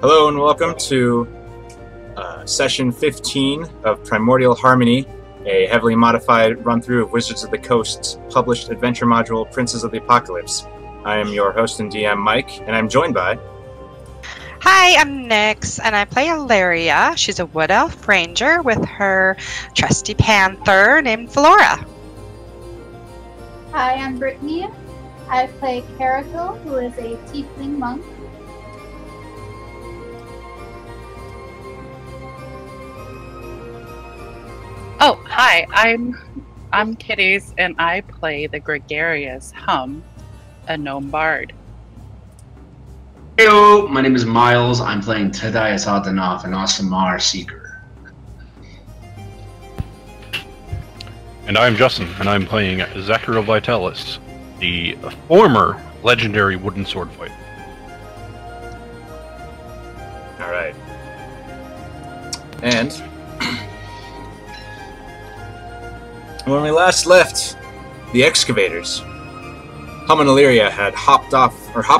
Hello and welcome to session 15 of Primordial Harmony, a heavily modified run-through of Wizards of the Coast's published adventure module, Princes of the Apocalypse. I am your host and DM, Mike, and I'm joined by... Hi, I'm Nyx, and I play Ilaria. She's a Wood Elf Ranger with her trusty panther named Flora. Hi, I'm Brittany. I play Caracal, who is a tiefling monk. Oh, hi, I'm Kitties, and I play the gregarious Hum, a gnome bard. Hello, my name is Miles. I'm playing Tadias Adenov, an Asamar Seeker. And I'm Justin, and I'm playing Zachariel Vitalis, the former legendary wooden sword fighter. Alright. And... when we last left the Excavators, Hum and Illyria had hopped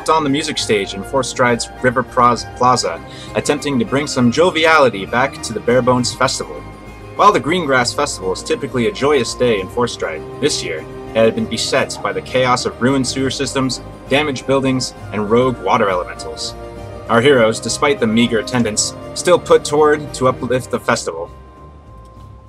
on the music stage in Four Strides River Plaza, attempting to bring some joviality back to the Barebones Festival. While the Greengrass Festival is typically a joyous day in Four Stride, this year it had been beset by the chaos of ruined sewer systems, damaged buildings, and rogue water elementals. Our heroes, despite the meager attendance, still put toward to uplift the festival.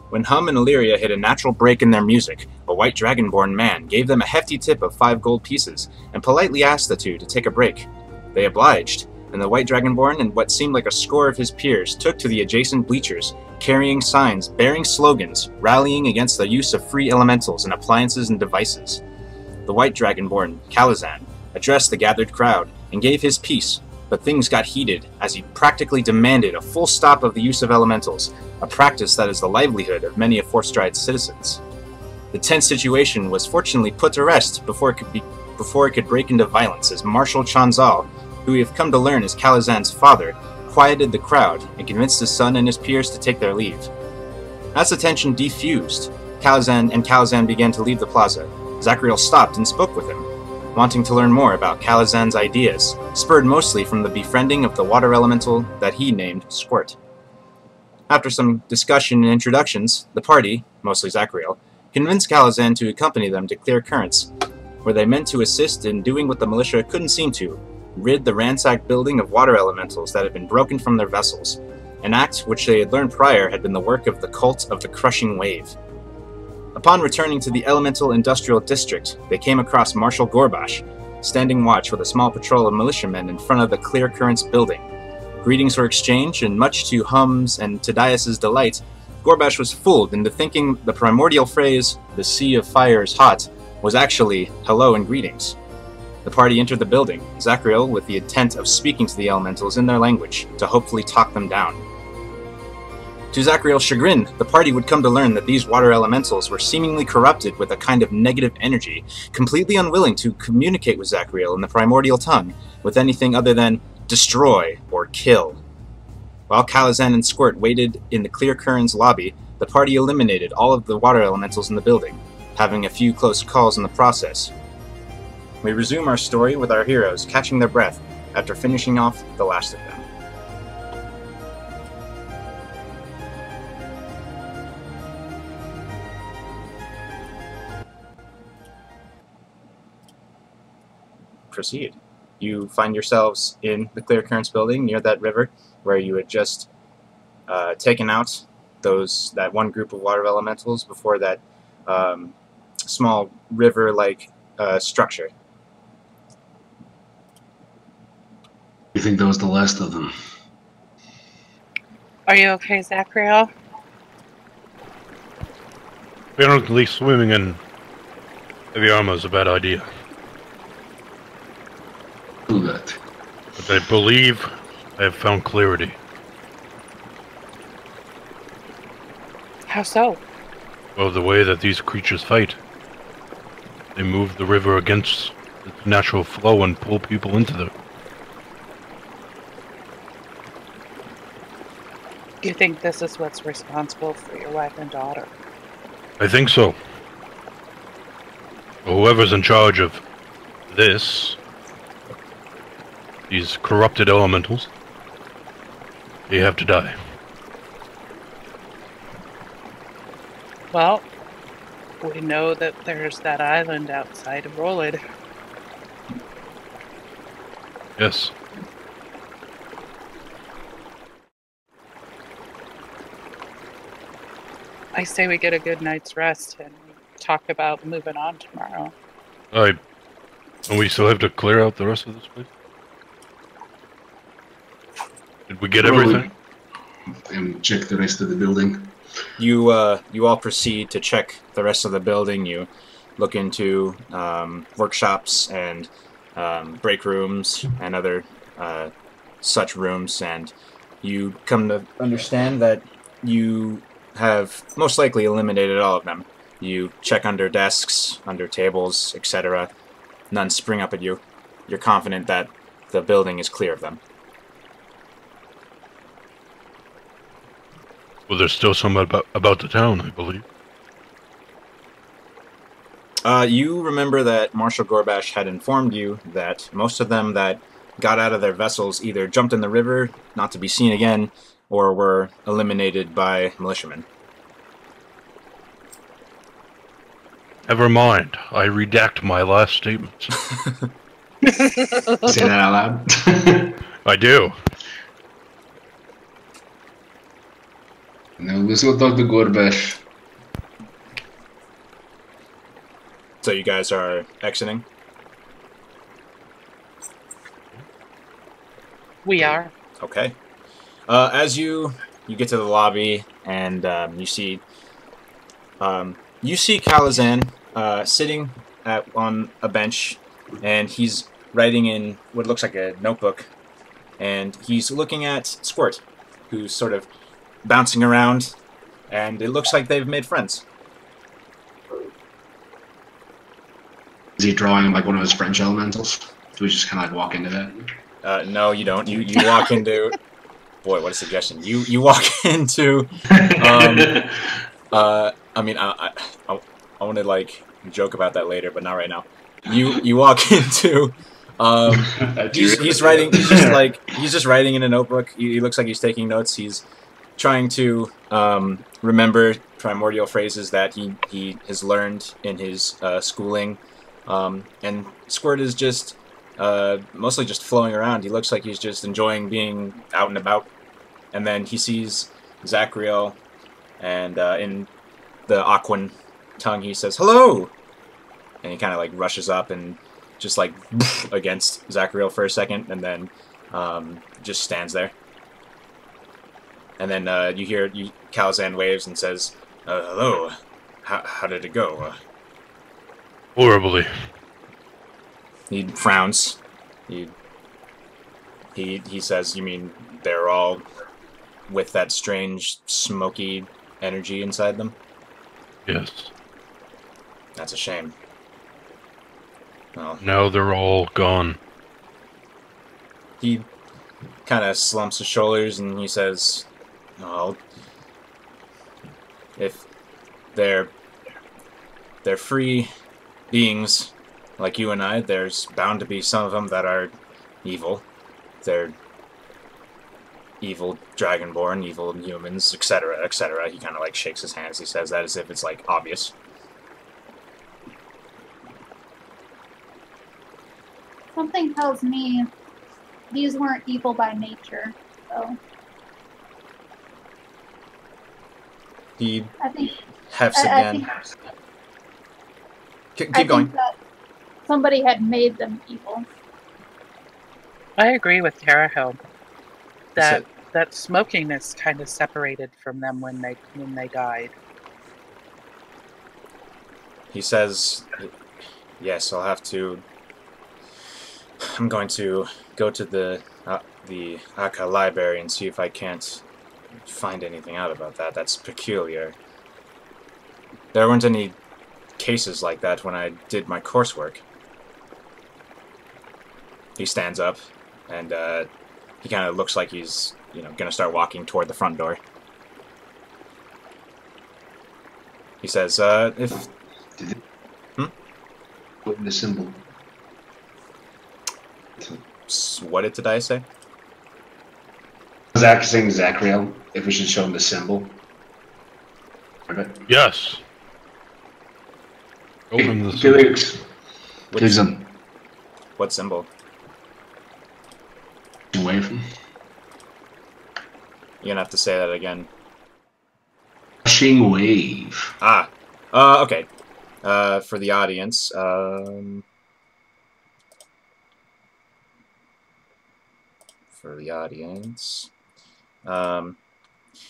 When Hum and Illyria hit a natural break in their music, a white dragonborn man gave them a hefty tip of 5 gold pieces and politely asked the two to take a break. They obliged, and the white dragonborn and what seemed like a score of his peers took to the adjacent bleachers, carrying signs, bearing slogans, rallying against the use of free elementals and appliances and devices. The white dragonborn, Kalazan, addressed the gathered crowd and gave his piece, but things got heated as he practically demanded a full stop of the use of elementals, a practice that is the livelihood of many of Four Stride's citizens. The tense situation was fortunately put to rest before it could break into violence as Marshal Chanzal, who we have come to learn is Kalazan's father, quieted the crowd and convinced his son and his peers to take their leave. As the tension defused, Kalazan began to leave the plaza. Zachariel stopped and spoke with him, wanting to learn more about Kalazan's ideas, spurred mostly from the befriending of the water elemental that he named Squirt. After some discussion and introductions, the party, mostly Zachariel, convinced Kalazan to accompany them to Clear Currents, where they meant to assist in doing what the militia couldn't seem to, rid the ransacked building of water elementals that had been broken from their vessels, an act which they had learned prior had been the work of the cult of the Crushing Wave. Upon returning to the Elemental Industrial District, they came across Marshal Gorbash, standing watch with a small patrol of militiamen in front of the Clear Currents building. Greetings were exchanged, and much to Hum's and Tadias' delight, Gorbash was fooled into thinking the primordial phrase, "the sea of fire is hot," was actually hello and greetings. The party entered the building, Zachariel with the intent of speaking to the elementals in their language, to hopefully talk them down. To Zachariel's chagrin, the party would come to learn that these water elementals were seemingly corrupted with a kind of negative energy, completely unwilling to communicate with Zachariel in the primordial tongue with anything other than destroy or kill. While Kalazan and Squirt waited in the Clear Currents lobby, the party eliminated all of the water elementals in the building, having a few close calls in the process. We resume our story with our heroes catching their breath after finishing off the last of them. Proceed. You find yourselves in the Clear Currents building near that river where you had just taken out that one group of water elementals before that small river-like structure. You think that was the last of them? Are you okay, Zachariel? Apparently swimming in heavy armor is a bad idea. Do that. But I believe I have found clarity. How so? Well, the way that these creatures fight. They move the river against its natural flow and pull people into them. Do you think this is what's responsible for your wife and daughter? I think so. Whoever's in charge of this, these corrupted elementals, They have to die. Well, we know that there's that island outside of Rollid. Yes. I say we get a good night's rest and talk about moving on tomorrow. And we still have to clear out the rest of this place? Did we get everything? And check the rest of the building. You all proceed to check the rest of the building. You look into workshops and break rooms and other such rooms, and you come to understand that you have most likely eliminated all of them. You check under desks, under tables, etc. None spring up at you. You're confident that the building is clear of them. Well, there's still some about the town, I believe. You remember that Marshal Gorbash had informed you that most of them that got out of their vessels either jumped in the river, not to be seen again, or were eliminated by militiamen. Never mind. I redact my last statement. Say that out loud. I do. No, let's go talk to Gorbash. So you guys are exiting? We are. Okay. As you get to the lobby and you see Kalazan sitting on a bench, and he's writing in what looks like a notebook, and he's looking at Squirt, who's sort of bouncing around, and it looks like they've made friends. Is he drawing like one of his French elementals? Do we just kind of like walk into that? No, you don't. You walk into... Boy, what a suggestion. You walk into... I mean, I want to like joke about that later, but not right now. You walk into... he's writing... He's just writing in a notebook. He looks like he's taking notes. He's trying to remember primordial phrases that he has learned in his schooling. And Squirt is just mostly just flowing around. He looks like he's just enjoying being out and about. And then he sees Zachariel, and in the Aquan tongue he says, "Hello!" And he kind of like rushes up and just like against Zachariel for a second, and then just stands there. And then you hear Kalazan waves and says, "Hello. How did it go?" Horribly. He frowns. He says, "You mean they're all with that strange smoky energy inside them?" Yes. That's a shame. Well, now they're all gone. He kind of slumps his shoulders and he says, "Well, if they're free beings like you and I, there's bound to be some of them that are evil. They're evil dragonborn, evil humans, etc., etc." He kind of like shakes his hands. He says that as if it's like obvious. Something tells me these weren't evil by nature, so He I think hefts I again. Keep I going. think that somebody had made them evil. I agree with Harahel That's that smokiness kind of separated from them when they died. He says, "Yes, I'll have to. I'm going to go to the Aka library and see if I can't find anything out about that. That's peculiar. There weren't any cases like that when I did my coursework." He stands up, and he kind of looks like he's, gonna start walking toward the front door. He says, "If..." Did it? What the symbol? What did I say? was asking Zachariel if we should show him the symbol. Yes. Show him the Felix. Which, Listen. what symbol? Away from. You're gonna have to say that again. Rushing wave. Ah. Okay. For the audience,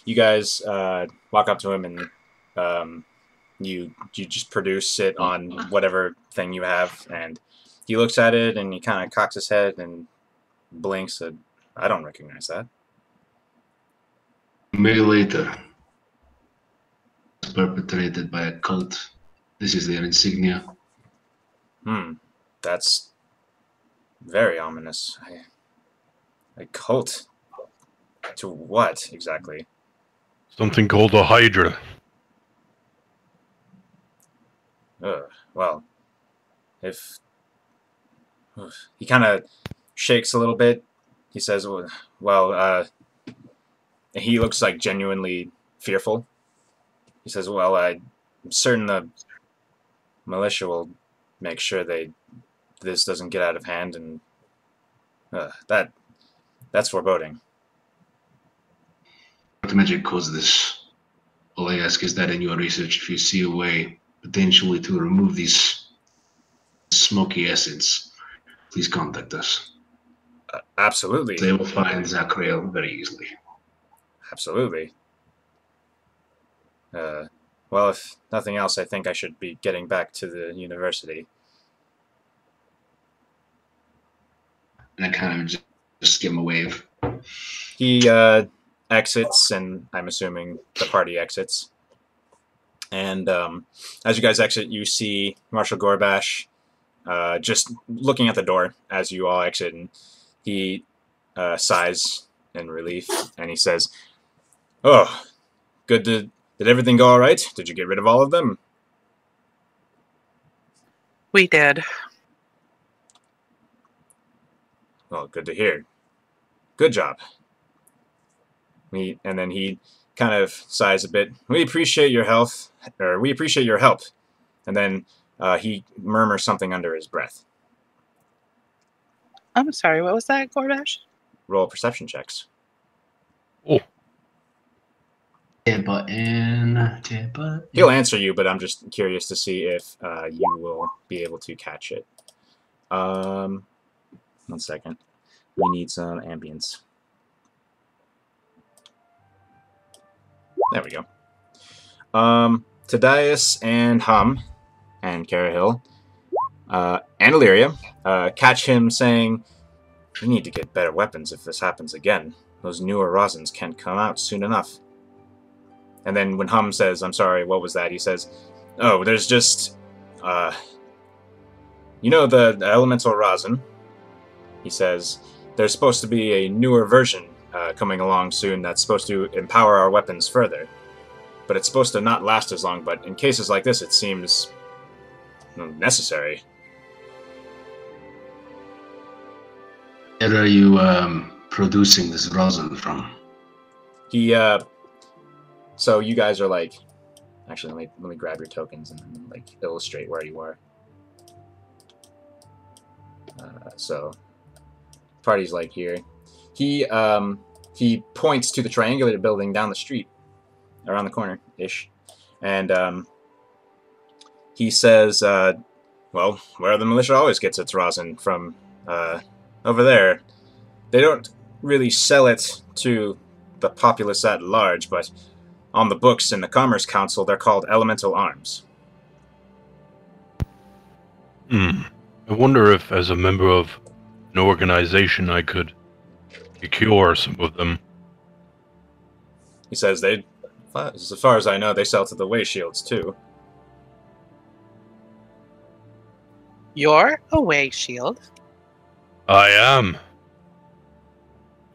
you guys walk up to him and you just produce it on whatever thing you have, and he looks at it and he kind of cocks his head and blinks. And I don't recognize that. Maybe later. Perpetrated by a cult. This is their insignia. That's very ominous. A cult? To what, exactly? something called a Hydra. Well, if... He kind of shakes a little bit. He says, well, he looks like genuinely fearful. He says, well, I'm certain the militia will make sure this doesn't get out of hand, and that's foreboding. What magic caused this? All I ask is that in your research, if you see a way potentially to remove these smoky acids, please contact us. Absolutely. They will find Zachariel very easily. Absolutely. Well, if nothing else, I think I should be getting back to the university. And I kind of just give him a wave. He exits, and I'm assuming the party exits. And as you guys exit, you see Marshal Gorbash just looking at the door as you all exit, and he sighs in relief, and he says, "Oh, good. Did everything go all right? Did you get rid of all of them?" We did. Well, good to hear. Good job. And then he kind of sighs a bit. We appreciate your health, or we appreciate your help. And then he murmurs something under his breath. I'm sorry, what was that, Gorbash? Roll perception checks. Oh, Button. He'll answer you, but I'm just curious to see if you will be able to catch it. 1 second. We need some ambience. There we go. Tadias and Hum and Carahil and Illyria catch him saying, "We need to get better weapons if this happens again. Those newer rosins can't come out soon enough." And then when Hum says, "I'm sorry, what was that?" he says, "Oh, there's just, you know the elemental rosin?" He says, "There's supposed to be a newer version coming along soon that's supposed to empower our weapons further. But it's supposed to not last as long, but in cases like this it seems necessary." Where are you producing this rosin from? He, so you guys are like, actually let me grab your tokens and then like illustrate where you are. So, party's like here. He points to the triangulated building down the street, around the corner-ish, and he says, well, where the militia always gets its rosin from, over there. They don't really sell it to the populace at large, but on the books in the Commerce Council, they're called elemental arms. I wonder if, as a member of an organization, I could procure some of them. He says as far as I know, they sell to the Way Shields, too. You're a way shield. I am.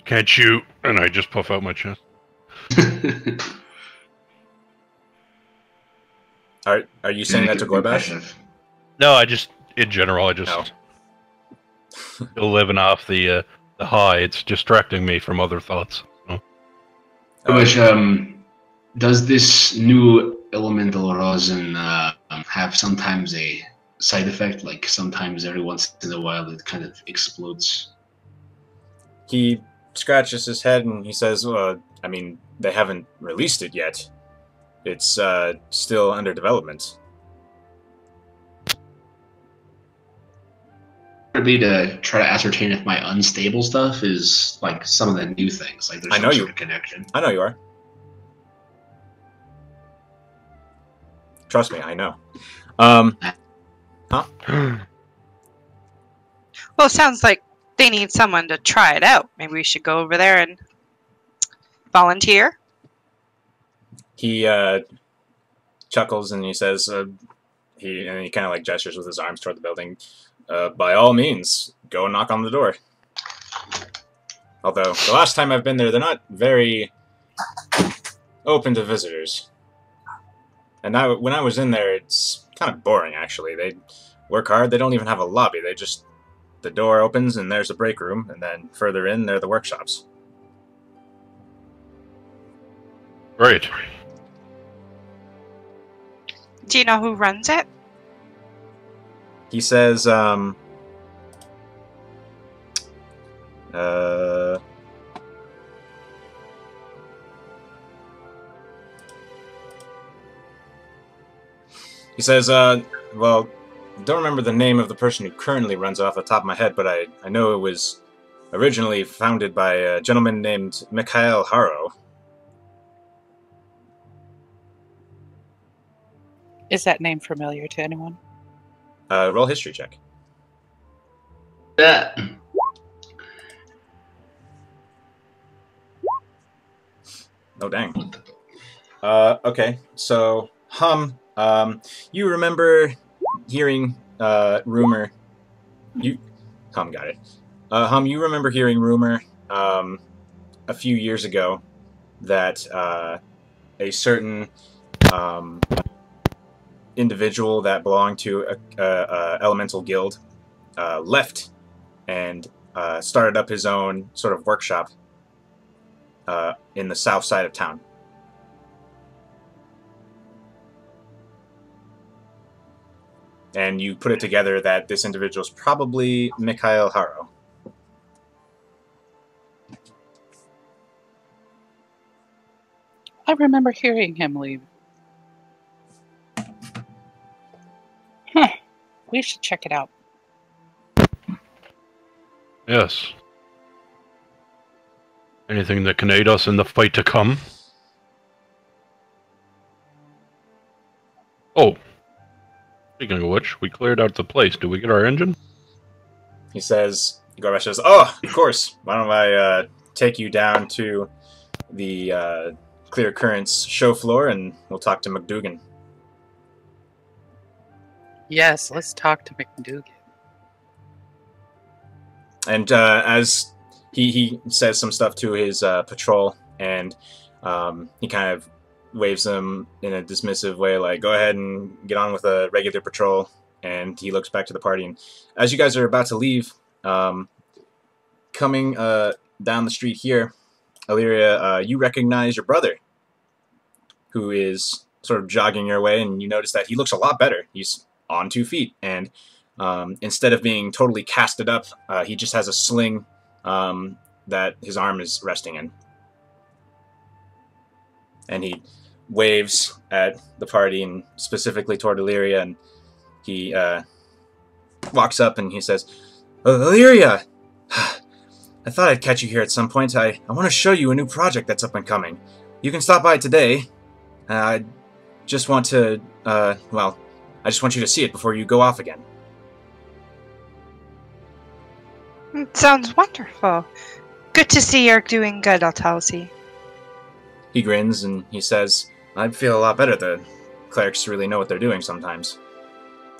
Can't you? And I just puff out my chest. Are you saying that to Gorbash? No, I just, in general, I just still living off the high. It's distracting me from other thoughts. So. Which, does this new elemental rosin have sometimes a side effect? Like sometimes every once in a while it kind of explodes. He scratches his head and he says, I mean, they haven't released it yet. It's still under development. For me to try to ascertain if my unstable stuff is like some of the new things, like there's I know some you- sort of connection. I know you are. Trust me, I know. Well, it sounds like they need someone to try it out. Maybe we should go over there and volunteer. He chuckles and he says, he kind of like gestures with his arms toward the building. By all means, go and knock on the door. Although the last time I've been there, they're not very open to visitors. And when I was in there, it's kind of boring actually. They work hard. They don't even have a lobby. The door opens and there's a break room, and then further in, there are the workshops. Right. Do you know who runs it? He says, he says, well, don't remember the name of the person who currently runs it off the top of my head, but I know it was originally founded by a gentleman named Mikhail Harrow. Is that name familiar to anyone? Roll history check. Yeah. Oh, dang. Okay, so, you remember hearing, rumor... Hum got it. You remember hearing rumor, a few years ago that, a certain, individual that belonged to a elemental guild, left and, started up his own sort of workshop, in the south side of town. And you put it together that this individual is probably Mikhail Harrow. I remember hearing him leave. We should check it out. Yes. Anything that can aid us in the fight to come? Oh. Speaking of which, we cleared out the place. Do we get our engine? He says, Gorbash says, oh, of course. Why don't I take you down to the Clear Currents show floor and we'll talk to McDougan. Yes, let's talk to McDougan. And as he says some stuff to his patrol, and he kind of waves them in a dismissive way, like, go ahead and get on with a regular patrol. And he looks back to the party. And as you guys are about to leave, coming down the street here, Illyria, you recognize your brother, who is sort of jogging your way, and you notice that he looks a lot better. He's on 2 feet, and instead of being totally casted up, he just has a sling that his arm is resting in. And he waves at the party, and specifically toward Illyria, and he walks up and he says, Illyria! I thought I'd catch you here at some point. I want to show you a new project that's up and coming. You can stop by today. I just want to, well, I just want you to see it before you go off again. It sounds wonderful. Good to see you're doing good, Altalsi. He grins and he says, I feel a lot better. The clerics really know what they're doing sometimes.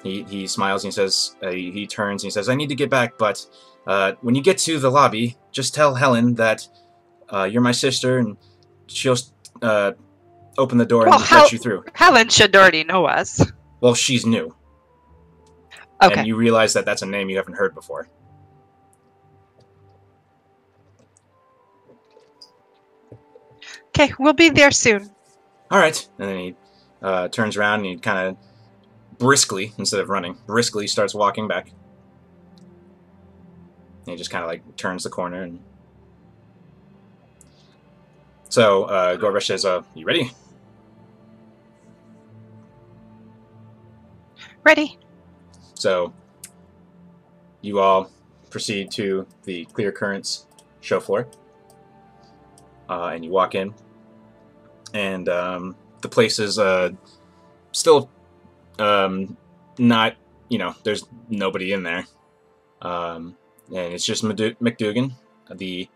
He smiles and he says, he turns and he says, I need to get back, but when you get to the lobby, just tell Helen that you're my sister and she'll open the door and let you through. Helen should already know us. Well, she's new. Okay. And you realize that that's a name you haven't heard before. Okay, we'll be there soon. All right. And then he turns around and he kind of briskly, instead of running, briskly starts walking back. And he just kind of like turns the corner. And so Gorbash says, "You ready?" Ready? So you all proceed to the Clear Currents show floor, and you walk in, and the place is still not, there's nobody in there, and it's just McDougan, the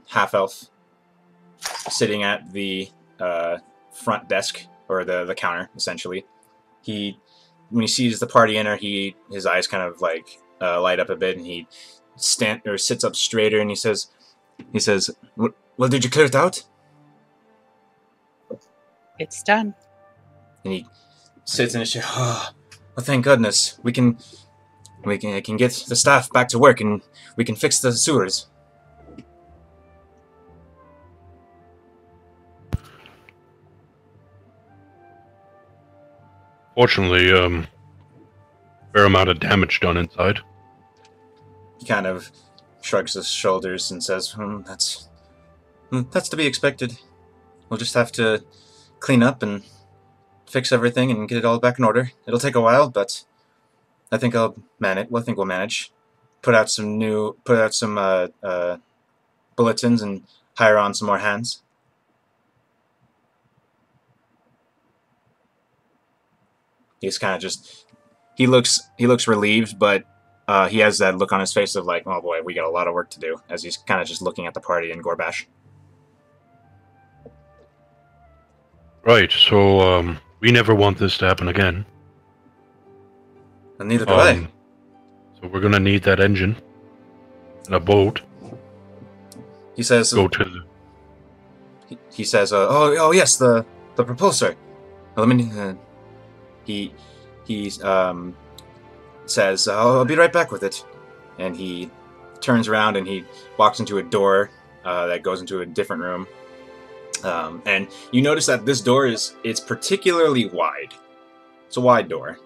half-elf, sitting at the front desk, or the counter, essentially. When he sees the party enter, his eyes kind of like light up a bit, and he sits up straighter, and he says, "Well, did you clear it out?" It's done. And he sits in his chair. "Oh, well, thank goodness. I can get the staff back to work, and we can fix the sewers." Fortunately, fair amount of damage done inside. He kind of shrugs his shoulders and says, that's to be expected. We'll just have to clean up and fix everything and get it all back in order. It'll take a while, but I think I'll manage. Well, I think we'll manage. Put out some bulletins and hire on some more hands. He's kind of just, he looks relieved, but he has that look on his face of like, oh boy, we got a lot of work to do, as he's kind of just looking at the party and Gorbash. Right, so we never want this to happen again. And neither do I. So we're gonna need that engine and a boat. He says, go to the... He says, oh yes, the propulsor. Let me. He says, I'll be right back with it. And he turns around and he walks into a door that goes into a different room. And you notice that this door it's particularly wide. It's a wide door.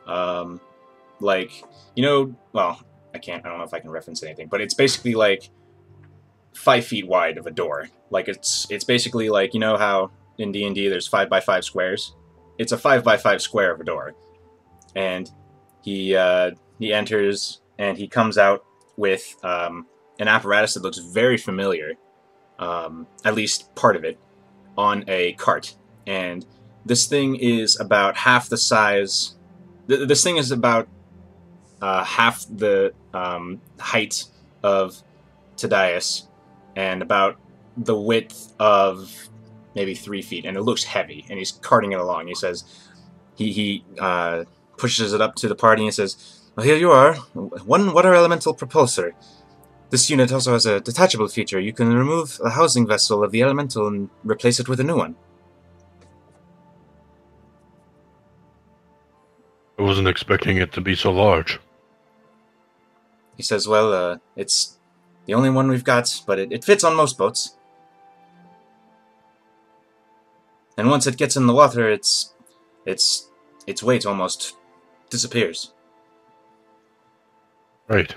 Like, well, I don't know if I can reference anything, but it's basically like 5 feet wide of a door. Like it's basically like, how in D&D there's 5x5 squares? It's a 5x5 square of a door. And he enters and he comes out with an apparatus that looks very familiar, at least part of it, on a cart. And this thing is about half the size. This thing is about half the height of Tadias and about the width of maybe 3 feet, and it looks heavy, and he's carting it along. He says, he pushes it up to the party and says, well, here you are, one water elemental propulsor. This unit also has a detachable feature. You can remove a housing vessel of the elemental and replace it with a new one. I wasn't expecting it to be so large. He says, well, it's the only one we've got, but it fits on most boats. And once it gets in the water, its weight almost disappears. Right.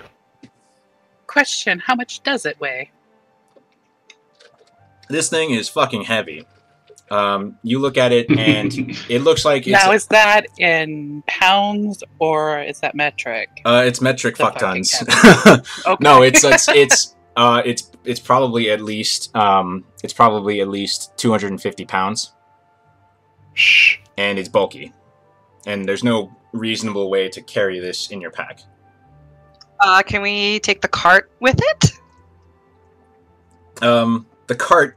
Question, how much does it weigh? This thing is fucking heavy. You look at it, and it looks like it's... Now, is that in pounds, or is that metric? It's metric fuck tons. Okay. No, it's probably at least 250 pounds. Shh. And it's bulky. And there's no reasonable way to carry this in your pack. Can we take the cart with it? The cart,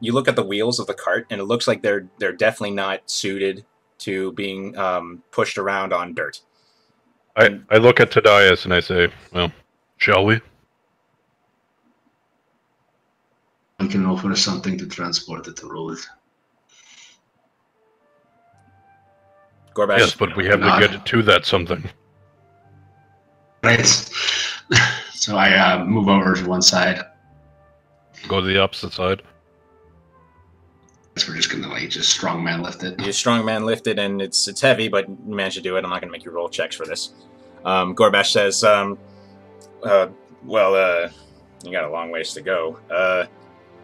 you look at the wheels of the cart, and it looks like they're definitely not suited to being pushed around on dirt. I look at Tadias and I say, well, shall we? We can offer something to transport it to roll it. Gorbash? Yes, but we have to get to that something. Right. So I move over to one side. Go to the opposite side. guess we're just gonna like just strongman lift it. You strongman lift it, and it's heavy, but you managed to do it. I'm not gonna make you roll checks for this. Gorbash says, well, you got a long ways to go.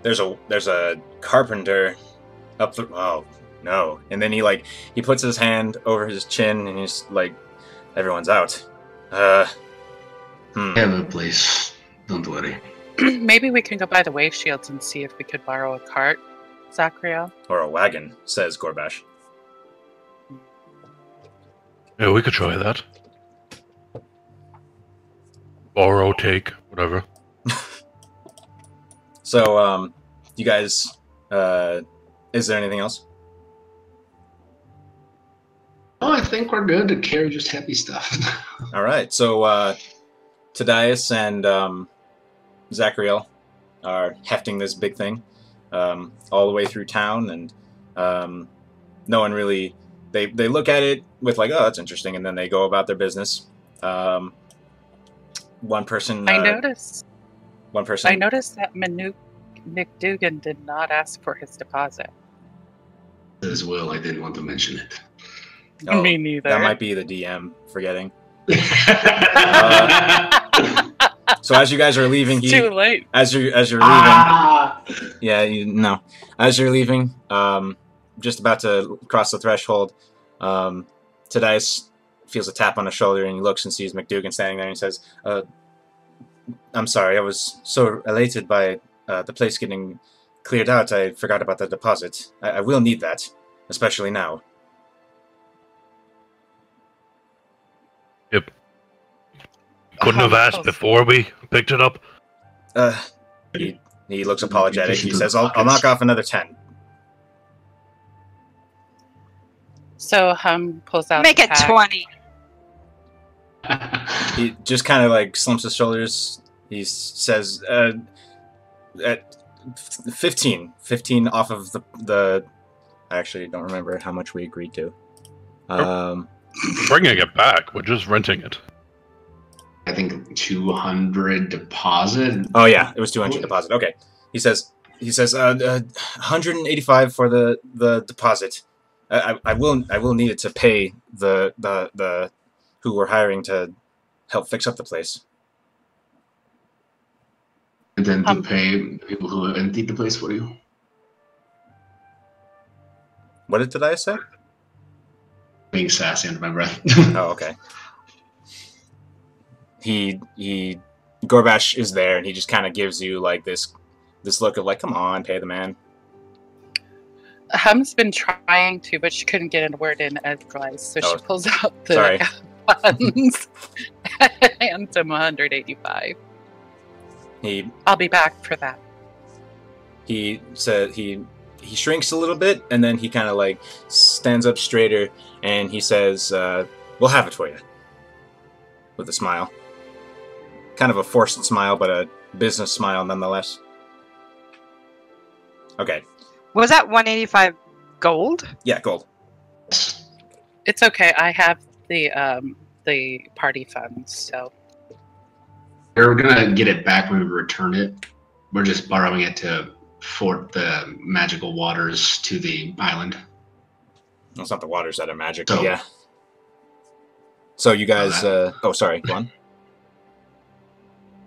There's a carpenter up the. Oh no! And then he puts his hand over his chin, and he's like, everyone's out. I have a place. Don't worry. Maybe we can go by the wave shields and see if we could borrow a cart, Zachariel. Or a wagon, says Gorbash. Yeah, we could try that. Borrow, take, whatever. So, you guys, is there anything else? Oh, I think we're good to carry just heavy stuff. All right. So, Tadias and Zachariel are hefting this big thing all the way through town, and no one really. They look at it with like, oh, that's interesting, and then they go about their business. One person. I noticed. One person. I noticed that McDougan did not ask for his deposit. As well, I didn't want to mention it. Oh, Me neither. That might be the DM forgetting. So as you guys are leaving, It's too late. As you're leaving, yeah, as you're leaving, just about to cross the threshold, Tadias feels a tap on the shoulder, and he looks and sees McDougan standing there, and he says, "I'm sorry, I was so elated by the place getting cleared out, I forgot about the deposit. I will need that, especially now." Yep. Couldn't have asked before we picked it up. He looks apologetic. He says, I'll knock off another 10. So pulls out. Make the it pack. 20. He just kind of like slumps his shoulders. He says, at 15 off of the I actually don't remember how much we agreed to. Bringing it back. We're just renting it. I think 200 deposit. Oh yeah, it was 200 deposit. Okay. He says 185 for the deposit. I will need it to pay the who we're hiring to help fix up the place. And then to pay people who emptied the place for you. What did I say? Being sassy under my breath. Oh, okay. Gorbash is there, and he just kind of gives you like this look of like, come on, pay the man. Hum's been trying to, but she couldn't get a word in edgewise, so she pulls out the Sorry. funds and hands him 185. I'll be back for that. He said he shrinks a little bit, and then he kind of like stands up straighter, and he says, "We'll have it for you," with a smile. Kind of a forced smile, but a business smile nonetheless. Okay. Was that 185 gold? Yeah, gold. It's okay. I have the party funds, so We're gonna get it back when we return it. We're just borrowing it to fort the magical waters to the island. Well, it's not the waters that are magic, So- but yeah. So you guys, oh, sorry, go on.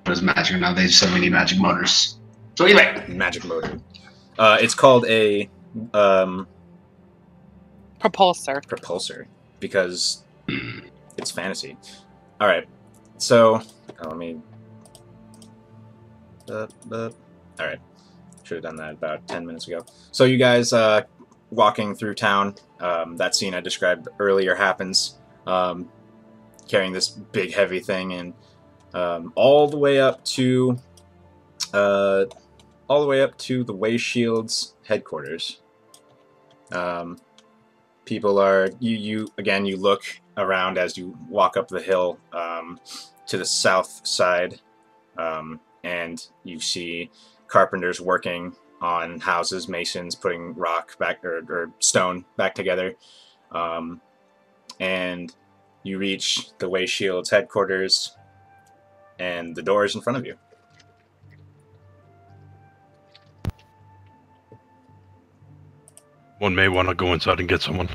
What is magic now? They just so many magic motors. So anyway, Magic motor. It's called a propulsor because it's fantasy. All right, so let me. All right, should have done that about 10 minutes ago. So you guys walking through town. That scene I described earlier happens. Carrying this big heavy thing, and all the way up to the Way Shield's headquarters. People are you look around as you walk up the hill to the south side, and you see carpenters working on houses, masons putting rock back or stone back together, and you reach the Way Shield's headquarters, and the door is in front of you. One may want to go inside and get someone.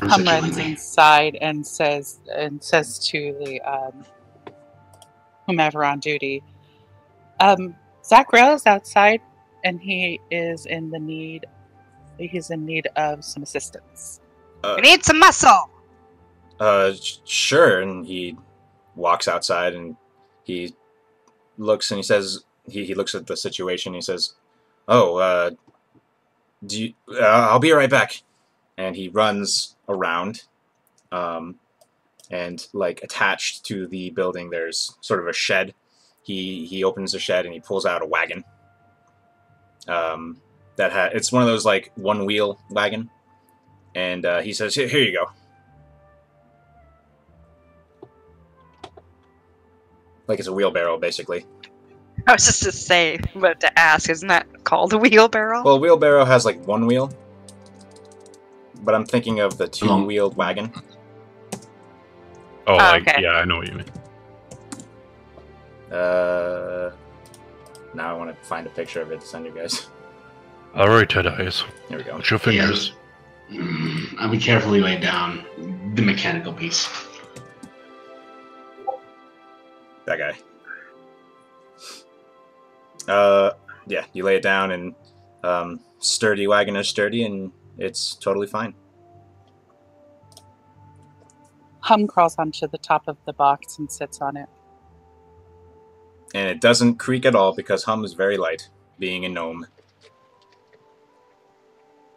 Hum runs inside and says to the whomever on duty, Zachariel is outside, and he is in need of some assistance. We need some muscle. Sure. And he walks outside and he looks and he says, he looks at the situation. He says, "Oh, I'll be right back." And he runs around, and like attached to the building, there's sort of a shed. He opens the shed and he pulls out a wagon. It's one of those like one wheel wagon, and he says, "Here you go." Like it's a wheelbarrow, basically. I was just about to ask, isn't that called a wheelbarrow? Well, a wheelbarrow has like one wheel, but I'm thinking of the two-wheeled wagon. Oh, okay. Yeah, I know what you mean. Now I want to find a picture of it to send you guys. All right, Ted Eyes. Here we go. Watch your fingers. I'll be carefully lay down the mechanical piece. That guy. Yeah, you lay it down, and sturdy wagon is sturdy, and it's totally fine. Hum crawls onto the top of the box and sits on it. And it doesn't creak at all because Hum is very light, being a gnome.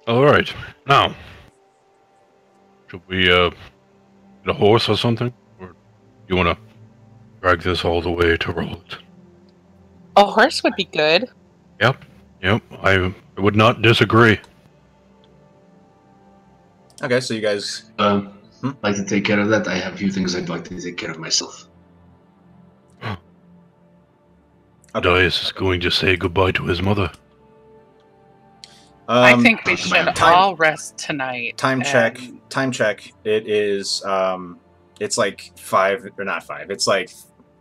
All right, now should we get a horse or something, or you want to drag this all the way to roll it? A horse would be good. Yep, I would not disagree. Okay, so you guys... like to take care of that. I have a few things I'd like to take care of myself. Dias is going to say goodbye to his mother. I think we should all rest tonight. Time check. It is, it's like 5, or not 5, it's like,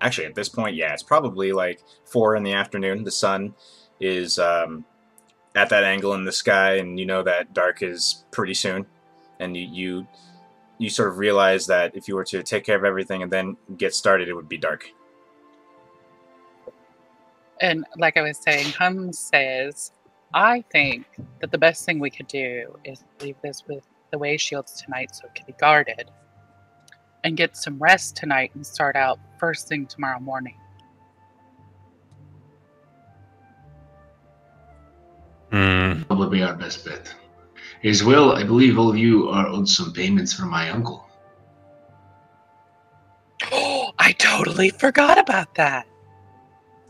actually at this point, yeah, it's probably like 4 in the afternoon. The sun is at that angle in the sky, and you know that dark is pretty soon. And you sort of realize that if you were to take care of everything and then get started, it would be dark. And like I was saying, Hum says, I think that the best thing we could do is leave this with the way shields tonight so it can be guarded, and get some rest tonight and start out first thing tomorrow morning. Probably be our best bet. As well, I believe all of you are owed some payments from my uncle. Oh, I totally forgot about that.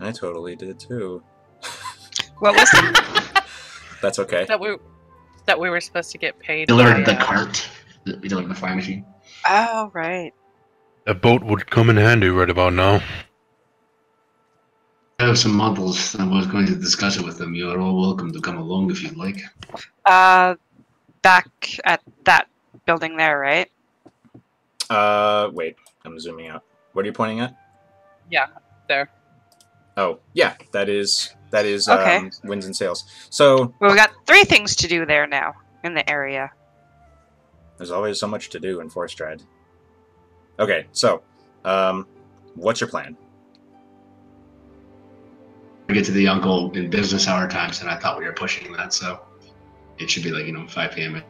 I totally did too. What was it? That's okay. That we were supposed to get paid. Delivered the cart. We delivered the flying machine. Oh, right. That boat would come in handy right about now. I have some models. I was going to discuss it with them. You are all welcome to come along if you'd like. Back at that building there, right? Wait. I'm zooming out. What are you pointing at? Yeah, there. Oh, yeah. That is Okay. Winds and Sails. So... Well, we got 3 things to do there now, in the area. There's always so much to do in Forest Stride. Okay, so, what's your plan? I get to the uncle in business hour times, and I thought we were pushing that, so it should be like 5 p.m.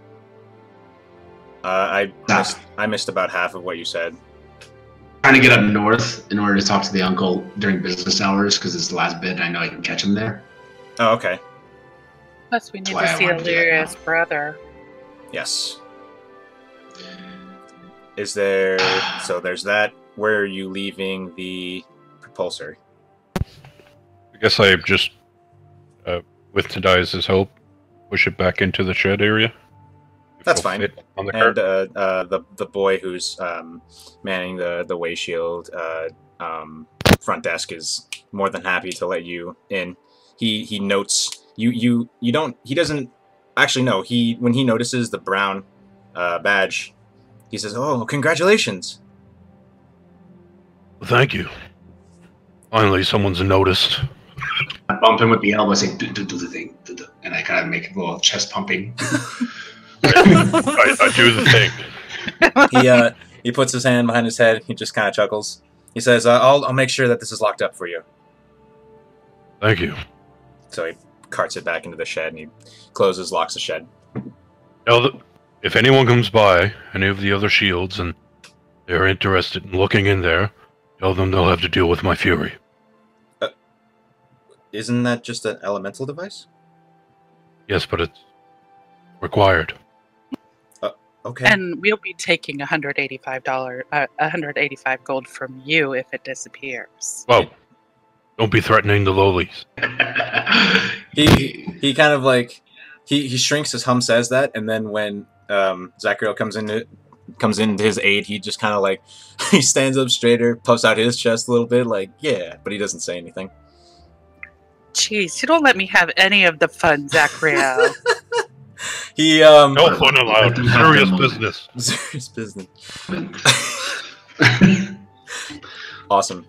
I missed about half of what you said. Trying to get up north in order to talk to the uncle during business hours because it's the last bit. And I know I can catch him there. Oh, okay. Plus, we need to see Illyria's brother. Yes. Is there... So there's that. Where are you leaving the propulsor? I guess I just, with Tadias' help, push it back into the shed area. That's fine. On the And cart. the boy who's manning the way shield front desk is more than happy to let you in. He notes you don't. He doesn't actually know. When he notices the brown badge, he says, "Oh, congratulations!" Thank you. Finally, someone's noticed. I bump him with the elbow, saying, "Do the thing, do the." And I kind of make a little chest pumping. I do the thing. He puts his hand behind his head. He just kind of chuckles. He says, I'll make sure that this is locked up for you. Thank you. So he carts it back into the shed, and he closes, locks the shed. If anyone comes by, any of the other shields, and they're interested in looking in there, tell them they'll have to deal with my fury. Isn't that just an elemental device? Yes, but it's required. Okay. And we'll be taking $185 gold from you if it disappears. Whoa. Don't be threatening the lowlies. He kind of like he shrinks as Hum says that, and then when Zachariel comes into his aid, he just kind of like he stands up straighter, puffs out his chest a little bit, like yeah, but he doesn't say anything. Jeez, you don't let me have any of the fun, Zachariel. No fun allowed. Serious business. Serious business. Awesome.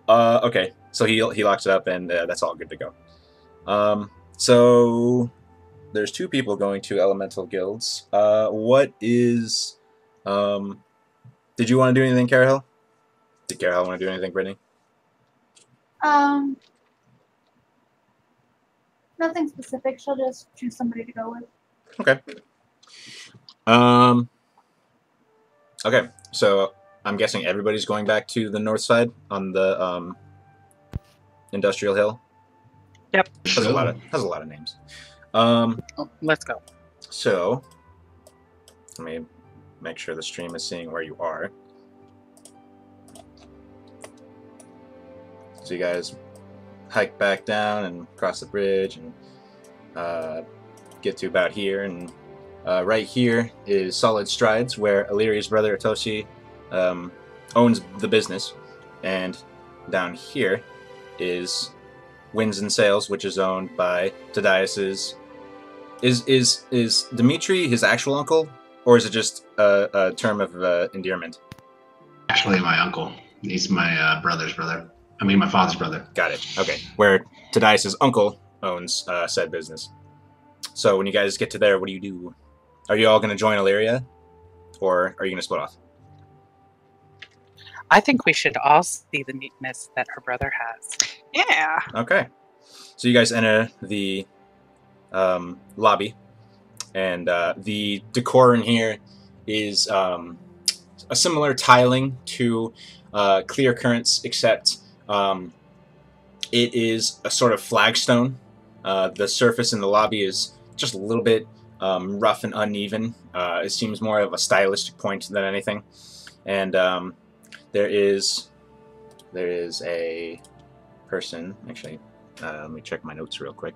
Okay, so he locks it up, and that's all good to go. So there's 2 people going to elemental guilds. What is did you want to do anything, Carahel? Did Carahel want to do anything, Brittany? Nothing specific. She'll just choose somebody to go with. Okay. Okay, so I'm guessing everybody's going back to the north side on the Industrial Hill. Yep. Has a lot of names. Let's go. So let me make sure the stream is seeing where you are. So you guys hike back down and cross the bridge and get to about here, and right here is Solid Strides, where Illyria's brother Atoshi owns the business, and down here is Winds and Sails, which is owned by Tadias's. Is Dimitri his actual uncle, or is it just a term of endearment? Actually, my uncle. He's my brother's brother. I mean, my father's brother. Got it. Okay. Where Tadias's uncle owns said business. So when you guys get to there, what do you do? Are you all going to join Illyria, or are you going to split off? I think we should all see the neatness that her brother has. Yeah. Okay. So you guys enter the lobby, and the decor in here is a similar tiling to Clear Currents, except it is a sort of flagstone. The surface in the lobby is just a little bit rough and uneven. It seems more of a stylistic point than anything. And there is a person. Actually, let me check my notes real quick.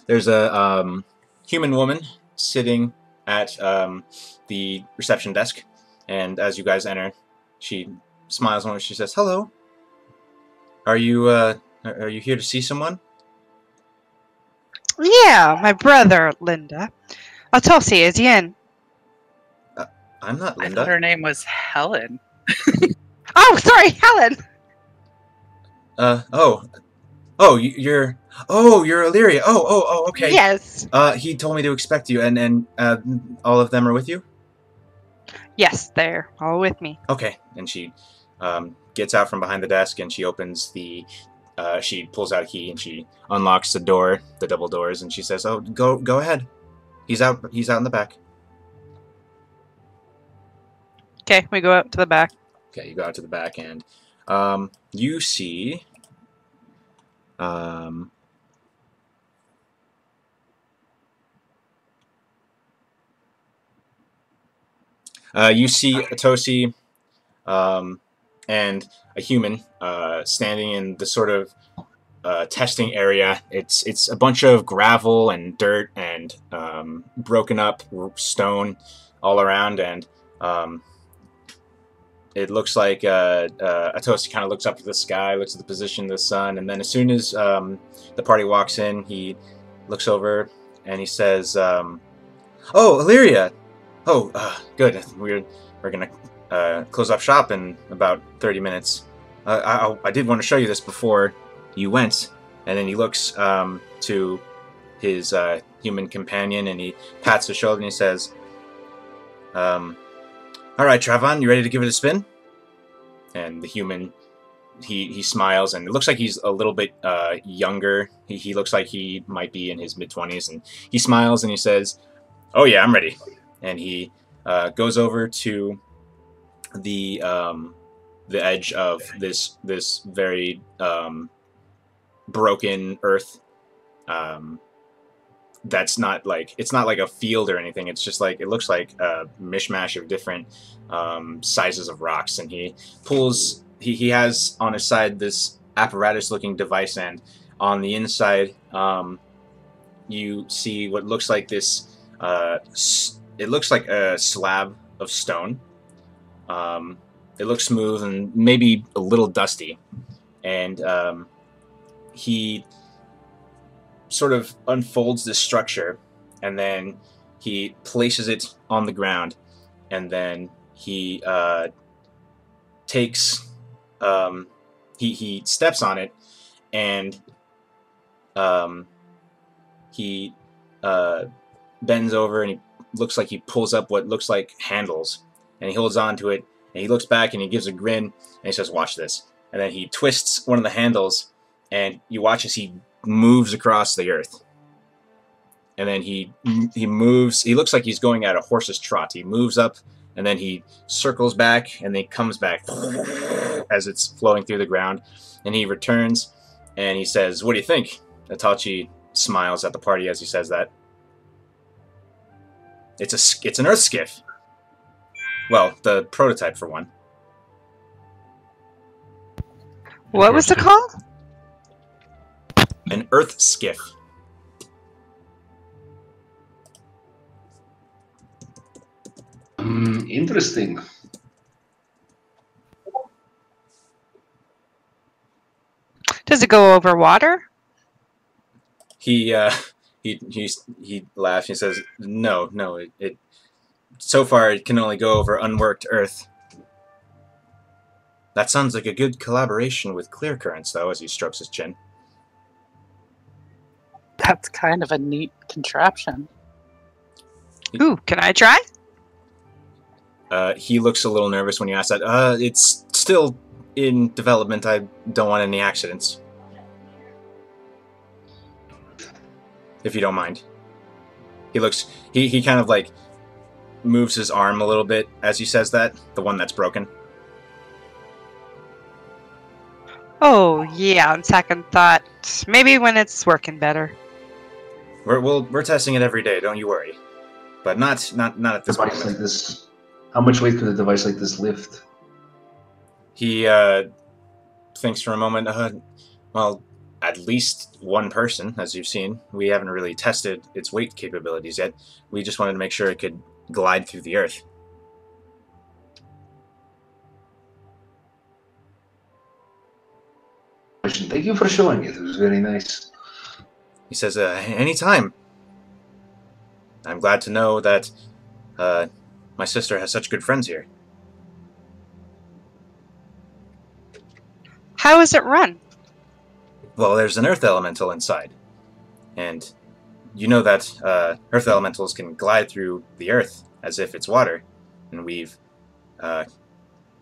There's a human woman sitting at the reception desk, and as you guys enter, she smiles when she says, "Hello. Are you here to see someone?" Yeah, my brother, Linda. Atoshi, is he in? I'm not I Linda. thought her name was Helen. Oh, sorry, Helen. You're Illyria. Oh, okay. Yes. He told me to expect you, and all of them are with you? Yes, they're all with me. Okay. And she gets out from behind the desk, and she opens the she pulls out a key, and she unlocks the door, the double doors, and she says, "Oh, go ahead. He's out in the back." Okay, we go out to the back. Okay, you go out to the back, and you see Atoshi and a human standing in the sort of testing area. It's a bunch of gravel and dirt and broken up stone all around, and it looks like Atoshi kind of looks up to the sky, looks at the position of the sun, and then as soon as the party walks in, he looks over and he says, "Oh, Illyria! Oh, good. we're gonna close up shop in about 30 minutes. I did want to show you this before you went. And then he looks to his human companion, and he pats his shoulder and he says, "All right, Travan, you ready to give it a spin?" And the human, he smiles, and it looks like he's a little bit younger. He looks like he might be in his mid-20s, and he smiles and he says, "Oh yeah, I'm ready." And he goes over to the edge of this very broken earth. That's not like, it's not like a field or anything. It's just like, it looks like a mishmash of different sizes of rocks. And he pulls, he has on his side this apparatus looking device, and on the inside you see what looks like this it looks like a slab of stone. It looks smooth and maybe a little dusty, and he sort of unfolds this structure, and then he places it on the ground, and then he takes he steps on it, and he bends over, and he looks like he pulls up what looks like handles, and he holds on to it, and he looks back and he gives a grin, and he says, "Watch this." And then he twists one of the handles, and you watch as he moves across the earth. And then he moves, he looks like he's going at a horse's trot. He moves up, and then he circles back, and then he comes back as it's flowing through the ground. And he returns, and he says, "What do you think?" Itachi smiles at the party as he says that. It's an earth skiff. Well, the prototype for one. What was it called? An earth skiff. Interesting. Does it go over water? He laughs. He says, "No, it so far it can only go over unworked earth." That sounds like a good collaboration with Clear Currents, though, as he strokes his chin. That's kind of a neat contraption. Ooh, can I try? He looks a little nervous when you ask that. It's still in development. I don't want any accidents. If you don't mind. He looks, he kind of like moves his arm a little bit as he says that, the one that's broken. Oh, yeah, on second thought, maybe when it's working better. We're testing it every day, don't you worry. But not at this Device moment. like this. How much weight could a device like this lift? He thinks for a moment. Well, at least one person, as you've seen. We haven't really tested its weight capabilities yet. We just wanted to make sure it could glide through the earth. Thank you for showing it. It was very nice. He says, "Anytime. I'm glad to know that my sister has such good friends here." How is it run? Well, there's an earth elemental inside. And you know that earth elementals can glide through the earth as if it's water. And we've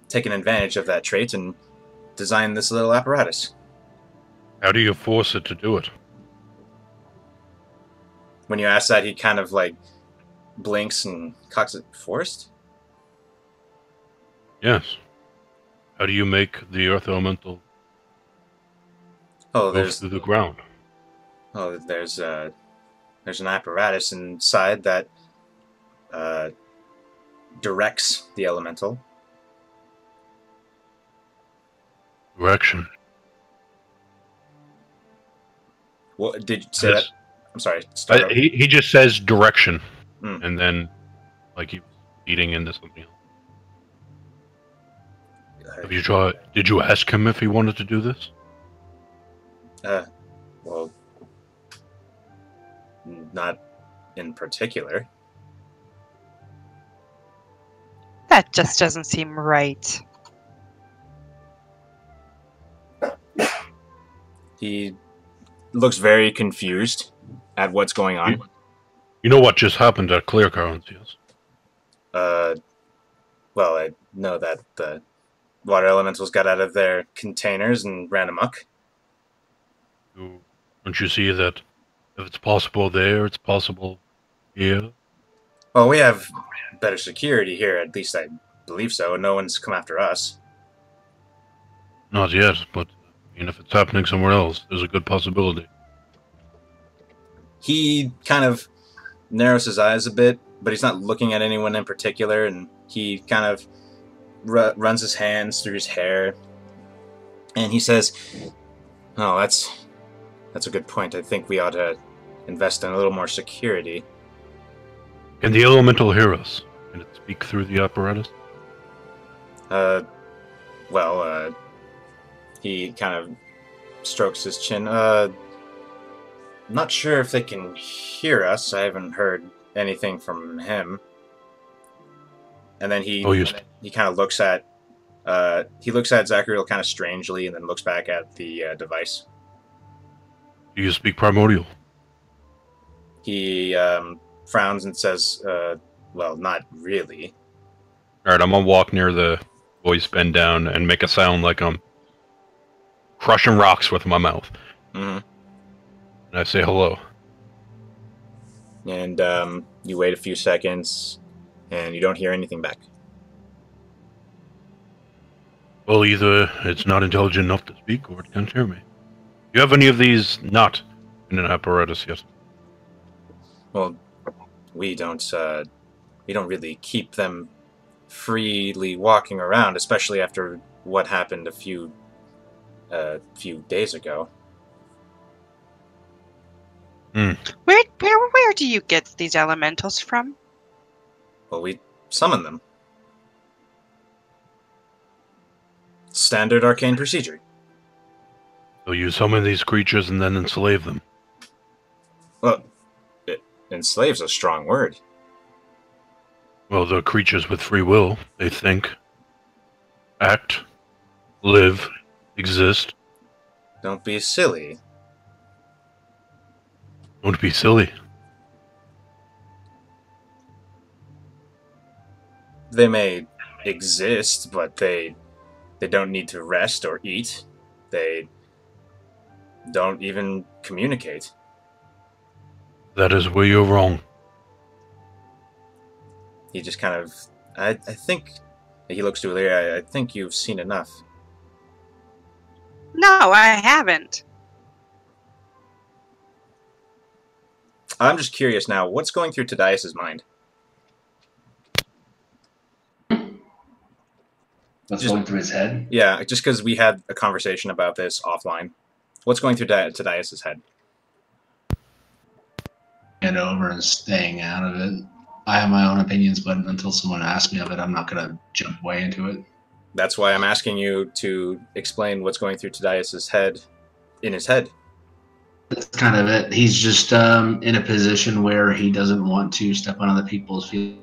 taken advantage of that trait and designed this little apparatus. How do you force it to do it? When you ask that, he kind of like blinks and cocks it. Forced? Yes. How do you make the earth elemental Oh, go through the ground? Oh, there's an apparatus inside that directs the elemental. Direction. What did you say Yes. that? I'm sorry. Start over. He just says direction, Mm. and then like he's feeding into something else. Have you tried? Did you ask him if he wanted to do this? Well, not in particular. That just doesn't seem right. He looks very confused at what's going on. You know what just happened at Clear Currents, yes? Well, I know that the water elementals got out of their containers and ran amok. Don't you see that if it's possible there, it's possible here? Well, we have better security here, at least I believe so. No one's come after us. Not yet, but if it's happening somewhere else, there's a good possibility. He kind of narrows his eyes a bit, but he's not looking at anyone in particular, and he kind of runs his hands through his hair, and he says, "Oh, that's a good point. I think we ought to invest in a little more security." Can the elemental hear us? Can it speak through the apparatus? He kind of strokes his chin. Not sure if they can hear us. I haven't heard anything from him. And then he kind of looks at Zachariel kind of strangely, and then looks back at the device. Do you speak Primordial? He frowns and says, "Well, not really." Alright, I'm gonna walk near the voice, bend down, and make a sound like I'm crushing rocks with my mouth. Mm-hmm. And I say hello. And you wait a few seconds, and you don't hear anything back. Well, either it's not intelligent enough to speak, or it can't hear me. Do you have any of these not in an apparatus yet? Well, we don't really keep them freely walking around, especially after what happened a few days ago. Where do you get these elementals from? Well, we summon them. Standard arcane procedure. So you summon these creatures and then enslave them? Well, enslave's a strong word. Well, they're creatures with free will. They think, act, live, exist. Don't be silly. Don't be silly. They may exist, but they don't need to rest or eat. They don't even communicate. That is where you're wrong. He just kind of... I think... He looks to Illyria. I think you've seen enough. No, I haven't. I'm just curious now, what's going through Tadias' mind? What's going through his head? Yeah, just because we had a conversation about this offline. What's going through Tadias' head? Get over and staying out of it. I have my own opinions, but until someone asks me of it, I'm not going to jump way into it. That's why I'm asking you to explain what's going through Tadias' head, in his head. That's kind of it. He's just in a position where he doesn't want to step on other people's feet.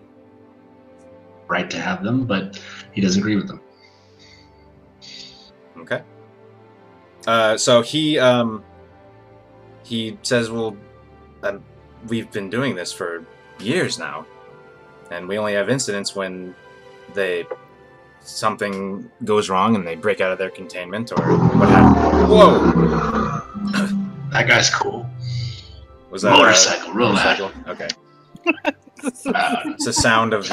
Right to have them, but he doesn't agree with them. Okay. So he says, well, we've been doing this for years now, and we only have incidents when something goes wrong and they break out of their containment or what have you. Whoa! That guy's cool. Was that motorcycle? Real motorcycle? Okay. It's the sound of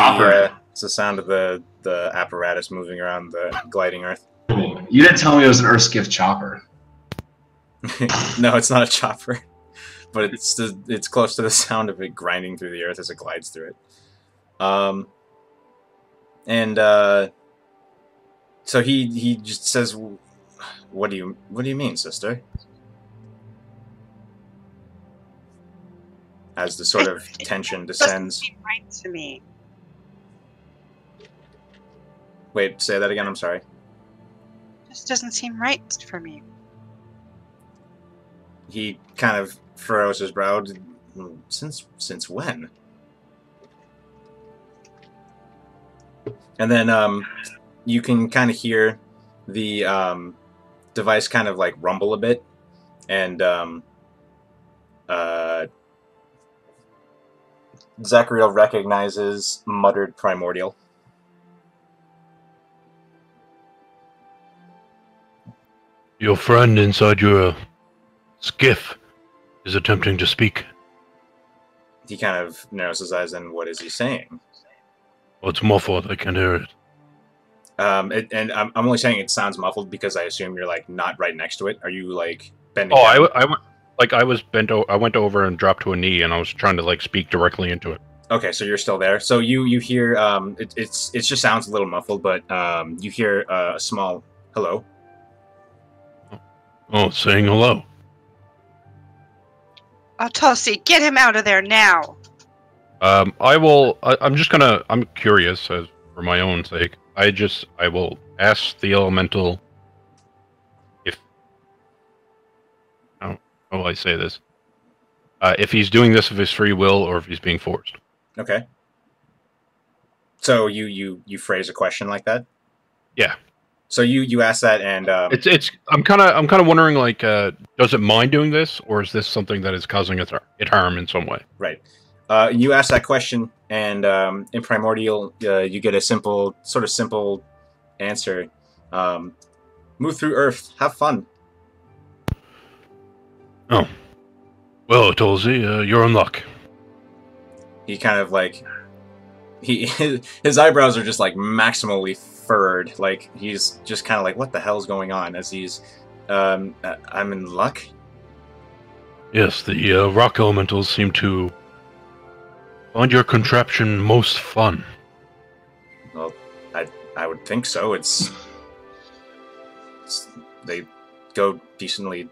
the apparatus moving around the gliding earth. You didn't tell me it was an Earthskiff chopper. No, it's not a chopper, but it's close to the sound of it grinding through the earth as it glides through it. So he just says, "What do you mean, sister?" As the sort of tension descends. Doesn't seem right to me. Wait, say that again. I'm sorry. Just doesn't seem right for me. He kind of furrows his brow. Since when? And then you can kind of hear the device kind of like rumble a bit, and Zachariel recognizes muttered Primordial. Your friend inside your skiff is attempting to speak. He kind of narrows his eyes, and what is he saying? Well, it's muffled. I can't hear it. And I'm only saying it sounds muffled because I assume you're like not right next to it. Are you like bending? Oh, down? I was bent. I went over and dropped to a knee, and I was trying to like speak directly into it. Okay, so you're still there. So you hear it just sounds a little muffled, but you hear a small hello. Oh, saying hello. Tosi, get him out of there now. I will. I'm just gonna. I'm curious, as for my own sake. I will ask the elemental if. How will I say this? If he's doing this of his free will or if he's being forced. Okay. So you phrase a question like that? Yeah. So you ask that, and it's. I'm kind of wondering, like, does it mind doing this, or is this something that is causing it harm in some way? Right. You ask that question, and in Primordial, you get a simple answer. Move through Earth. Have fun. Oh. Well, Tolzi, you're in luck. He kind of like... His eyebrows are just like maximally furrowed. Like, he's just kind of like, what the hell's going on? As he's... I'm in luck? Yes, the rock elementals seem to find your contraption most fun. Well, I would think so. It's they go decently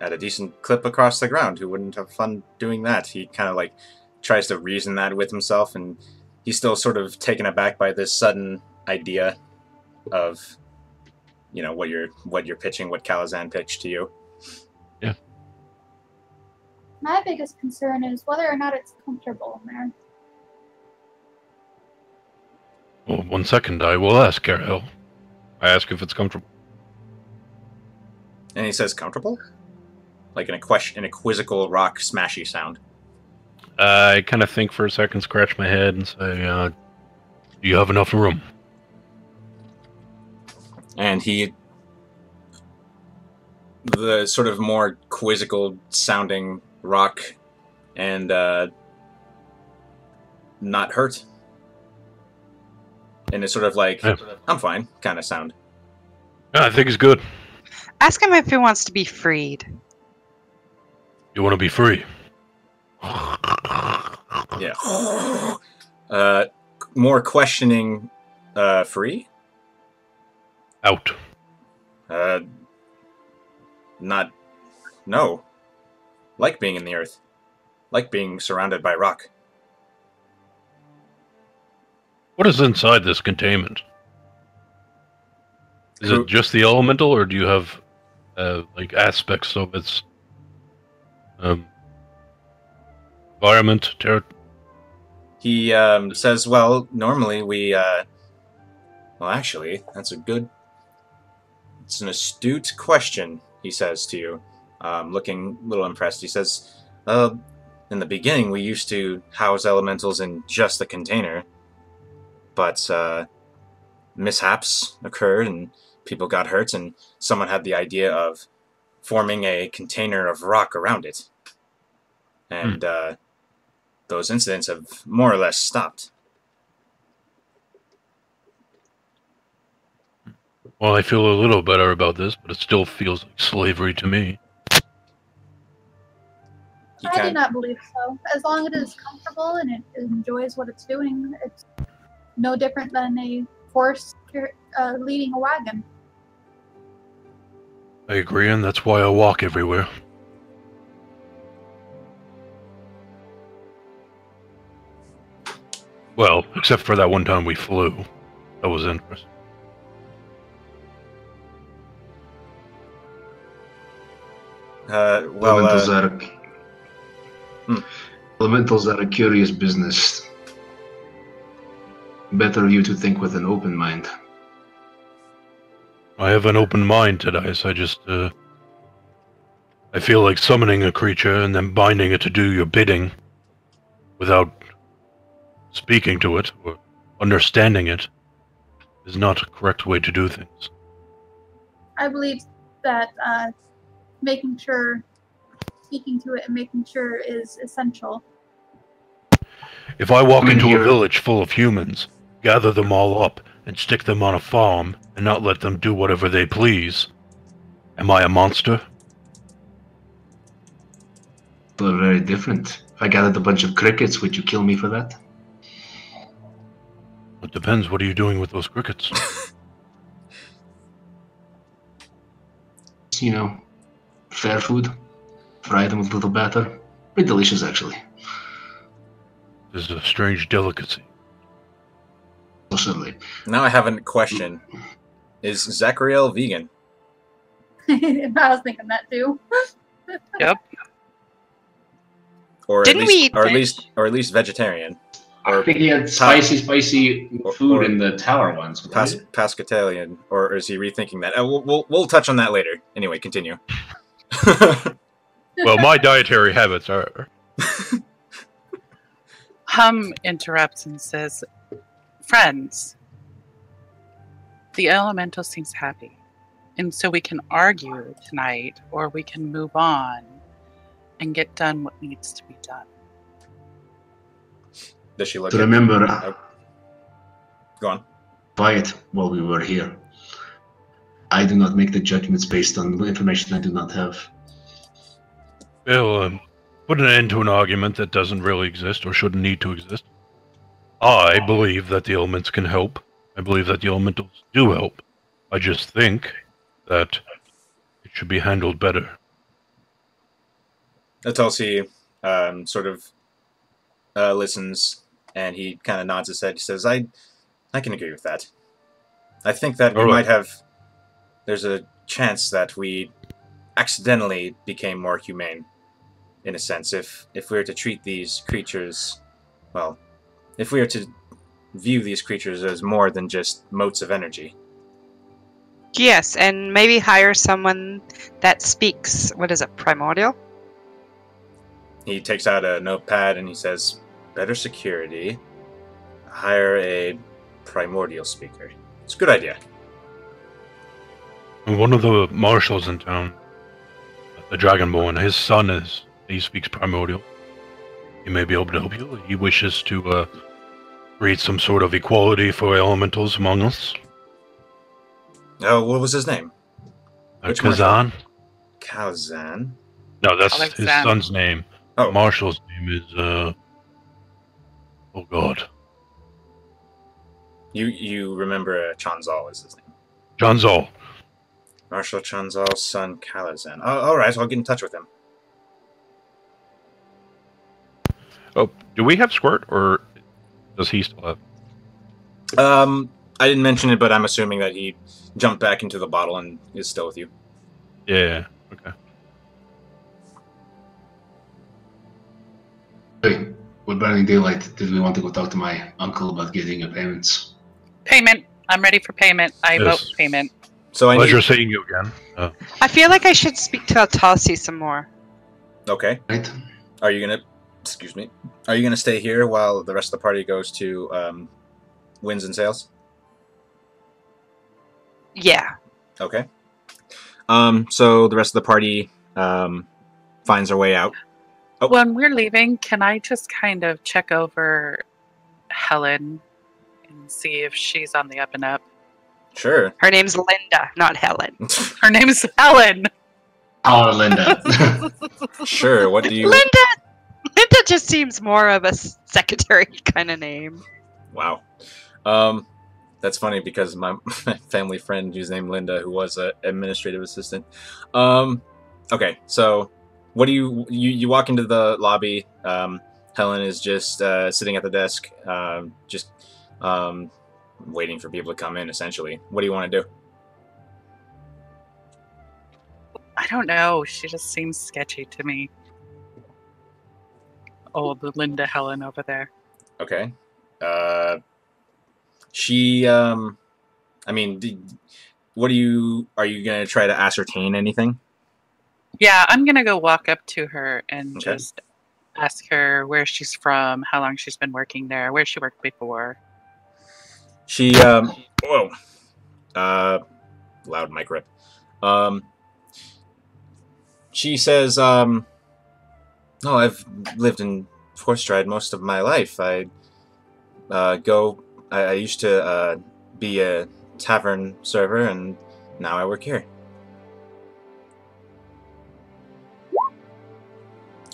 at a decent clip across the ground. Who wouldn't have fun doing that? He kind of like tries to reason that with himself, and he's still sort of taken aback by this sudden idea of, you know, what you're pitching, what Kalazan pitched to you. Yeah. My biggest concern is whether or not it's comfortable in there. Well, 1 second, I will ask, Zachariel. I ask if it's comfortable. And he says, comfortable? Like an quizzical rock smashy sound. I kind of think for a second, scratch my head, and say, do you have enough room? And the sort of more quizzical sounding rock and not hurt. And it's sort of like, yeah. I'm fine kind of sound. Yeah, I think it's good. Ask him if he wants to be freed. You want to be free? Yeah. More questioning, free? Out. No. Like being in the earth. Like being surrounded by rock. What is inside this containment? Is it just the elemental, or do you have, like, aspects of its environment? He says, well, normally we... well, actually, it's an astute question, he says to you, looking a little impressed. He says, in the beginning we used to house elementals in just the container, but mishaps occurred and people got hurt, and someone had the idea of forming a container of rock around it. And those incidents have more or less stopped. Well, I feel a little better about this, but it still feels like slavery to me. I do not believe so. As long as it is comfortable and it enjoys what it's doing, it's no different than a horse leading a wagon. I agree, and that's why I walk everywhere. Well, except for that one time we flew. That was interesting. Elementals are a curious business. Better you to think with an open mind. I have an open mind today, so I feel like summoning a creature and then binding it to do your bidding without speaking to it or understanding it is not a correct way to do things. I believe that speaking to it and making sure is essential. If I walk into a Here. village full of humans, gather them all up, and stick them on a farm, and not let them do whatever they please, am I a monster? They're very different. If I gathered a bunch of crickets, would you kill me for that? It depends. What are you doing with those crickets? You know, fair food. Fry them with a little batter. Pretty delicious, actually. This is a strange delicacy. Oh, certainly. Now I have a question. Is Zachariel vegan? I was thinking that too. Yep. Or Didn't we- at least vegetarian? I think he had spicy food or in the tower once. Pescatarian, or is he rethinking that? We'll touch on that later. Anyway, continue. Well, my dietary habits are... Hum interrupts and says, "Friends, the elemental seems happy, and so we can argue tonight, or we can move on and get done what needs to be done." Does she look To at remember, Go on. quiet while we were here. I do not make the judgments based on information I do not have. Well, put an end to an argument that doesn't really exist or shouldn't need to exist. I believe that the elements can help. I believe that the elementals do help. I just think that it should be handled better. Atalsi sort of listens, and he kind of nods his head. He says, I can agree with that. I think that we might have... There's a chance that we accidentally became more humane, in a sense, if we were to treat these creatures... Well, if we were to view these creatures as more than just motes of energy. Yes, and maybe hire someone that speaks, what is it, Primordial? He takes out a notepad and he says, better security, hire a Primordial speaker. It's a good idea. And one of the marshals in town, the Dragonborn, his son he speaks Primordial. He may be able to help you. He wishes to create some sort of equality for elementals among us. Oh, what was his name? Which Kazan? Kazan? No, that's his Alexander. son's name. Oh. Marshal's name is, oh god. You remember Chanzal is his name. Janzal. Marshal Chanzal's son, Kalazan. Oh, alright, so I'll get in touch with him. Oh, do we have Squirt, or does he still have? I didn't mention it, but I'm assuming that he jumped back into the bottle and is still with you. Yeah, okay. Hey, with Burning Daylight, did we want to go talk to my uncle about getting your payments? Payment. I'm ready for payment. I Yes. vote payment. So I Pleasure need... seeing you again. I feel like I should speak to Atalsi some more. Okay. Right? Are you gonna... Excuse me. Are you gonna stay here while the rest of the party goes to, Winds and Sails? Yeah. Okay. So the rest of the party, finds their way out. Oh. When we're leaving, can I just kind of check over Helen and see if she's on the up and up? Sure. Her name's Linda, not Helen. Her name is Helen. Our Linda. Sure, what do you... Linda just seems more of a secretary kind of name. Wow. That's funny because my family friend who's named Linda, who was an administrative assistant. Okay, so what do you walk into the lobby. Helen is just sitting at the desk, just waiting for people to come in, essentially. What do you want to do? I don't know. She just seems sketchy to me. Oh, the Linda Helen over there. Okay. She, I mean, what are you going to try to ascertain anything? Yeah, I'm gonna go walk up to her and Okay. just ask her where she's from, how long she's been working there, where she worked before. She, whoa, loud mic rip. She says, no, I've lived in Forstride most of my life. I used to be a tavern server, and now I work here.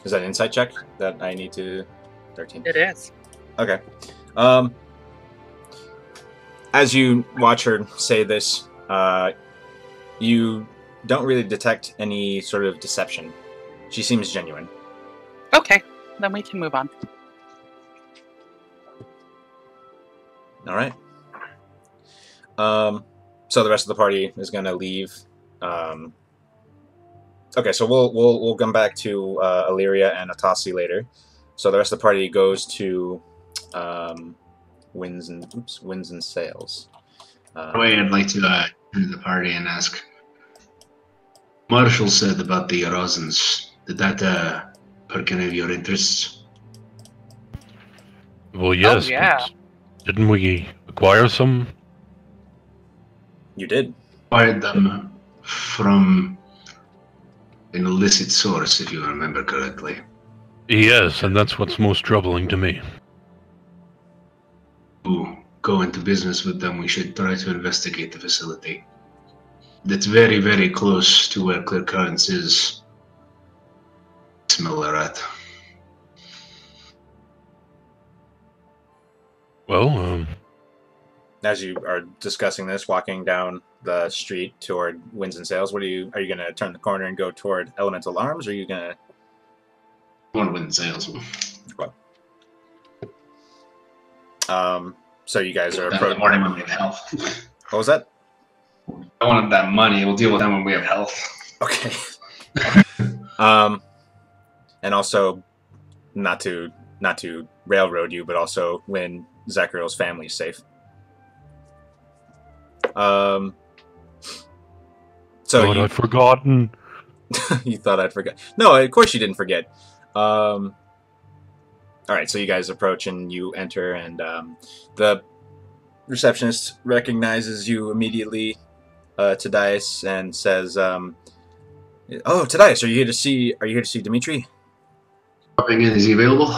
Is that an insight check that I need to... 13? It is. Okay. As you watch her say this, you don't really detect any sort of deception. She seems genuine. Okay, then we can move on. All right. So the rest of the party is going to leave. Okay, so we'll come back to Illyria and Atasi later. So the rest of the party goes to Winds and Sails. I'd like to turn to the party and ask. Marshall said about the Rosens. Did that perk any of your interests? Well, yes. Oh, yeah. Didn't we acquire some? You did. Acquired them from an illicit source, if you remember correctly. Yes, and that's what's most troubling to me. To go into business with them, we should try to investigate the facility. That's very, very close to where Clear Currents is. Smell a rat. Well, As you are discussing this, walking down the street toward Winds and Sails, are you going to turn the corner and go toward Elemental Arms, or are you going to... One wind sails. So you guys are In the approaching... morning when we have health. What was that? I wanted that money. We'll deal with them when we have health. Okay. And also, not to railroad you, but also when Zachariel's family is safe. So thought I'd forgotten. You thought I'd forget? No, of course you didn't forget. All right, so you guys approach and you enter, and the receptionist recognizes you immediately, Tadias, and says, "Oh, Tadias, are you here to see Dimitri?" Popping in, is he available?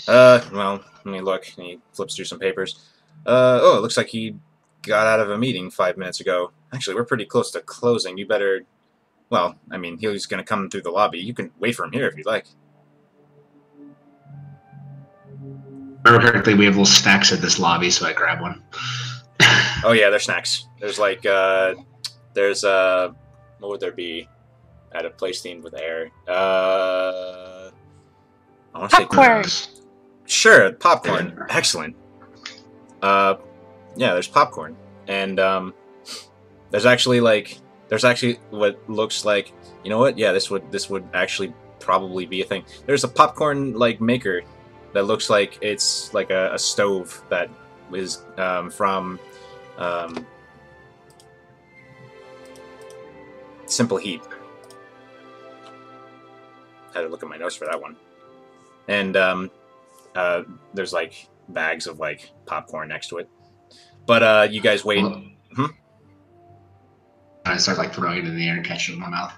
Well, let me look. And he flips through some papers. Oh, it looks like he got out of a meeting 5 minutes ago. Actually, we're pretty close to closing. You better... Well, I mean, he's going to come through the lobby. You can wait for him here if you'd like. Perfectly, we have little snacks at this lobby, so I grab one. Oh, yeah, they're snacks. There's like, what would there be at a place themed with air? I want to say Popcorn. Sure, popcorn. Excellent. Yeah, there's popcorn, and there's actually what looks like, you know what? Yeah, this would actually probably be a thing. There's a popcorn like maker that looks like it's like a stove that is from Simple Heat. Had to look at my notes for that one. And there's like bags of like popcorn next to it. But you guys wait. I start like throwing it in the air and catching it in my mouth.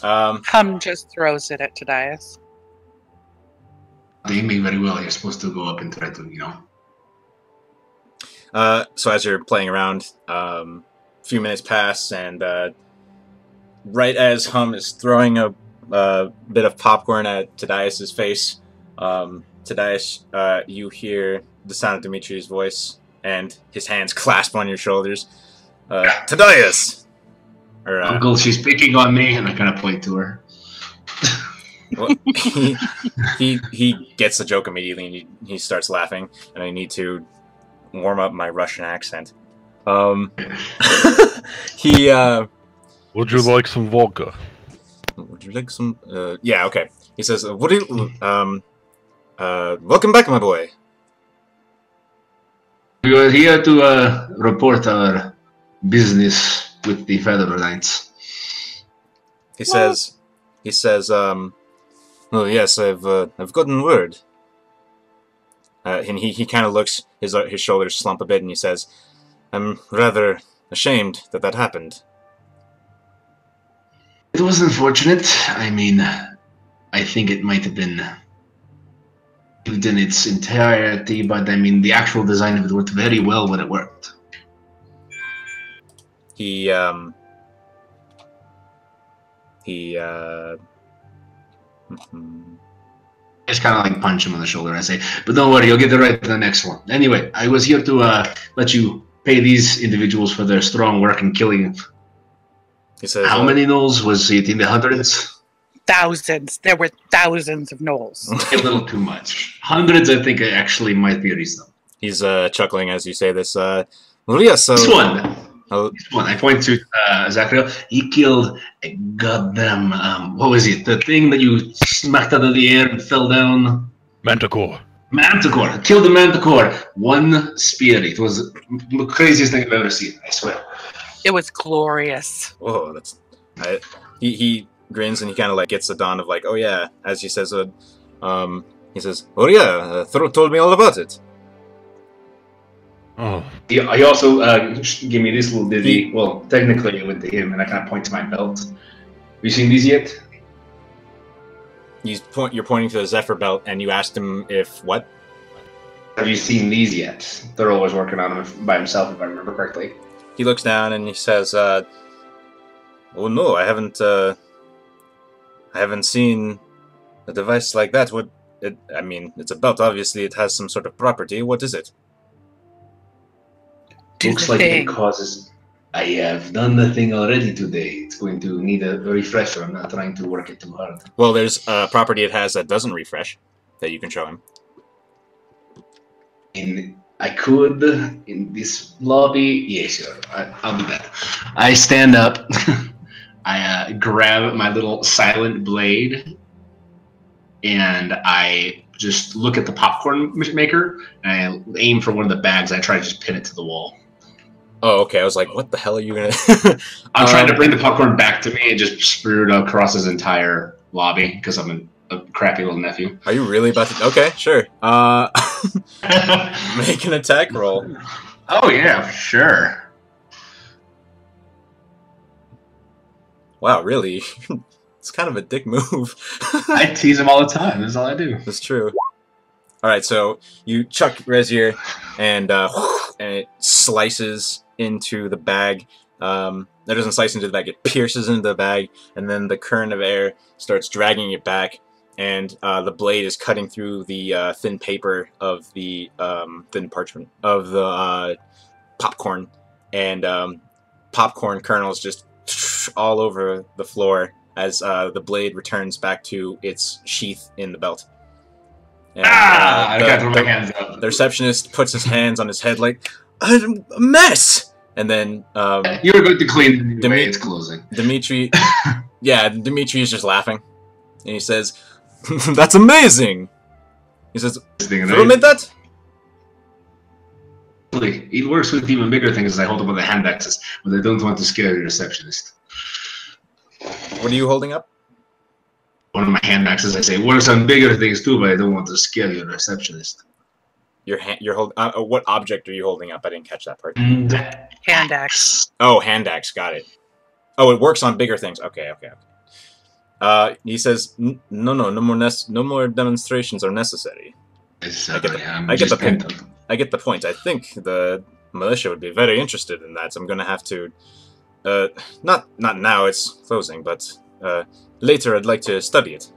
Hum just throws it at Tadias. They may very well. You're supposed to go up and try to, So as you're playing around, a few minutes pass, and right as Hum is throwing a bit of popcorn at Tadias' face, Tadias, you hear the sound of Dimitri's voice, and his hands clasp on your shoulders. Tadias! Uncle, she's picking on me, and I kind of point to her. Well, he gets the joke immediately, and he starts laughing, and I need to warm up my Russian accent. He Would you like some vodka? Would you like some? Yeah, okay. He says, "What do you? Welcome back, my boy." We are here to report our business with the Feather Knights. He says, oh yes, I've gotten word. And he kind of looks, his shoulders slump a bit, and he says, I'm rather ashamed that that happened. It was unfortunate. I mean, I think it might have been lived in its entirety, but I mean, the actual design of it worked very well when it worked. He Just kind of like punch him on the shoulder and say, but don't worry, you'll get it right to the next one. Anyway, I was here to let you pay these individuals for their strong work in killing. He says, how many gnolls? Was it in the hundreds? Thousands. There were thousands of gnolls. A little too much. Hundreds, I think, actually might be reasonable. He's chuckling as you say this. Well, yeah, so... This one. This one. I point to Zachariel. He killed a goddamn... what was it? The thing that you smacked out of the air and fell down? Manticore. Manticore. Killed the Manticore. One spear. It was the craziest thing I've ever seen, I swear. It was glorious. Whoa, that's... He grins and he kind of like gets the dawn of like, oh yeah, as he says, he says, oh yeah, Throat told me all about it. Oh. He also gave me this little ditty. Well, technically it went to him, and I kind of point to my belt. Have you seen these yet? You're pointing to the Zephyr belt, and you asked him if what? Have you seen these yet? They're always working on them by himself, if I remember correctly. He looks down and he says, "Oh no, I haven't seen a device like that. What? I mean, it's a belt. Obviously, it has some sort of property. What is it?" Looks like it causes... I have done the thing already today. It's going to need a refresher. I'm not trying to work it too hard. Well, there's a property it has that doesn't refresh that you can show him. I could, in this lobby... Yeah, sure. I'll do that. I stand up. I grab my little silent blade, and I just look at the popcorn maker, and I aim for one of the bags. I try to just pin it to the wall. Oh, okay. I was like, what the hell are you gonna... I'm trying to bring the popcorn back to me and just spew it across his entire lobby, because I'm a crappy little nephew. Are you really about to... Okay, sure. Make an attack roll. Oh, yeah, sure. Wow, really? It's kind of a dick move. I tease him all the time. That's all I do. That's true. Alright, so you chuck Rezier, and it slices into the bag. It doesn't slice into the bag, it pierces into the bag, and then the current of air starts dragging it back, and the blade is cutting through the thin paper of the thin parchment of the popcorn, and popcorn kernels just all over the floor as the blade returns back to its sheath in the belt. And, I gotta throw my hands up. The receptionist puts his hands on his head like, a mess! And then... you were going to clean anyway, it's closing. Dimitri... yeah, Dimitri is just laughing. And he says, that's amazing! He says, who made that? It works with even bigger things as I hold up on the hand axes, but I don't want to scare the receptionist. What are you holding up? One of my hand axes, I say, works on bigger things too, but I don't want to scare your receptionist. You're holding... what object are you holding up? I didn't catch that part. Hand axe. Oh, hand axe, got it. Oh, it works on bigger things. Okay. He says, no more demonstrations are necessary. I get the point. I think the militia would be very interested in that, so I'm going to have to... not now, it's closing, but later I'd like to study it.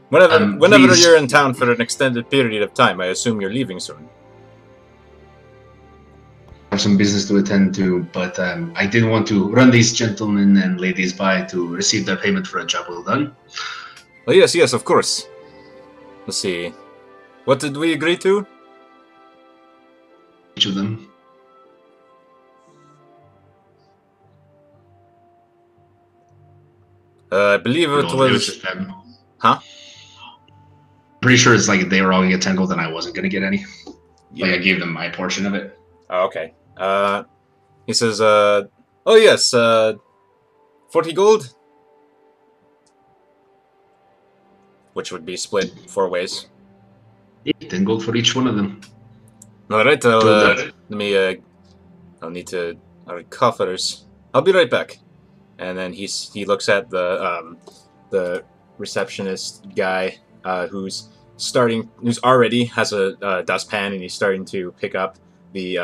Whenever you're in town for an extended period of time, I assume you're leaving soon. I have some business to attend to, but I did want to run these gentlemen and ladies by to receive their payment for a job well done. Oh, yes, of course. Let's see. What did we agree to? Each of them. I believe it was... Huh? Pretty sure it's like they were all gonna get 10 gold and I wasn't gonna get any. Yeah. Like I gave them my portion of it. Oh, okay. He says, oh yes, 40 gold? Which would be split 4 ways. Yeah, 10 gold for each one of them. Alright, I'll need to, coffers. I'll be right back. And then he looks at the receptionist guy, who's already has a dustpan, and he's starting to pick up the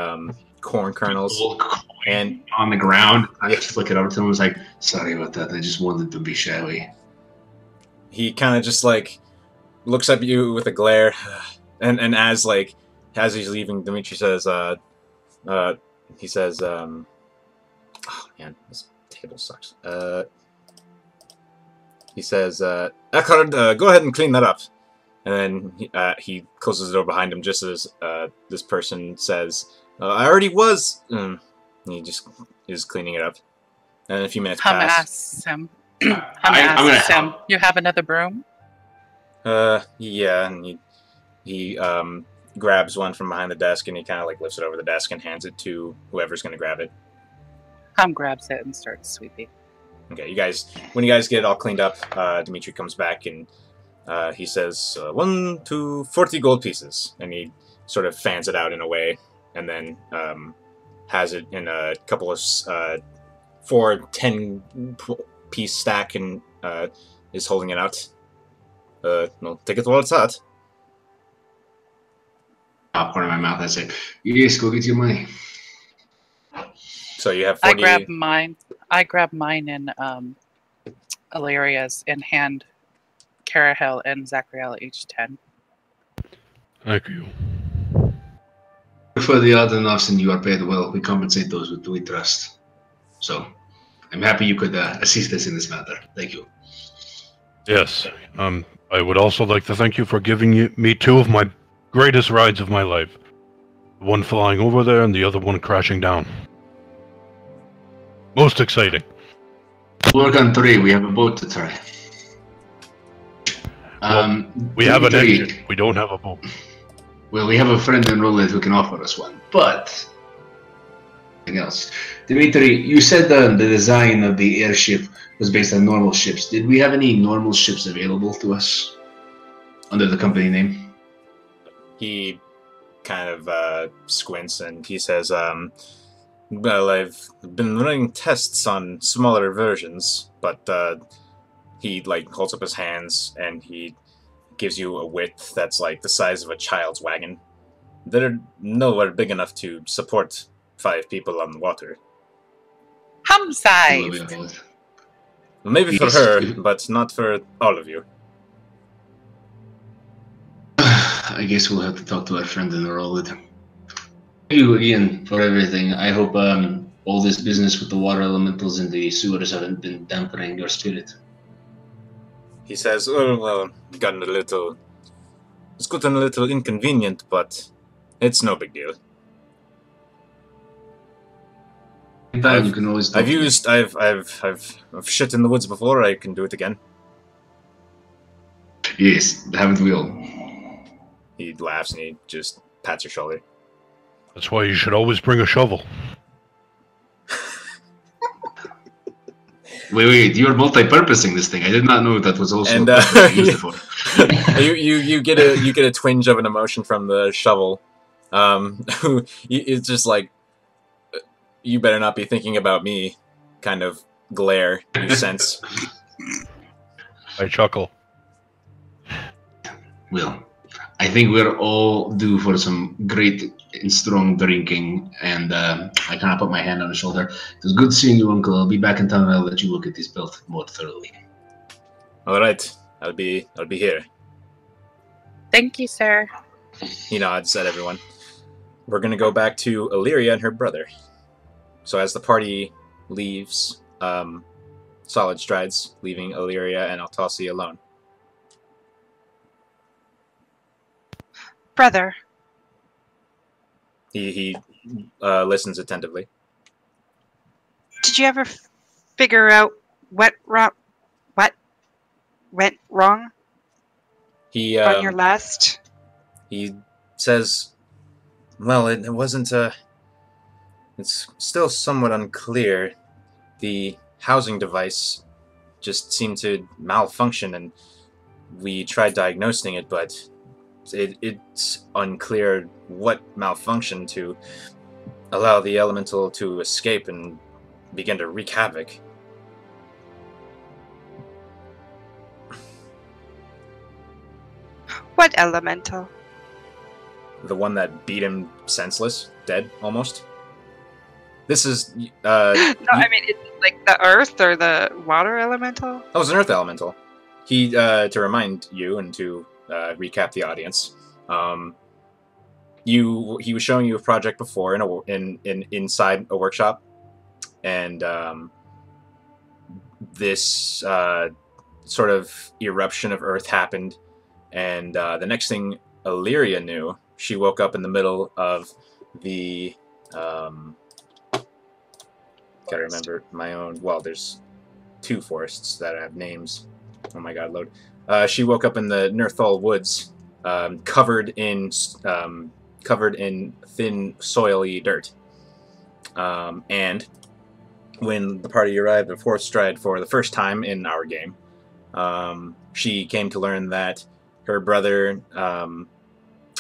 corn kernels. And on the ground, I just look it over to him and was like, sorry about that, I just wanted to be shabby. He kind of just like looks at you with a glare, and as he's leaving, Dimitri says, oh man, this table sucks. He says, Eckhard, go ahead and clean that up. And then he closes the door behind him just as this person says, I already was. And he just is cleaning it up. And a few minutes pass. Ask him. I'm gonna ask him. You have another broom? Yeah. And he grabs one from behind the desk, and he kind of like lifts it over the desk and hands it to whoever's going to grab it. Grabs it and starts sweeping. Okay, when you guys get it all cleaned up, Dimitri comes back and he says, 1 to 40 gold pieces. And he sort of fans it out in a way, and then has it in a couple of 4 10-piece stack, and is holding it out. No, take it while it's hot. Popcorn in my mouth, I say, yes, go get your money. So you have 40... I grab mine and Illyria's and hand Carahel and Zachariel each 10. Thank you. For the odd and often you are paid well, we compensate those with we trust. So, I'm happy you could assist us in this matter. Thank you. Yes. I would also like to thank you for giving me 2 of my greatest rides of my life. One flying over there and the other one crashing down. Most exciting. Work on 3. We have a boat to try. We have an engine. We don't have a boat. Well, we have a friend in Roland who can offer us one, but something else. Dimitri, you said the design of the airship was based on normal ships. Did we have any normal ships available to us under the company name? He kind of squints and he says, well, I've been running tests on smaller versions, but he holds up his hands and he gives you a width that's like the size of a child's wagon. They're nowhere big enough to support 5 people on the water. Hum-sized! Well, maybe for her, but not for all of you. I guess we'll have to talk to our friend in Roland. Thank you again for everything. I hope all this business with the water elementals in the sewers haven't been dampening your spirit. He says, oh, well, it's gotten a little inconvenient, but it's no big deal. You can always I've shit in the woods before. I can do it again. Yes, haven't we all? He laughs and he just pats your shoulder. That's why you should always bring a shovel. Wait, you're multi-purposing this thing. I did not know that was also and, used it for. you get a twinge of an emotion from the shovel. It's just like, you better not be thinking about me kind of glare you sense. I chuckle. Well, I think we're all due for some great and strong drinking, and I kind of put my hand on his shoulder. It was good seeing you, Uncle. I'll be back in town and I'll let you look at this belt more thoroughly. All right, I'll be here. Thank you, sir. He nods at everyone. We're gonna go back to Illyria and her brother. So as the party leaves, Solid strides, leaving Illyria and Altasi alone. Brother. He listens attentively. Did you ever figure out what went wrong? He On your last? he says, well, it wasn't it's still somewhat unclear. The housing device just seemed to malfunction, and we tried diagnosing it, but it's unclear what malfunctioned to allow the elemental to escape and begin to wreak havoc. What elemental? The one that beat him senseless, dead almost. This is No, I mean, it's like the earth or the water elemental? Oh, it's an earth elemental. He, to remind you and to recap the audience, he was showing you a project before inside a workshop, and this sort of eruption of earth happened, and the next thing Illyria knew, she woke up in the middle of the gotta remember my own. Well, there's 2 forests that have names. Oh my god, load. She woke up in the Nerthal woods, covered in thin, soily dirt. And when the party arrived at 4th Stride for the first time in our game, she came to learn that her brother,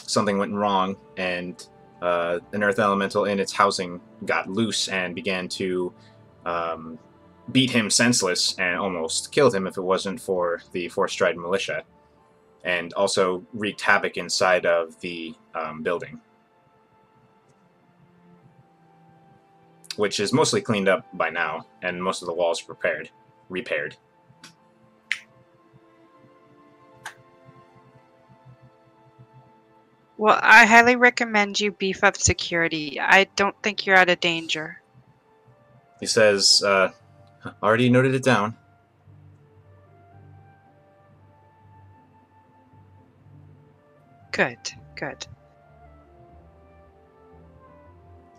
something went wrong, and an earth elemental in its housing got loose and began to beat him senseless and almost killed him if it wasn't for the 4th Stride militia, and also wreaked havoc inside of the building, which is mostly cleaned up by now, and most of the walls repaired. Well, I highly recommend you beef up security. I don't think you're out of danger. He says, already noted it down. Good, good.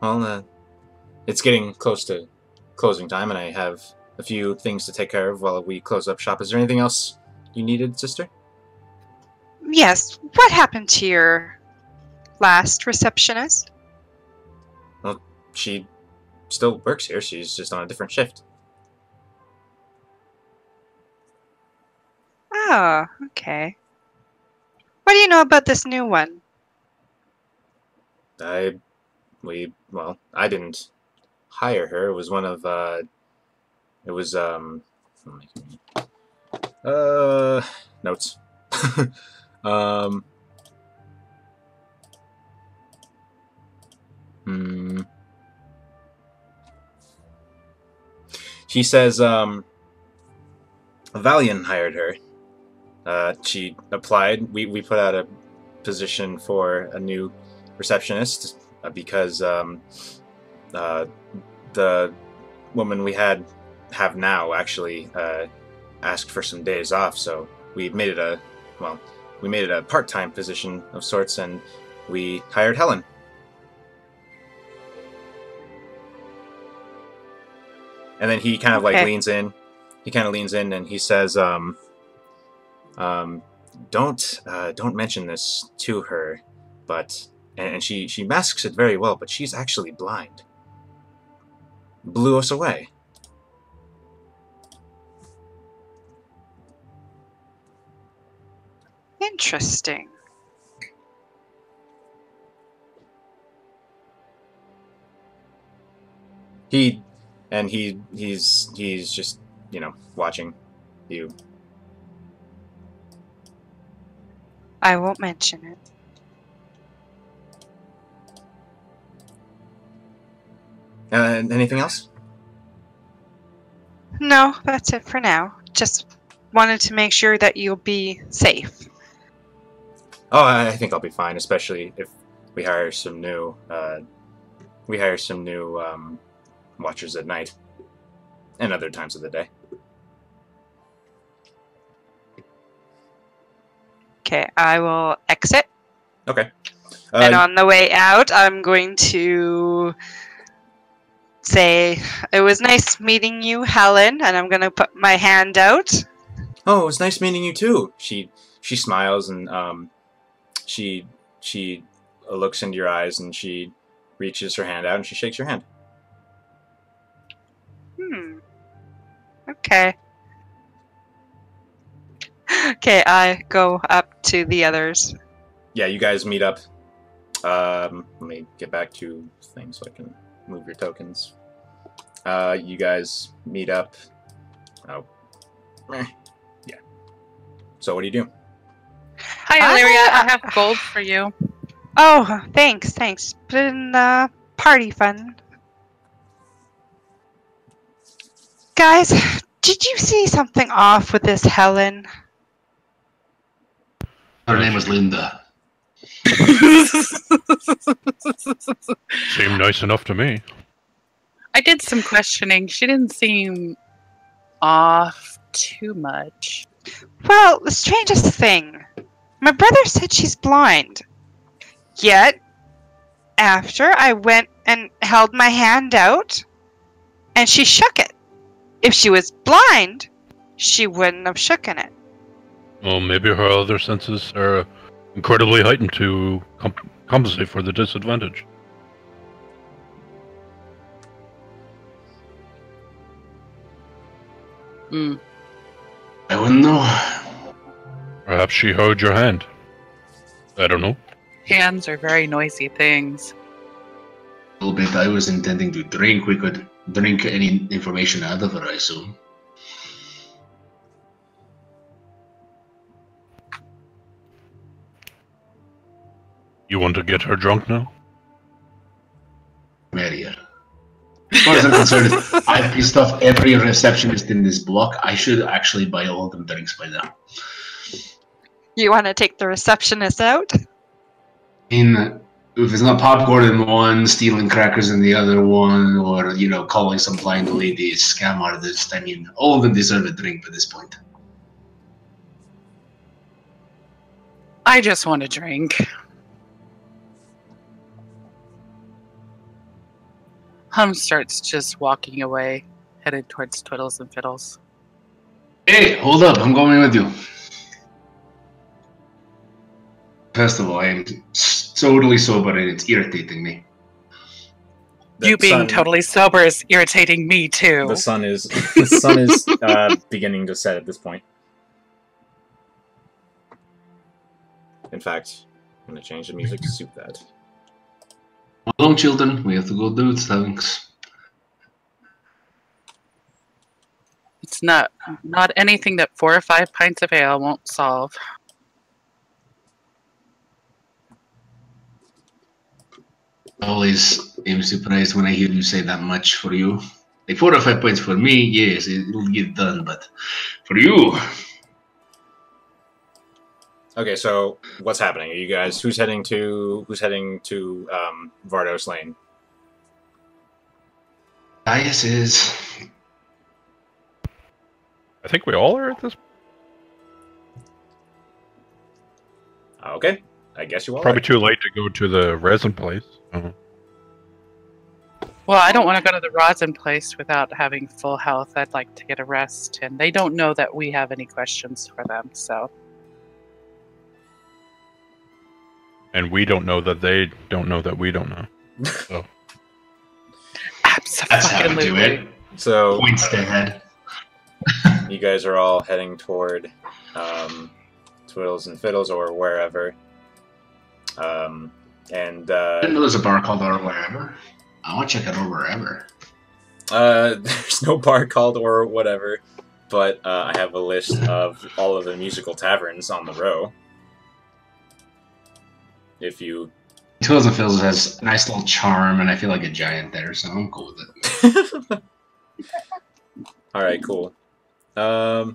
Well, it's getting close to closing time, and I have a few things to take care of while we close up shop. Is there anything else you needed, sister? Yes, what happened to your last receptionist? Well, she still works here. She's just on a different shift. Oh, okay. What do you know about this new one? I didn't hire her. It was one of, notes. She says, Valian hired her. She applied. We put out a position for a new receptionist because the woman we have now actually asked for some days off, so we made it a part-time position of sorts, and we hired Helen. And then he kind of leans in. He kind of leans in and he says, don't mention this to her, but and she masks it very well, but she's actually blind. Blew us away. Interesting. He's just, watching you. I won't mention it. Anything else? No, that's it for now. Just wanted to make sure that you'll be safe. Oh, I think I'll be fine, especially if we hire some new watchers at night and other times of the day. Okay, I will exit. Okay. And on the way out, I'm going to say, it was nice meeting you, Helen, and I'm going to put my hand out. Oh, it was nice meeting you too. She she smiles and she looks into your eyes and she reaches her hand out and she shakes your hand. Okay. Okay, I go up to the others. Yeah, you guys meet up. Let me get back to things so I can move your tokens. You guys meet up. Oh. Yeah. So what do you do? Hi, Ilaria. I have gold for you. Oh, thanks. Been party fun. Guys, did you see something off with this Helen? Her name was Linda. Seemed nice enough to me. I did some questioning. She didn't seem off too much. Well, the strangest thing. My brother said she's blind. Yet, after I went and held my hand out, and she shook it. If she was blind, she wouldn't have shooken it. Well, maybe her other senses are incredibly heightened to compensate for the disadvantage. I wouldn't know. Perhaps she heard your hand. I don't know. Hands are very noisy things. A little bit. I was intending to drink. We could drink any information out of her, I assume. You want to get her drunk now? Marry her. As far as I'm concerned, I've pissed off every receptionist in this block. I should actually buy all of them drinks by now. You want to take the receptionist out? If it's not popcorn in one, stealing crackers in the other one, or, calling some blind lady a scam artist, I mean, all of them deserve a drink at this point. I just want a drink. Hum starts just walking away, headed towards Twiddles and Fiddles. Hey, hold up, I'm going with you. First of all, I am totally sober and it's irritating me. You being totally sober is irritating me too. The sun is beginning to set at this point. In fact, I'm going to change the music to suit that. Hold on, children. We have to go do things. It's not anything that 4 or 5 pints of ale won't solve. I always am surprised when I hear you say that much for you. Like 4 or 5 points for me, yes, it'll get done, but for you. Okay, so what's happening? Are you guys who's heading to Vardos Lane? Gaius is. I think we all are at this. Okay, I guess you all. Probably too late to go to the resin place. Well, I don't want to go to the rosin place without having full health. I'd like to get a rest, and they don't know that we have any questions for them, so. And we don't know that they don't know that we don't know. So. That's how we do it. So points to head. You guys are all heading toward Twiddles and Fiddles or wherever. I didn't know there's a bar called Or Wherever. I want to check out Or Wherever. There's no bar called Or Whatever, but I have a list of all of the musical taverns on the row. If you... Twiddles and Fiddles has a nice little charm, and I feel like a giant there, so I'm cool with it. Alright, cool. So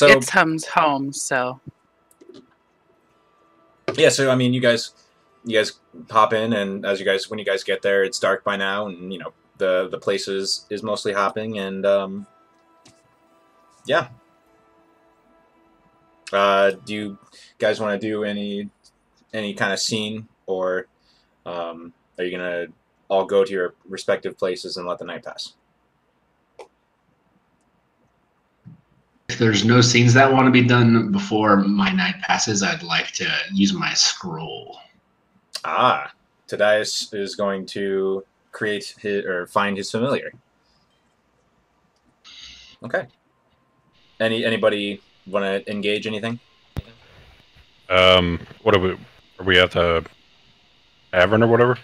it's Hum's home, so... Yeah, so I mean, you guys pop in, and when you guys get there, it's dark by now, and the place is mostly hopping, and yeah. Do you guys want to do any kind of scene, or are you gonna all go to your respective places and let the night pass? If there's no scenes that want to be done before my night passes, I'd like to use my scroll. Ah, Tadias is going to create his or find his familiar. Okay. Anybody want to engage anything? What are we at the tavern or whatever?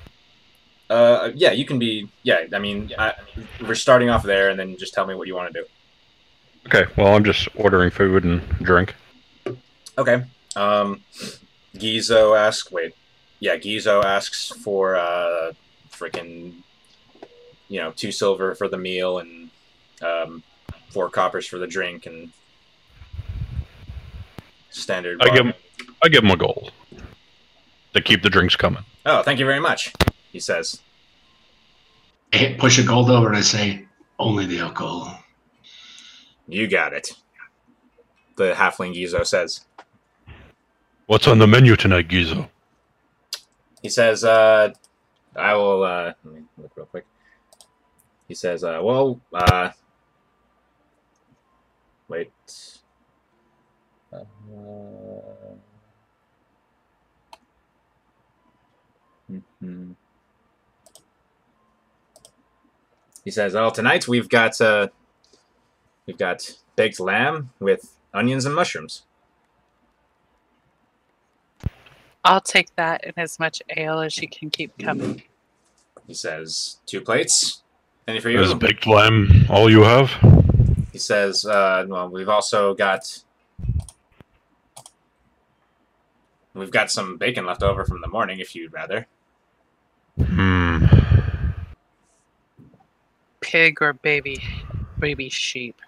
Yeah, you can be. Yeah, I mean, we're starting off there, and then just tell me what you want to do. Okay, well, I'm just ordering food and drink. Okay. Gizo asks. Wait. Yeah, Gizo asks for freaking, 2 silver for the meal and 4 coppers for the drink and standard. I give him a goal to keep the drinks coming. Oh, thank you very much, he says. I push a gold over and I say, only the alcohol. You got it, the halfling Gizo says. What's on the menu tonight, Gizo? He says, I will, let me look real quick. He says, wait. He says, "Oh, tonight we've got baked lamb with onions and mushrooms." I'll take that and as much ale as you can keep coming. He says, 2 plates. Any for you? Is baked lamb all you have? He says, well, we've also got some bacon left over from the morning, if you'd rather. Pig or baby sheep?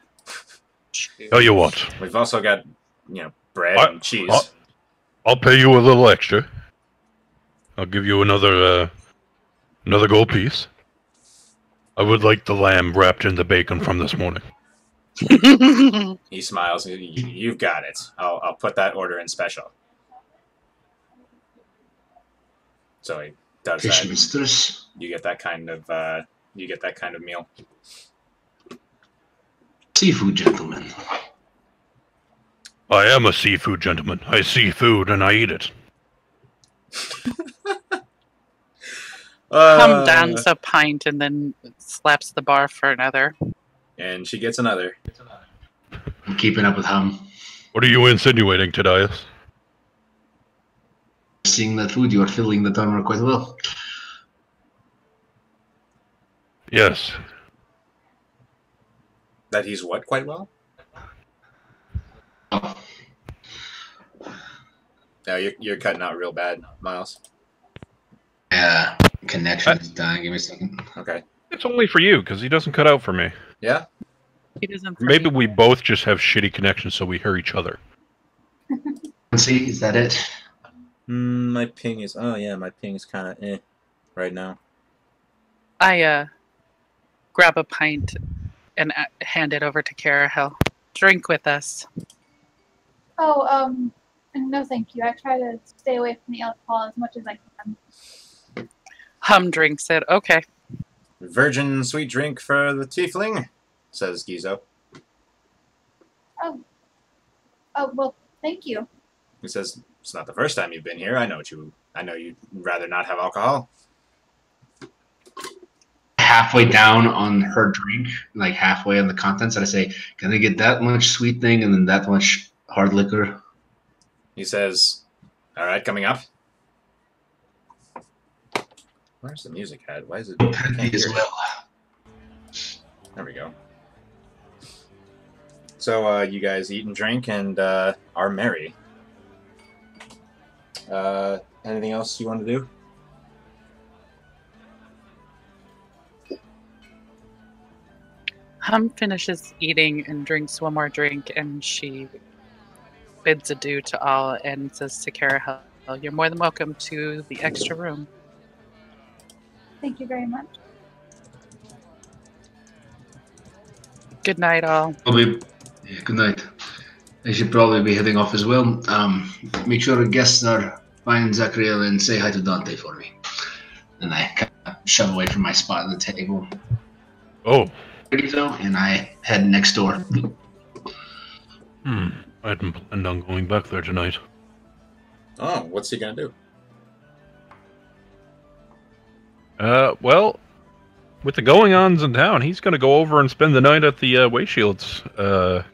Tell you what. We've also got, bread and cheese. I'll pay you a little extra. I'll give you another gold piece. I would like the lamb wrapped in the bacon from this morning. He smiles. You've got it. I'll put that order in special. So he does Fish that. mistress. You get that kind of meal. Seafood gentleman. I am a seafood gentleman. I see food and I eat it. Hum downs a pint and then slaps the bar for another. And she gets another. I'm keeping up with Hum. What are you insinuating, Tadias? Seeing that food, you are filling the timer quite well. Yes. That he's what quite well? Oh. No, you're cutting out real bad, Miles. Yeah, connection is dying. Give me a second. Okay. It's only for you, because he doesn't cut out for me. Yeah? He doesn't. Maybe we both just have shitty connections so we hear each other. See, is that it? My ping is... Oh, yeah, my ping is kind of right now. I grab a pint and hand it over to Carahel. Drink with us. Oh, no thank you. I try to stay away from the alcohol as much as I can. Hum drinks it. Okay. Virgin sweet drink for the tiefling, says Gizo. Oh, well, thank you. He says, it's not the first time you've been here. I know you'd rather not have alcohol. Halfway down on her drink, like halfway on the contents, and I say, can I get that much sweet thing and then that much hard liquor? He says, all right, coming up. Where's the music at? Why is it... I can't Me as hear it. well. There we go. So, you guys eat and drink and are merry. Anything else you want to do? Hum finishes eating and drinks one more drink, and she bids adieu to all and says to Carahel, "You're more than welcome to the extra room." Thank you very much. Good night, all. Yeah, good night. I should probably be heading off as well. Make sure the guests are fine, Zachariel, and say hi to Dante for me. And I kind of shove away from my spot at the table. Oh. And I head next door. I hadn't planned on going back there tonight. Oh, what's he gonna do? Well, with the going-ons in town, he's gonna go over and spend the night at the Wayshields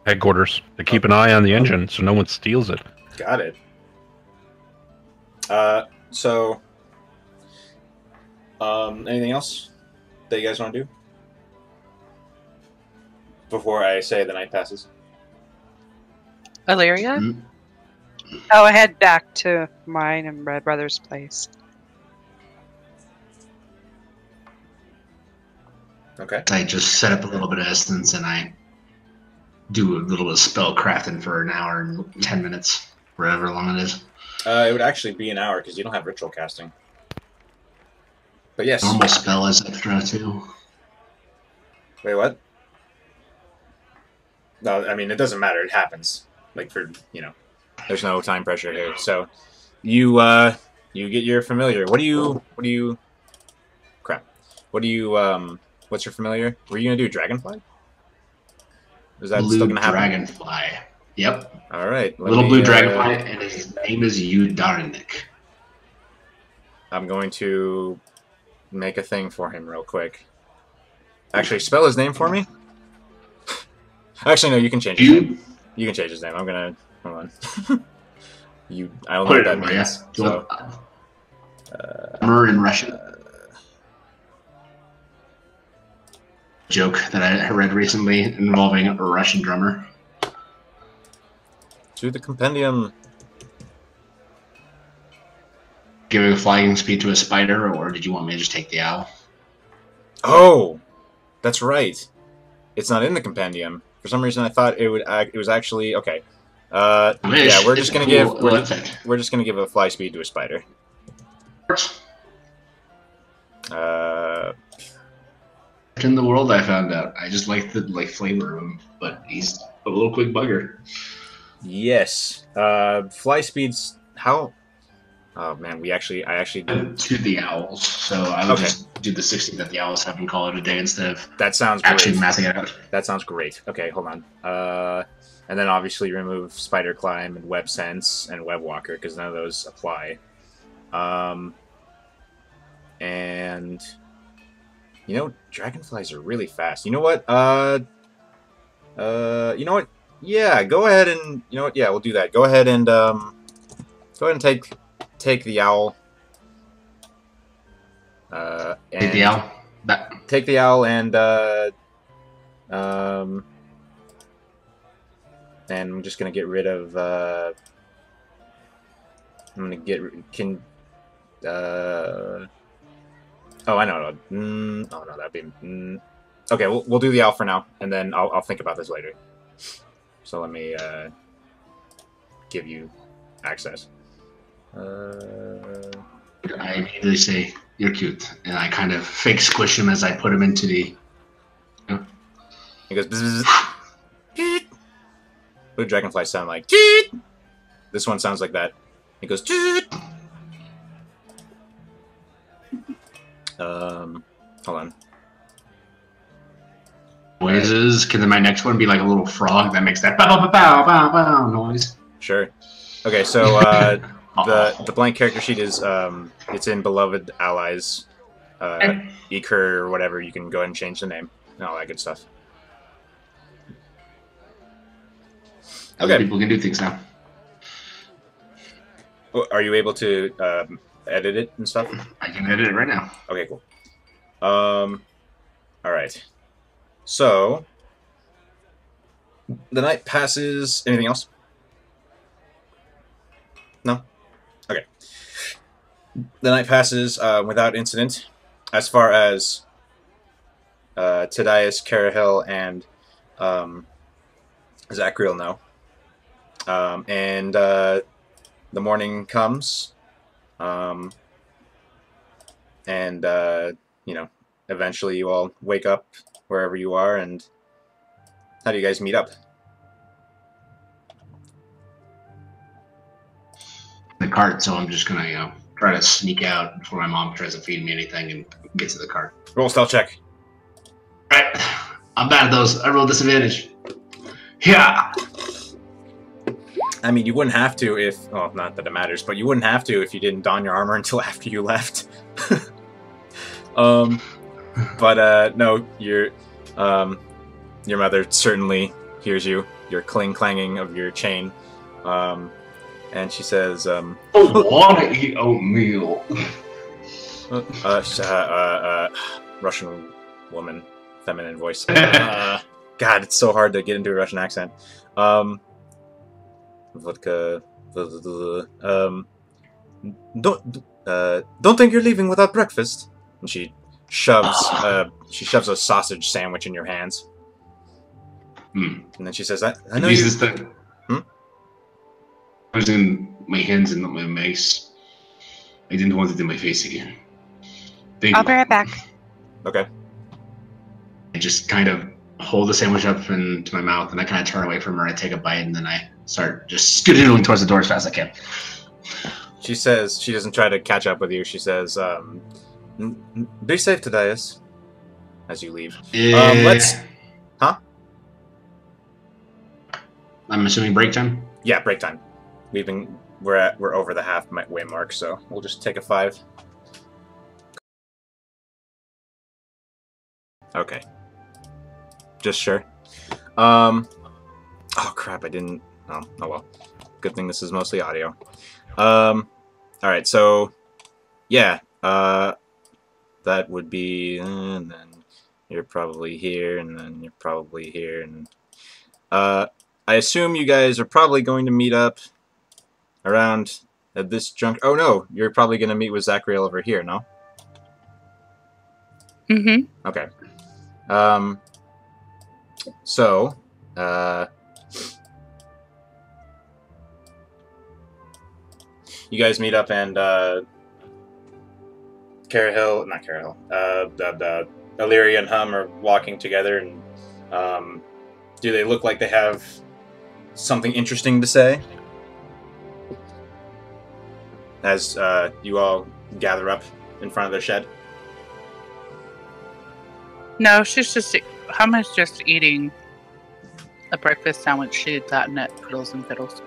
headquarters to keep an eye on the engine so no one steals it. Got it. So, anything else that you guys want to do before I say the night passes? Illyria? Oh, I head back to mine and my brother's place. Okay. I just set up a little bit of essence and I do a little bit of spell crafting for an hour and 10 minutes, whatever long it is. It would actually be an hour because you don't have ritual casting. But yes. Normal spell is extra too. Wait, what? No, I mean, it doesn't matter. It happens. Like, for, you know, there's no time pressure here. So, you get your familiar. What do you... Crap. What do you, what's your familiar? Were you going to do Dragonfly? Is that Blue still going to happen? Dragonfly. Yep. All right. Little blue dragonfly, and his name is Udarnik. I'm going to make a thing for him real quick. Actually, spell his name for me. Actually, no, you can change his name. You can change his name. I'm gonna hold on. I don't know what that means. So, Drummer in Russian. Joke that I read recently involving a Russian drummer. To the compendium. Giving flying speed to a spider, or did you want me to just take the owl? Oh, that's right. It's not in the compendium. For some reason, I thought it would. It was actually okay. Yeah, we're just gonna we're just gonna give a fly speed to a spider. In the world, I found out. I just like the flavor of him, but he's a little quick bugger. Yes. Fly speeds. How? Oh man, I actually did. To the owls, so I would just do the 60 that the owls have and call it a day instead of that sounds actually great. mapping it out. That sounds great. Okay, hold on. And then obviously remove Spider Climb and Web Sense and Web Walker because none of those apply. And you know, dragonflies are really fast. You know what? You know what? Yeah, go ahead and you know what? Yeah, we'll do that. Go ahead and take the owl. Take the owl. Take the owl and I'm just gonna get rid of. I'm gonna get Oh, I know. Oh no, that'd be. Okay, we'll do the owl for now, and then I'll think about this later. So let me give you access. I immediately say, "You're cute," and I kind of fake squish him as I put him into the. You know? He goes. Bzz, bzz. Blue dragonflies sound like. Toot. This one sounds like that. He goes. Toot. Hold on. Noises. Can then my next one be like a little frog that makes that bow bow bow bow bow noise? Sure. Okay, so the blank character sheet is it's in Beloved Allies, Eker or whatever. You can go ahead and change the name and all that good stuff. Okay, people can do things now. Are you able to edit it and stuff? I can edit it right now. Okay, cool. All right. So the night passes. Anything else? No? Okay. The night passes without incident. As far as Tadias, Carahel, and Zachariel know. And the morning comes. And, you know, eventually you all wake up wherever you are, and how do you guys meet up? The cart, so I'm just gonna, you know, try to sneak out before my mom tries to feed me anything and get to the cart. Roll stealth check. Right. I'm bad at those. I rolled disadvantage. Yeah. I mean, you wouldn't have to if... Well, not that it matters, but you wouldn't have to if you didn't don your armor until after you left. But no, your mother certainly hears you. Your clanging of your chain. And she says, I want to eat oatmeal. Russian woman, feminine voice. God, it's so hard to get into a Russian accent. Vodka. Don't think you're leaving without breakfast. And she shoves a sausage sandwich in your hands. And then she says, "I know you." This thing. I was in my hands and not my mace. I didn't want it in my face again. I'll be right back. Okay. I just kind of hold the sandwich up into my mouth, and I kind of turn away from her. I take a bite, and then I start just skedaddling towards the door as fast as I can. She says, she doesn't try to catch up with you. She says, be safe today, as you leave. Huh? I'm assuming break time? Yeah, break time. We're over the halfway mark, so we'll just take a 5. Okay. Just sure. Oh crap, I didn't... Oh well. Good thing this is mostly audio. Alright, so... Yeah, that would be... and then you're probably here, and then you're probably here, and... I assume you guys are probably going to meet up around at this junk... Oh no, you're probably going to meet with Zachariel over here, no? Mm-hmm. Okay. So, you guys meet up and, Illyria and Hum are walking together, and, do they look like they have something interesting to say? As, you all gather up in front of their shed? No, Hum is just eating a breakfast sandwich she had gotten at Fiddles and Fiddles.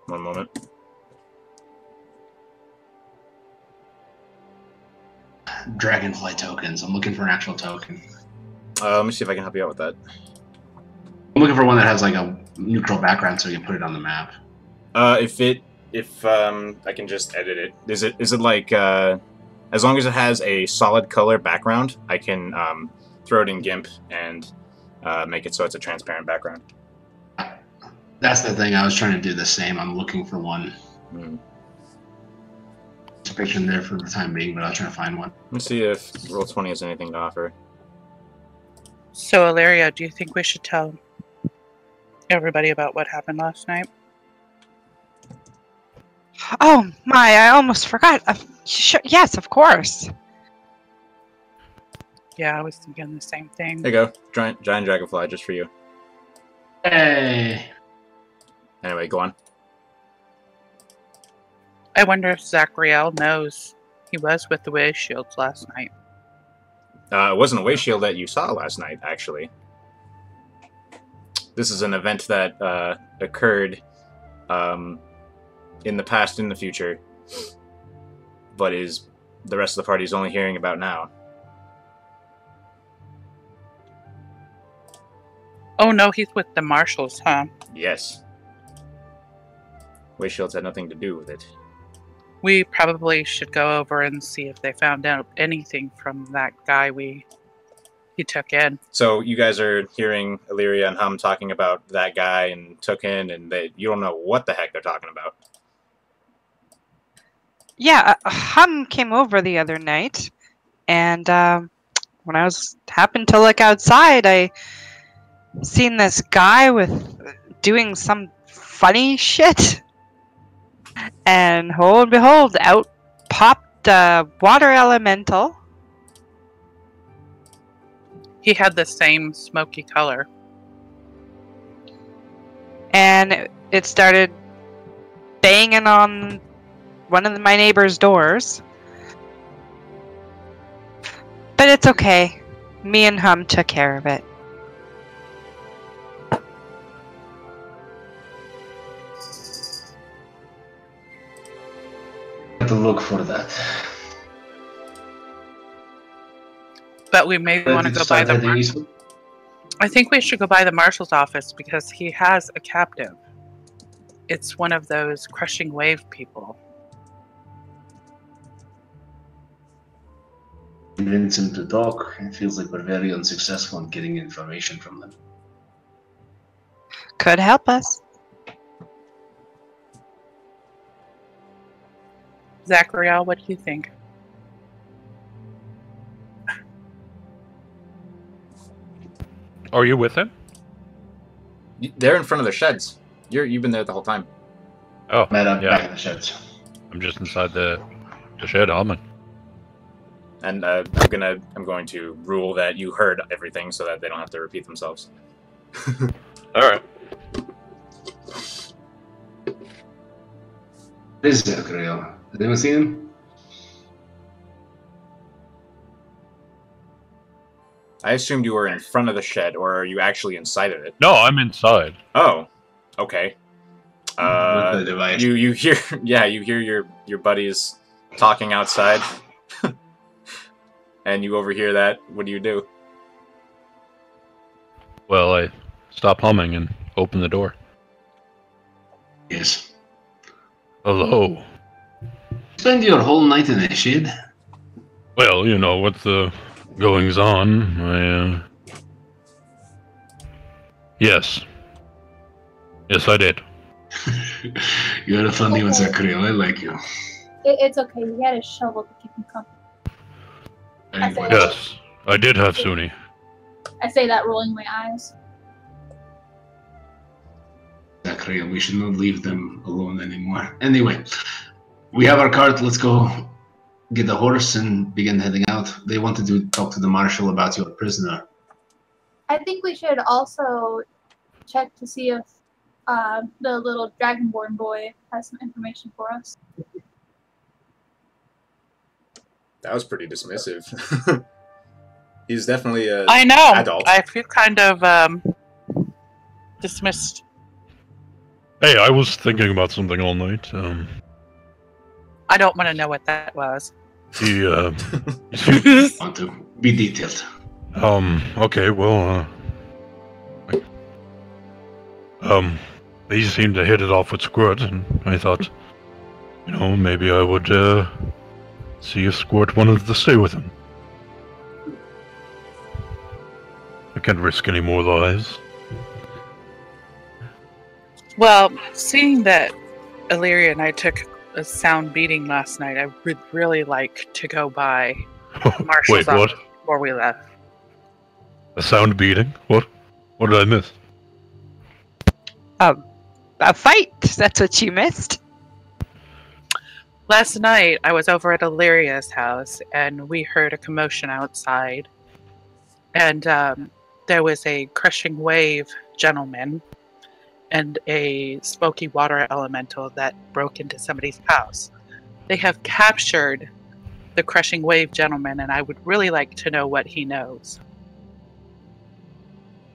One moment. Dragonfly tokens. I'm looking for an actual token. Let me see if I can help you out with that. I'm looking for one that has like a neutral background so you can put it on the map. If I can just edit it. Is it like as long as it has a solid color background, I can throw it in GIMP and make it so it's a transparent background. That's the thing. I was trying to do the same. I'm looking for one. There's a picture in there for the time being, but I'll try to find one. Let's see if Roll20 has anything to offer. So, Illyria, do you think we should tell everybody about what happened last night? Oh my, I almost forgot. Sure, yes, of course. Yeah, I was thinking the same thing. There you go. Giant dragonfly just for you. Hey. Anyway, go on. I wonder if Zachariel knows he was with the Way Shields last night. It wasn't a way shield that you saw last night, actually. This is an event that occurred in the past, in the future, but is the rest of the party is only hearing about now. Oh no, he's with the marshals, huh? Yes. Way shields had nothing to do with it. We probably should go over and see if they found out anything from that guy he took in. So you guys are hearing Illyria and Hum talking about that guy and took in, and you don't know what the heck they're talking about. Yeah, Hum came over the other night, and when I happened to look outside, I seen this guy doing some funny shit. And lo and behold, out popped a water elemental. He had the same smoky color. And it started banging on one of my neighbor's doors. But it's okay. Me and Hum took care of it. To look for that. But we may want to go by the. I think we should go by the marshal's office because he has a captive. It's one of those crushing wave people. Convince him to talk. It feels like we're very unsuccessful in getting information from them. Could help us. Zachariel, what do you think? Are you with him? They're in front of the sheds. You've been there the whole time. Oh, Met up yeah. back in the sheds. I'm just inside the shed, Almond. And I'm going to rule that you heard everything so that they don't have to repeat themselves. All right. This is Zachariel. Has anyone seen him? I assumed you were in front of the shed, or are you actually inside of it? No, I'm inside. Oh, okay. With the device. You hear, yeah, you hear your buddies talking outside, and you overhear that. What do you do? Well, I stop humming and open the door. Yes. Hello. Spend your whole night in the shed? Well, you know, with the goings on, Yes. Yes, I did. You're a funny one, Zachariel. I like you. It's okay. He had a shovel to keep him company. Anyway. Yes, I did have Suni. I say that rolling my eyes. Zachariel, we should not leave them alone anymore. Anyway, we have our cart. Let's go get the horse and begin heading out. They wanted to talk to the marshal about your prisoner. I think we should also check to see if the little dragonborn boy has some information for us. That was pretty dismissive. He's definitely a I know. adult. I feel kind of dismissed. Hey, I was thinking about something all night. I don't want to know what that was. He, Want to be detailed. okay, well, he seemed to hit it off with Squirt, and I thought, you know, maybe I would, see if Squirt wanted to stay with him. I can't risk any more lives. Well, seeing that Illyria and I took a sound beating last night, I would really like to go by Marshall's Wait, what? office before we left. A sound beating? What? What did I miss? A fight. That's what you missed. Last night, I was over at Illyria's house, and we heard a commotion outside. And there was a crushing wave gentleman and a smoky water elemental that broke into somebody's house. They have captured the crushing wave gentleman, and I would really like to know what he knows.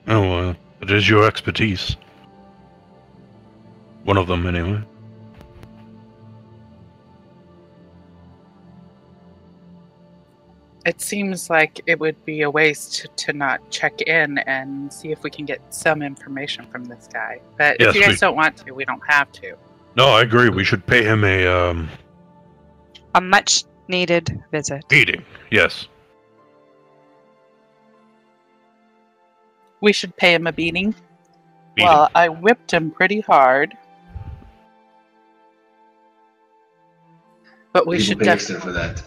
Oh, it is your expertise. One of them, anyway. It seems like it would be a waste to not check in and see if we can get some information from this guy. But Yes, if you guys don't want to, we don't have to. No, I agree. We should pay him a much needed visit. beating. Yes. We should pay him a beating. Beating. Well, I whipped him pretty hard. But we should pay extra for that.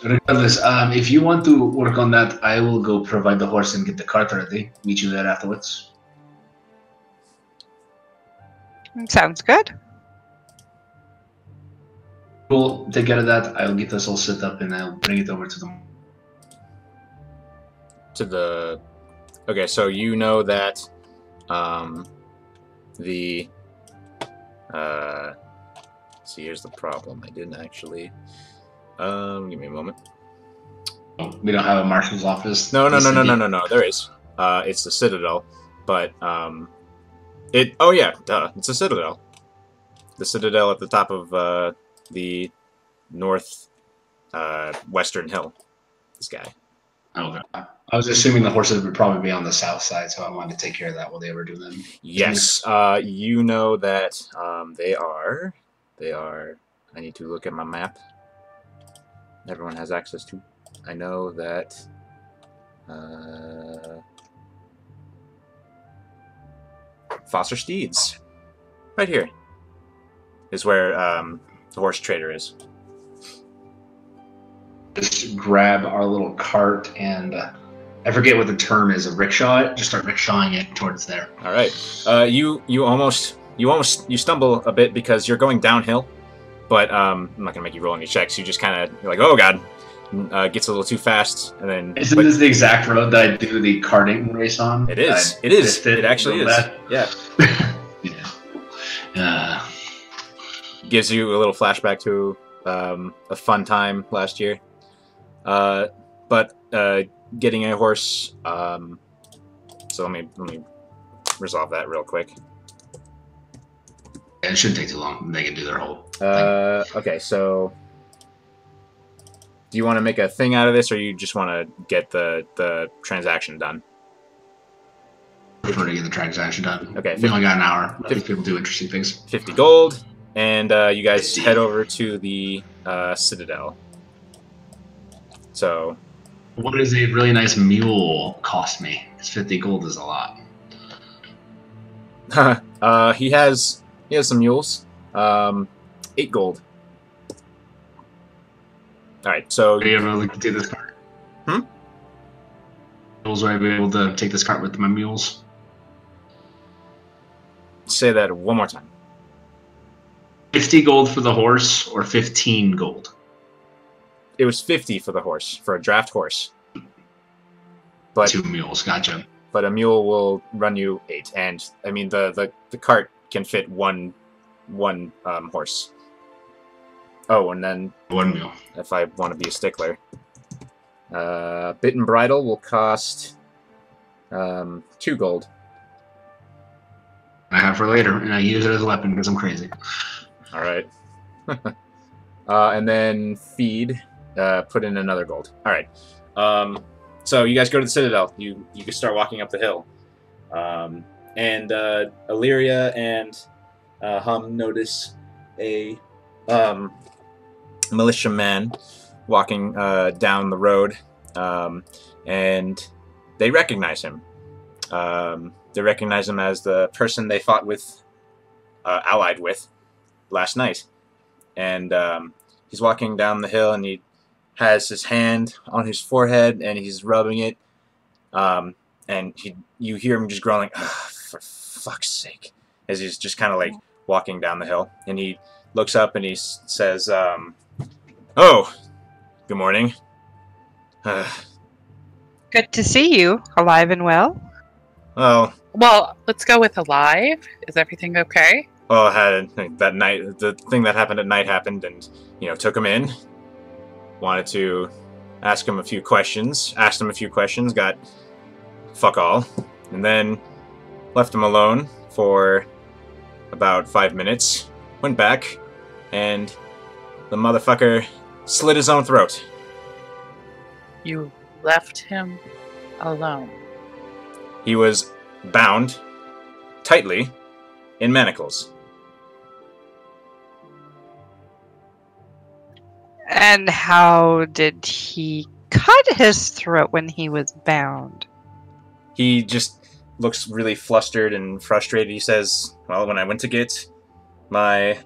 Regardless, if you want to work on that, I will go provide the horse and get the cart ready. Meet you there afterwards. Sounds good. We'll take care of that. I'll get this all set up and I'll bring it over to them. To the... Okay, so you know that the... see, here's the problem. I didn't actually... give me a moment. We don't have a marshal's office. No. There is. It's the Citadel, but it. Oh yeah, duh. It's a Citadel. The Citadel at the top of the north western hill. This guy. Okay. I was assuming the horses would probably be on the south side, so I wanted to take care of that while they were doing them. Yes. You know that they are. They are. I need to look at my map. Everyone has access to. I know that Foster Steeds, right here, is where the horse trader is. Just grab our little cart and I forget what the term is, a rickshaw it. Just start rickshawing it towards there. All right. You stumble a bit because you're going downhill, but I'm not gonna make you roll any checks. You just kind of like, oh god. Gets a little too fast, and then... Isn't this the exact road that I do the karting race on? It is. It is. It actually is. That? Yeah. Yeah. Gives you a little flashback to a fun time last year. But getting a horse... so let me resolve that real quick. Yeah, it shouldn't take too long. They can do their whole thing. Okay, so... Do you want to make a thing out of this, or you just want to get the transaction done? I prefer to get the transaction done. Okay. We only got an hour. Let these people do interesting things. 50 gold, and you guys head over to the Citadel. So... What does a really nice mule cost me? Because 50 gold is a lot. he has some mules. 8 gold. Alright, so... Are you able to do this cart? Mules, are I able to take this cart with my mules? Say that one more time. 50 gold for the horse, or 15 gold? It was 50 for the horse, for a draft horse. But 2 mules, gotcha. But a mule will run you 8, and, I mean, the cart can fit one horse. Oh, and then 1 mule. If I want to be a stickler, bit and bridle will cost 2 gold. I have for later, and I use it as a weapon because I'm crazy. All right. And then feed, put in another gold. All right. So you guys go to the Citadel. You can start walking up the hill, and Illyria and Hum notice a militiaman walking down the road, and they recognize him. They recognize him as the person they fought with, allied with, last night. And he's walking down the hill, and he has his hand on his forehead, and he's rubbing it. And you hear him just growling, for fuck's sake, as he's just kind of like walking down the hill. And he looks up and he says, oh, good morning. Good to see you, alive and well. Well, let's go with alive. Is everything okay? Well, I had that night, the thing that happened at night happened, and, took him in. Wanted to ask him a few questions. Asked him a few questions, got fuck all. And then left him alone for about 5 minutes. Went back, and the motherfucker slit his own throat. You left him alone. He was bound tightly in manacles. And how did he cut his throat when he was bound? He just looks really flustered and frustrated. He says, well, when I went to get my...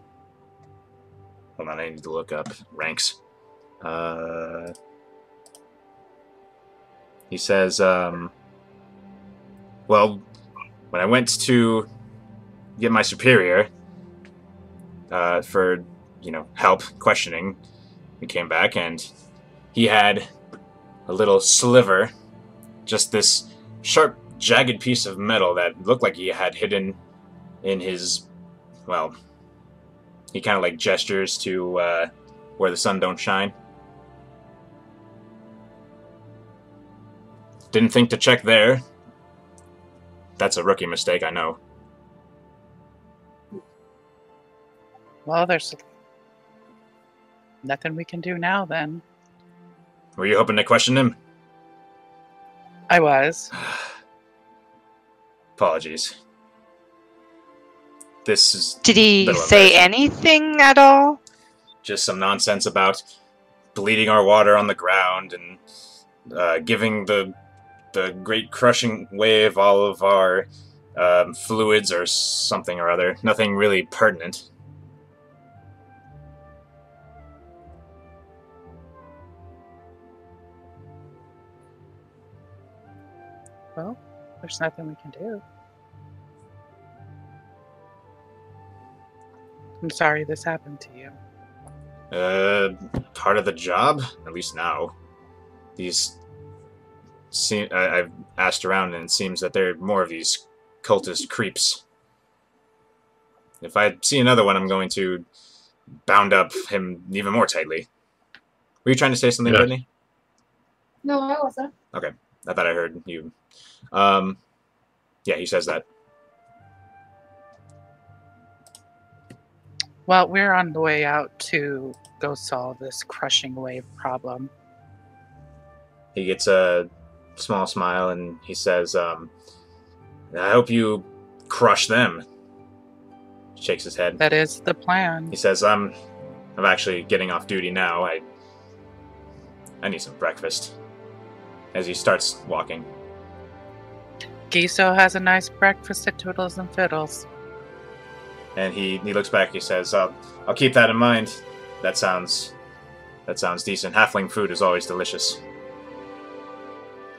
Hold on, I need to look up ranks. He says, well, when I went to get my superior for help questioning, we came back and he had a little sliver, just this sharp, jagged piece of metal that looked like he had hidden in his, well, he kind of like gestures to where the sun don't shine. Didn't think to check there. That's a rookie mistake, I know. Well, there's nothing we can do now, then. Were you hoping to question him? I was. Apologies. This is... Did he say anything at all? Just some nonsense about bleeding our water on the ground and giving the great crushing wave all of our fluids or something or other. Nothing really pertinent. Well, there's nothing we can do. I'm sorry this happened to you. Part of the job? At least now. I've asked around and it seems that there are more of these cultist creeps. If I see another one, I'm going to bound up him even more tightly. Were you trying to say something, Brittany? No, I wasn't. Okay. I thought I heard you. Yeah, he says that. Well, we're on the way out to go solve this crushing wave problem. He gets a small smile and he says, I hope you crush them. Shakes his head. That is the plan. He says, I'm actually getting off duty now. I need some breakfast. As he starts walking. Giso has a nice breakfast at Toodles and Fiddles. And he looks back, he says, I'll keep that in mind. That sounds decent. Halfling food is always delicious.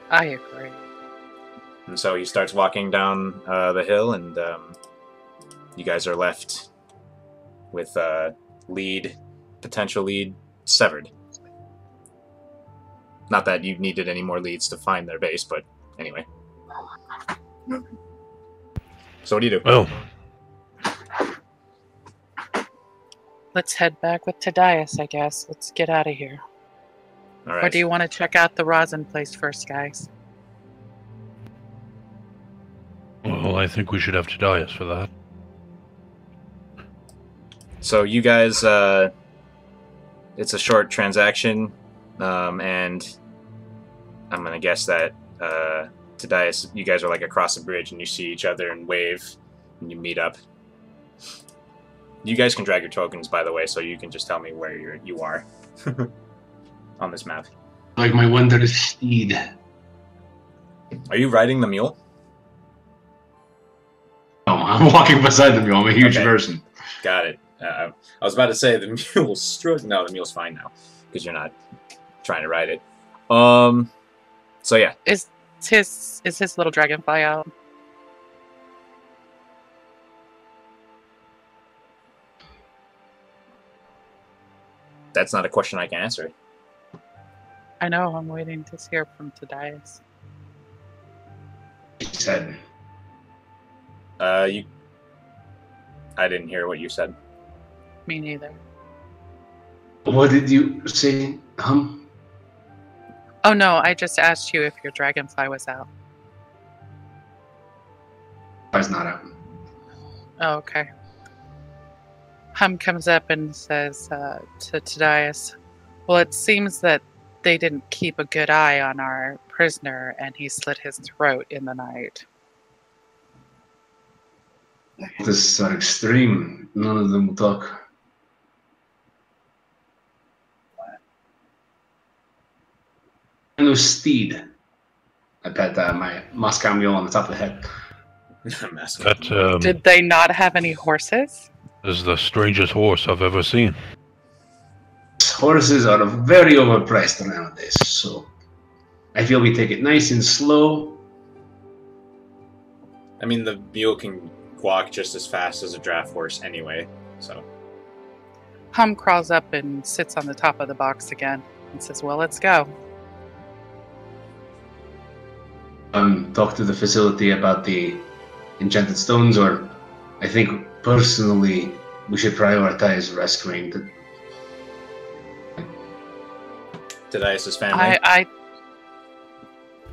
I agree. And so he starts walking down the hill, and you guys are left with potential lead severed. Not that you needed any more leads to find their base, but anyway. So what do you do? Well, let's head back with Tadias, I guess. Let's get out of here. All right. Or do you want to check out the rosin place first, guys? well, I think we should have Tadias for that. So you guys, it's a short transaction, and I'm gonna guess that Tadias, you guys are like across the bridge and you see each other and wave, and you meet up. You guys can drag your tokens, by the way, so you can just tell me where you are on this map. Like my wondrous steed. Are you riding the mule? Oh, I'm walking beside the mule. I'm a huge Okay. person. Got it. I was about to say the mule's struck. No, the mule's fine now because you're not trying to ride it. So yeah, Is his little dragonfly out? that's not a question I can answer. I know, I'm waiting to hear from Tadias. He said, I didn't hear what you said. Me neither. what did you say? Oh no, I just asked you if your dragonfly was out. It's not out. Oh, okay. Hum comes up and says to Tadias, well, it seems that they didn't keep a good eye on our prisoner and he slit his throat in the night. This is extreme. None of them will talk. No steed. I pat my Moscow mule on the top of the head. That Did they not have any horses? is the strangest horse I've ever seen. Horses are very overpriced nowadays, so I feel we take it nice and slow. I mean, the mule can walk just as fast as a draft horse anyway, so. Hum crawls up and sits on the top of the box again and says, well, let's go. Talk to the facility about the enchanted stones, or I think personally we should prioritize rescuing the... Tadias' family.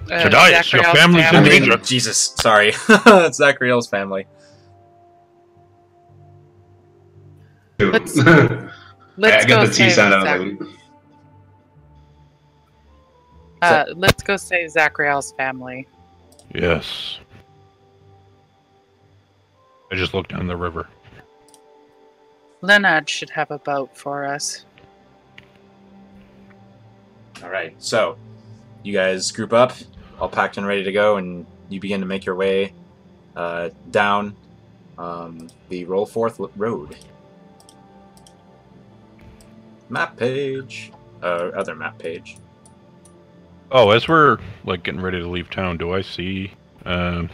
Tadias, your Zachariel's family's in I mean, danger. Jesus, sorry. It's Zachariel's family. Let's I go got the T save sound out Zach- of the way. let's go save Zachariel's family. Yes. I just looked down the river. Leonard should have a boat for us. Alright, so you guys group up, all packed and ready to go, and you begin to make your way down the Rollforth Road. Map page. Other map page. Oh, as we're like getting ready to leave town, do I see Dragonborn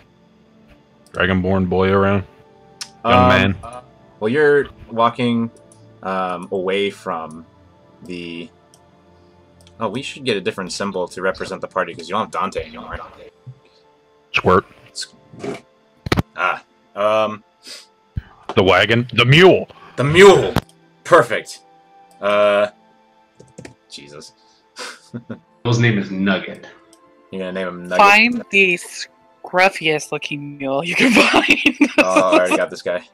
boy around? Young man. Well, you're walking away from the... Oh, we should get a different symbol to represent the party, because you don't have Dante anymore. Squirt. Ah. The wagon. The mule. The mule! Perfect. Jesus. His name is Nugget. You're gonna name him Nugget? Find the scruffiest looking mule you can find. Oh, I already got this guy.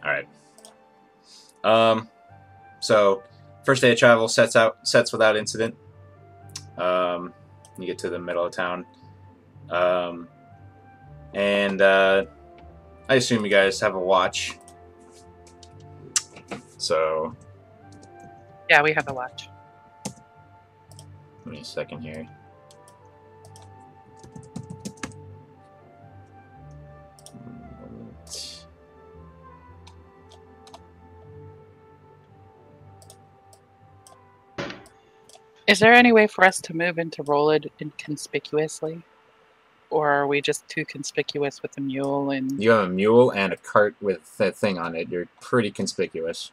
Alright. So, first day of travel sets without incident. You get to the middle of town. And I assume you guys have a watch. So, Yeah, we have a watch. give me a second here. Is there any way for us to move into Rollid inconspicuously? Or are we just too conspicuous with the mule and... You have a mule and a cart with that thing on it. You're pretty conspicuous.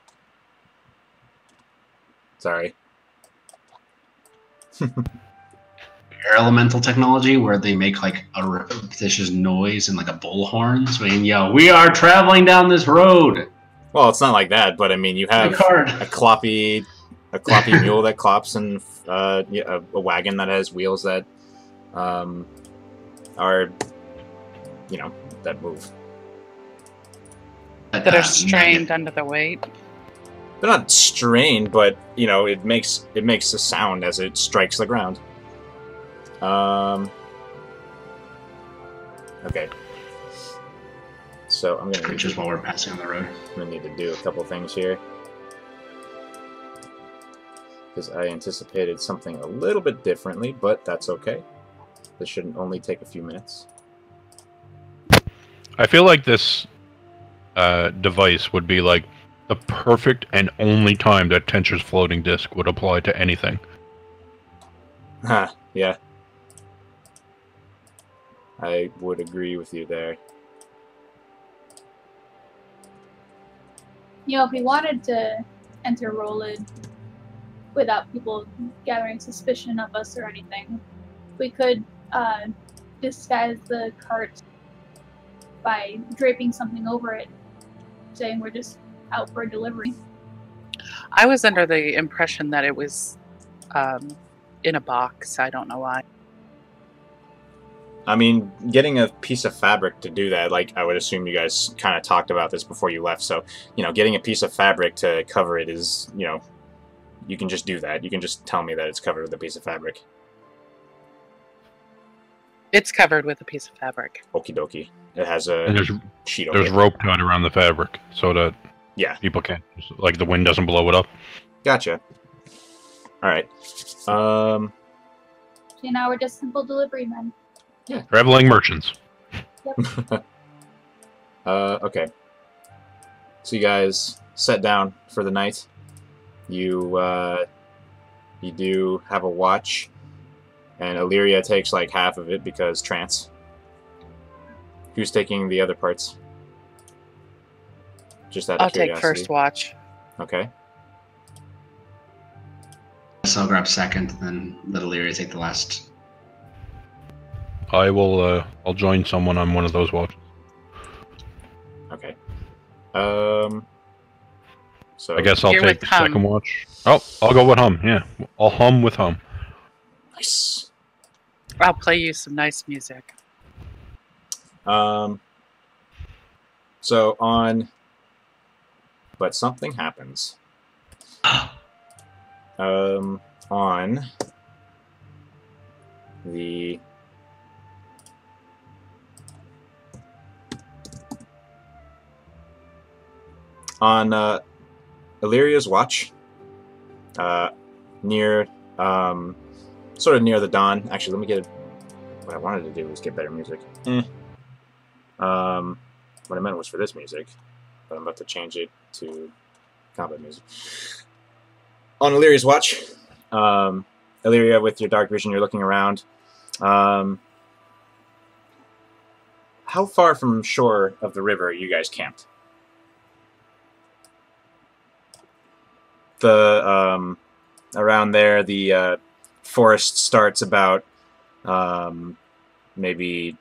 Sorry. Air elemental technology where they make like a repetitious noise and like a bullhorn saying, "Yo, we are traveling down this road." Well, it's not like that, but I mean, you have My card. a cloppy mule that clops, and a wagon that has wheels that are, you know, that move. that are strained under the weight? They're not strained, but you know, it makes a sound as it strikes the ground. Okay. So I'm gonna Just while we're passing on the road. need to do a couple things here. Because I anticipated something a little bit differently, but that's okay. This shouldn't only take a few minutes. I feel like this device would be like the perfect and only time that Tencher's floating disk would apply to anything. Huh, yeah. I would agree with you there. You know, if we wanted to enter Rollid without people gathering suspicion of us or anything, we could disguise the cart by draping something over it, saying we're just out for a delivery. I was under the impression that it was in a box. I don't know why. I mean, getting a piece of fabric to do that, like, I would assume you guys kind of talked about this before you left, so, you know, getting a piece of fabric to cover it is, you know, you can just do that. You can just tell me that it's covered with a piece of fabric. It's covered with a piece of fabric. Okie dokie. It has a And sheet over there's it. rope tied around the fabric so that Yeah, people can't, like the wind doesn't blow it up. gotcha. Alright. So now we're just simple delivery men. Traveling merchants. Okay. So you guys set down for the night. You do have a watch, and Illyria takes like half of it because trance. Who's taking the other parts? Just out of I'll curiosity. take first watch. Okay. So I'll grab second, then let Illyria take the last. I will. I'll join someone on one of those watches. Okay. So I guess I'll You're take with the hum. second watch. Oh, I'll go with hum. Yeah, I'll hum with hum. nice. I'll play you some nice music. So on, but something happens. On the Illyria's watch, near, sort of near the dawn. Actually, let me get. What I wanted to do was get better music. What I meant was for this music, but I'm about to change it to combat music. On Illyria's watch, Illyria, with your dark vision, you're looking around. How far from shore of the river are you guys camped? Around there, the forest starts about maybe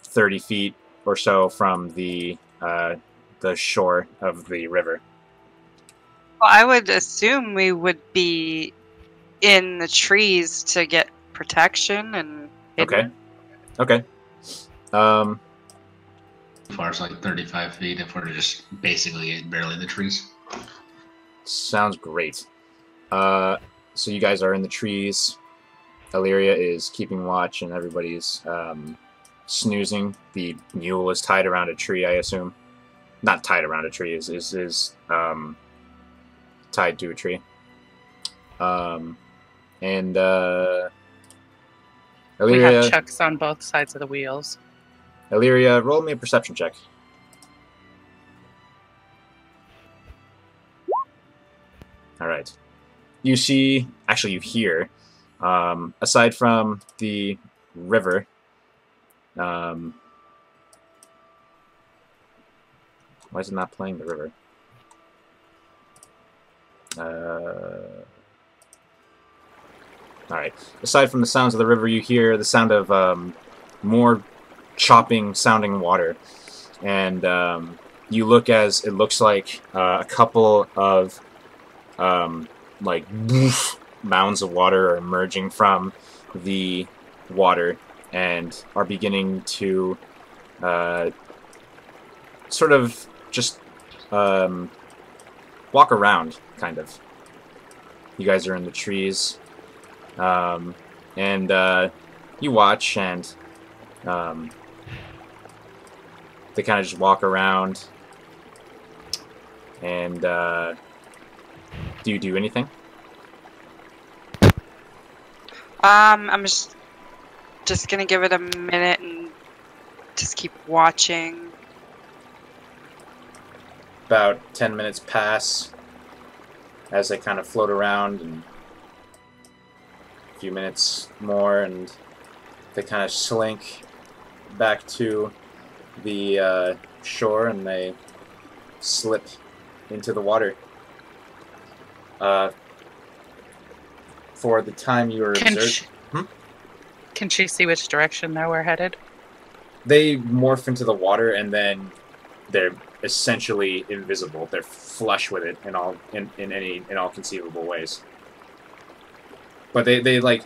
30 feet or so from the shore of the river. Well, I would assume we would be in the trees to get protection and hidden. Okay. As far as like 35 feet, if we're just basically barely in the trees. Sounds great. So you guys are in the trees. Illyria is keeping watch, and everybody's snoozing. The mule is tied around a tree, I assume. Not tied around a tree, is tied to a tree. And We have Illyria, chucks on both sides of the wheels. Illyria, roll me a perception check. All right. You see, actually, you hear, aside from the river, why is it not playing the river? All right. Aside from the sounds of the river, you hear the sound of more chopping sounding water, and you look as it looks like a couple of like mounds of water are emerging from the water and are beginning to sort of just walk around, kind of. You guys are in the trees, and you watch, and they kind of just walk around. And do you do anything? I'm just gonna give it a minute and just keep watching. About 10 minutes pass as they kind of float around, and a few minutes more, and they kind of slink back to the shore, and they slip into the water. For the time you were observed, Can she see which direction they were headed? they morph into the water, and then they're essentially invisible. They're flush with it in all conceivable ways. But they like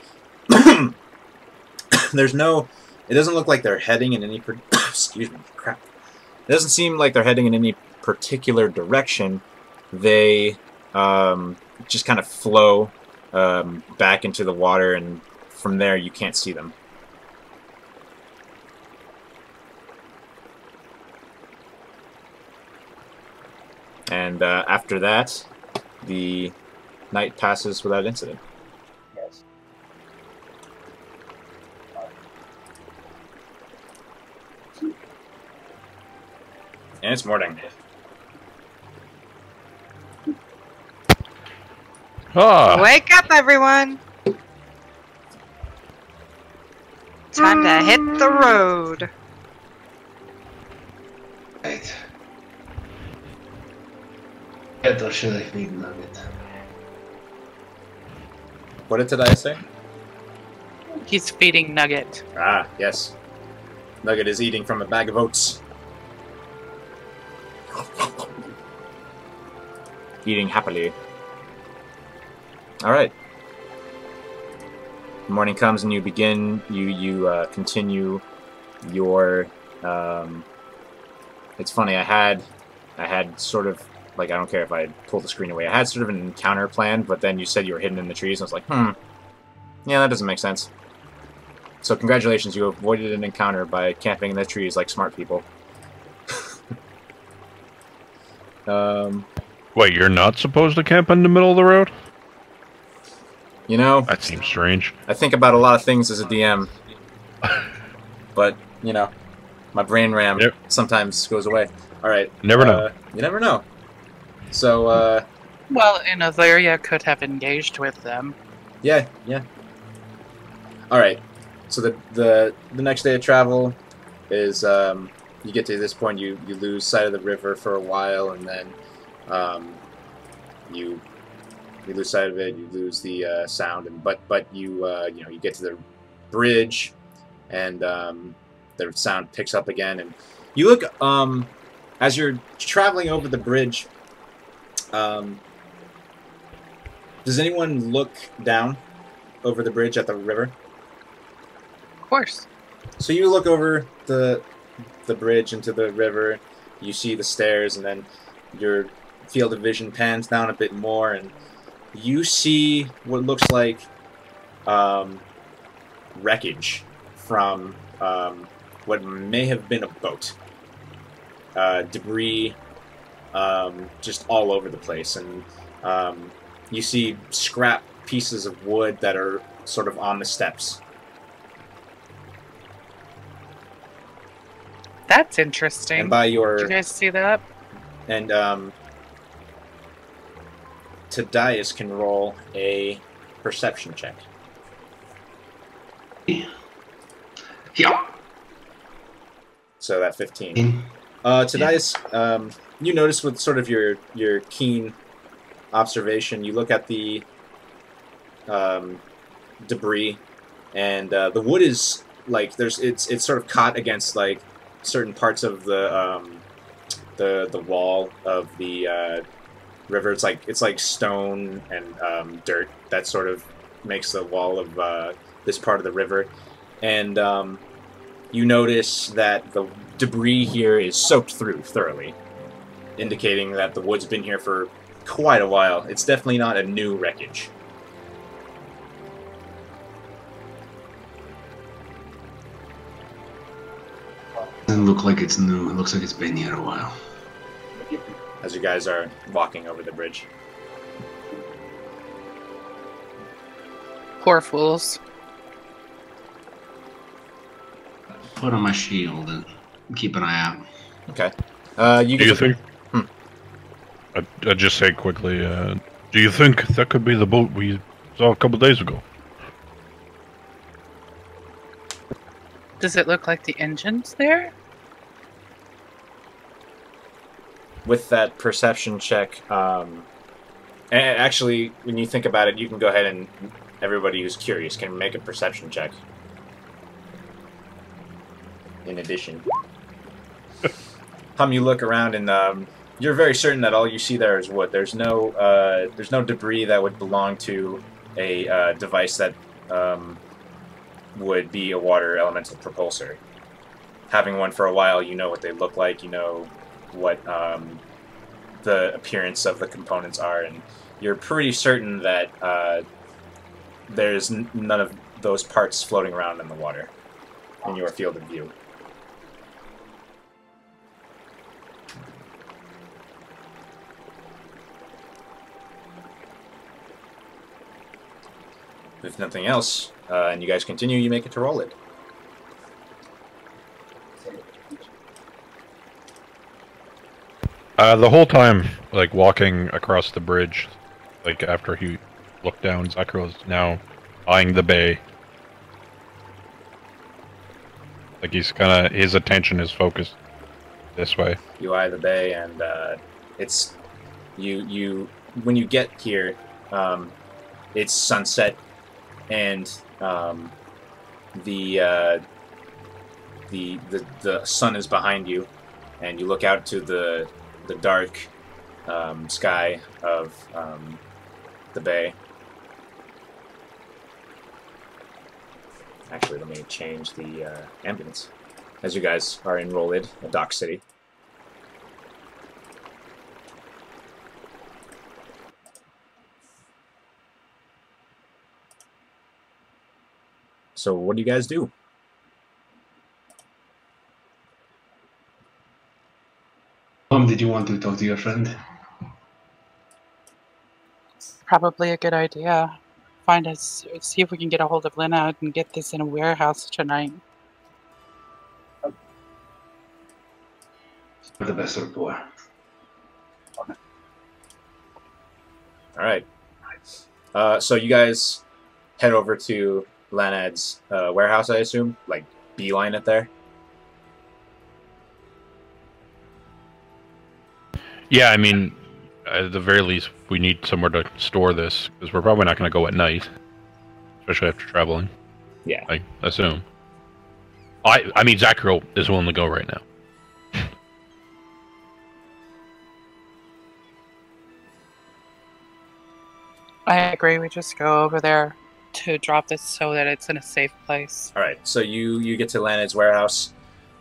there's no. It doesn't look like they're heading in any. Excuse me, crap. It doesn't seem like they're heading in any particular direction. They just kind of flow back into the water, and from there you can't see them. And after that, the night passes without incident. Yes. And it's morning. Ah, Wake up, everyone! Time to hit the road. Right. Nugget or should I feed Nugget? What did I say? He's feeding Nugget. Ah, yes. Nugget is eating from a bag of oats. Eating happily. Alright. Morning comes and you begin, you continue your, it's funny, I had sort of, like, I don't care if I pull the screen away, I had sort of an encounter planned, but then you said you were hidden in the trees, and I was like, yeah, that doesn't make sense. So congratulations, you avoided an encounter by camping in the trees like smart people. Wait, you're not supposed to camp in the middle of the road? You know, That seems strange. I think about a lot of things as a DM, but, you know, my brain RAM sometimes goes away. Alright. Never know. You never know. So, Well, Ilaria could have engaged with them. yeah. Alright. So the next day of travel is, you get to this point, you lose sight of the river for a while, and then, you lose sight of it, you lose the, sound, and but you, you know, you get to the bridge, and, the sound picks up again, and you look, as you're traveling over the bridge, does anyone look down over the bridge at the river? Of course. So you look over the bridge into the river, you see the stairs, and then your field of vision pans down a bit more, and you see what looks like wreckage from what may have been a boat. Debris just all over the place, and you see scrap pieces of wood that are sort of on the steps. That's interesting. And by your... Did you guys see that? And Tadias can roll a perception check. Yeah. So that 15. Tadias, you notice with sort of your keen observation, you look at the debris, and the wood is like it's sort of caught against like certain parts of the wall of the river. It's like stone and dirt that sort of makes the wall of this part of the river, and you notice that the debris here is soaked through thoroughly, indicating that the wood's been here for quite a while. It's definitely not a new wreckage. Doesn't look like it's new. It looks like it's been here a while. As you guys are walking over the bridge. Poor fools. Put on my shield and keep an eye out. Okay. Do you think? I'd just say quickly. Do you think that could be the boat we saw a couple days ago? Does it look like the engine's there? With that perception check, and actually, when you think about it, you can go ahead and everybody who's curious can make a perception check. In addition, you look around and you're very certain that all you see there is wood. There's no debris that would belong to a device that would be a water elemental propulsor. Having one for a while, you know what they look like. You know what the appearance of the components are, and you're pretty certain that there's none of those parts floating around in the water in your field of view. If nothing else, and you guys continue, you make it to roll it. The whole time, like, walking across the bridge, like, after he looked down, Zachariel is now eyeing the bay. Like, he's kinda, his attention is focused this way. You eye the bay, and it's when you get here, it's sunset, and the sun is behind you, and you look out to the dark sky of the bay. Actually, let me change the ambience as you guys are in Rollid, a dock city. So what do you guys do? Did you want to talk to your friend? Probably a good idea. See if we can get a hold of Lena and get this in a warehouse tonight. The best rapport. Alright. So you guys head over to Lanad's warehouse, I assume? Like, beeline it there? Yeah, I mean, at the very least, we need somewhere to store this, because we're probably not going to go at night. Especially after traveling. Yeah. I assume. I mean, Zachariel is willing to go right now. I agree, we just go over there to drop this so that it's in a safe place. Alright, so you get to Lanad's warehouse,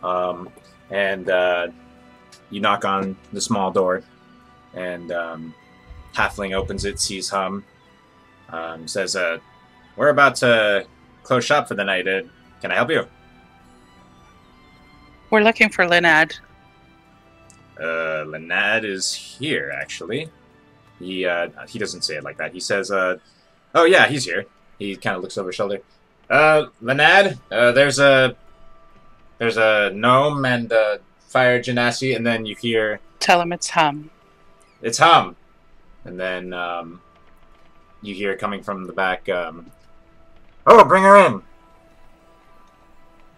and you knock on the small door, and Halfling opens it, sees Hum, says, we're about to close shop for the night. Can I help you? We're looking for Linad. Lanad is here, actually. He doesn't say it like that. He says, oh yeah, he's here. He kind of looks over his shoulder. Lanad, there's a gnome and fire genasi, and then you hear... Tell him it's Hum. It's Hum! And then, you hear coming from the back, oh, bring her in!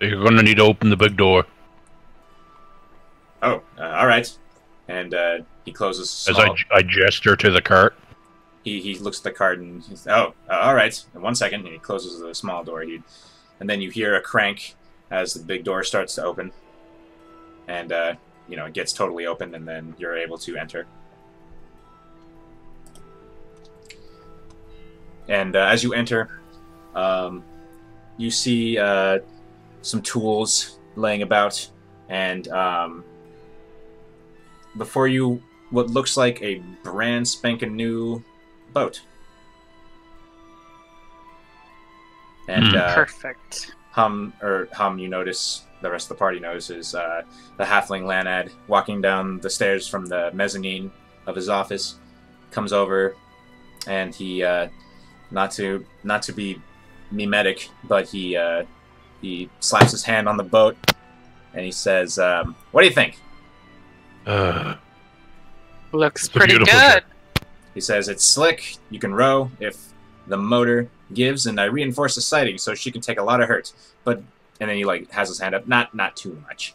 You're going to need to open the big door. Oh, alright. And, he closes... As I gesture to the cart. He looks at the cart and he's, oh, alright. In 1 second, and he closes the small door. And then you hear a crank as the big door starts to open. And, you know, it gets totally open, and then you're able to enter. And as you enter, you see some tools laying about, and before you, what looks like a brand spanking new boat. And Perfect. Hum, you notice, the rest of the party notices, the halfling Lanad walking down the stairs from the mezzanine of his office, comes over, and he, not to be mimetic, but he slaps his hand on the boat, and he says, what do you think? Looks pretty good. Ship. He says, it's slick, you can row if the motor gives, and I reinforce the siding so she can take a lot of hurt. But, and then he, like, has his hand up, not too much.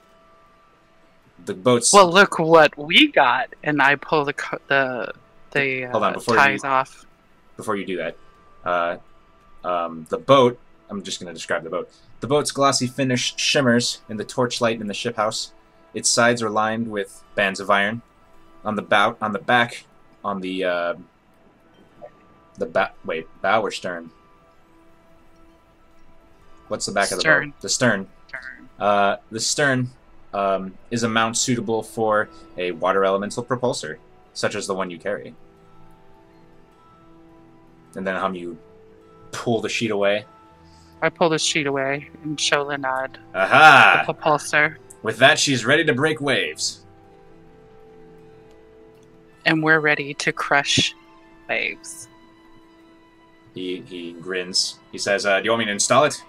The boat's... Well, look what we got, and I pull the Hold on, ties off. Before you do that, the boat, I'm just going to describe the boat. The boat's glossy finish shimmers in the torchlight in the ship house. Its sides are lined with bands of iron. On the bow or stern? What's the back of the boat? The stern. The stern is a mount suitable for a water elemental propulsor, such as the one you carry. And then you pull the sheet away. I pull the sheet away and show Linad Aha! the propulsor. With that, she's ready to break waves. And we're ready to crush waves. He grins. He says, do you want me to install it?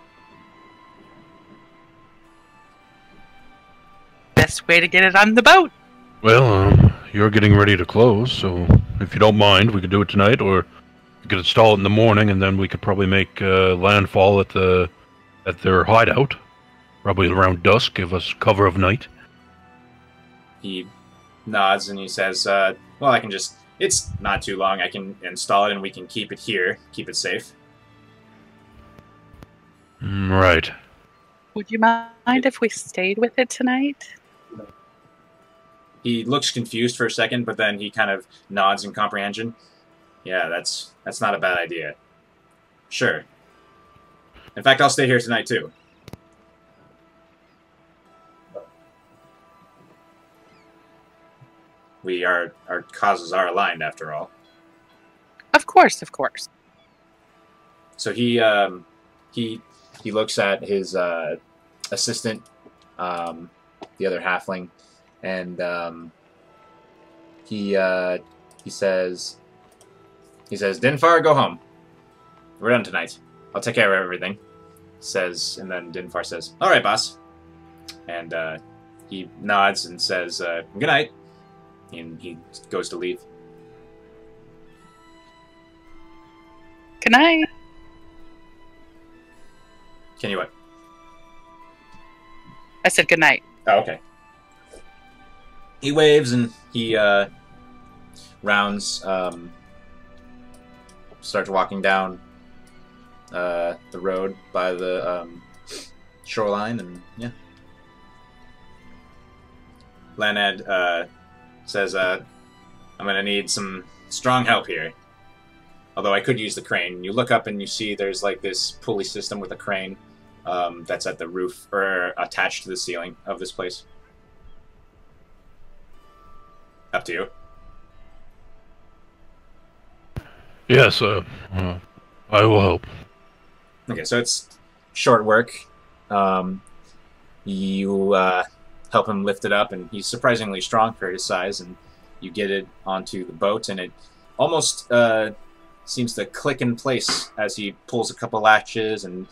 Best way to get it on the boat. Well, you're getting ready to close, so if you don't mind, we could do it tonight, or you could install it in the morning, and then we could probably make landfall at their hideout. Probably around dusk, give us cover of night. He nods and he says, well, I can just It's not too long. I can install it and we can keep it here. Keep it safe. Right. Would you mind if we stayed with it tonight? He looks confused for a second, but then he kind of nods in comprehension. Yeah, that's not a bad idea. Sure. In fact, I'll stay here tonight too. Our causes are aligned after all. Of course, of course. So he looks at his assistant, the other halfling, and he says, Dinfar, go home. We're done tonight. I'll take care of everything. Says, and then Dinfar says, all right, boss. And he nods and says, good night. And he goes to leave. Good night. Can you what? I said good night. Oh, okay. He waves and he rounds, starts walking down the road by the shoreline, and yeah. Lanad says, I'm going to need some strong help here. Although I could use the crane. You look up and you see there's like this pulley system with a crane that's at the roof, or attached to the ceiling of this place. Up to you. Yes, I will help. Okay, so it's short work. You help him lift it up, and he's surprisingly strong for his size, and you get it onto the boat, and it almost seems to click in place as he pulls a couple latches and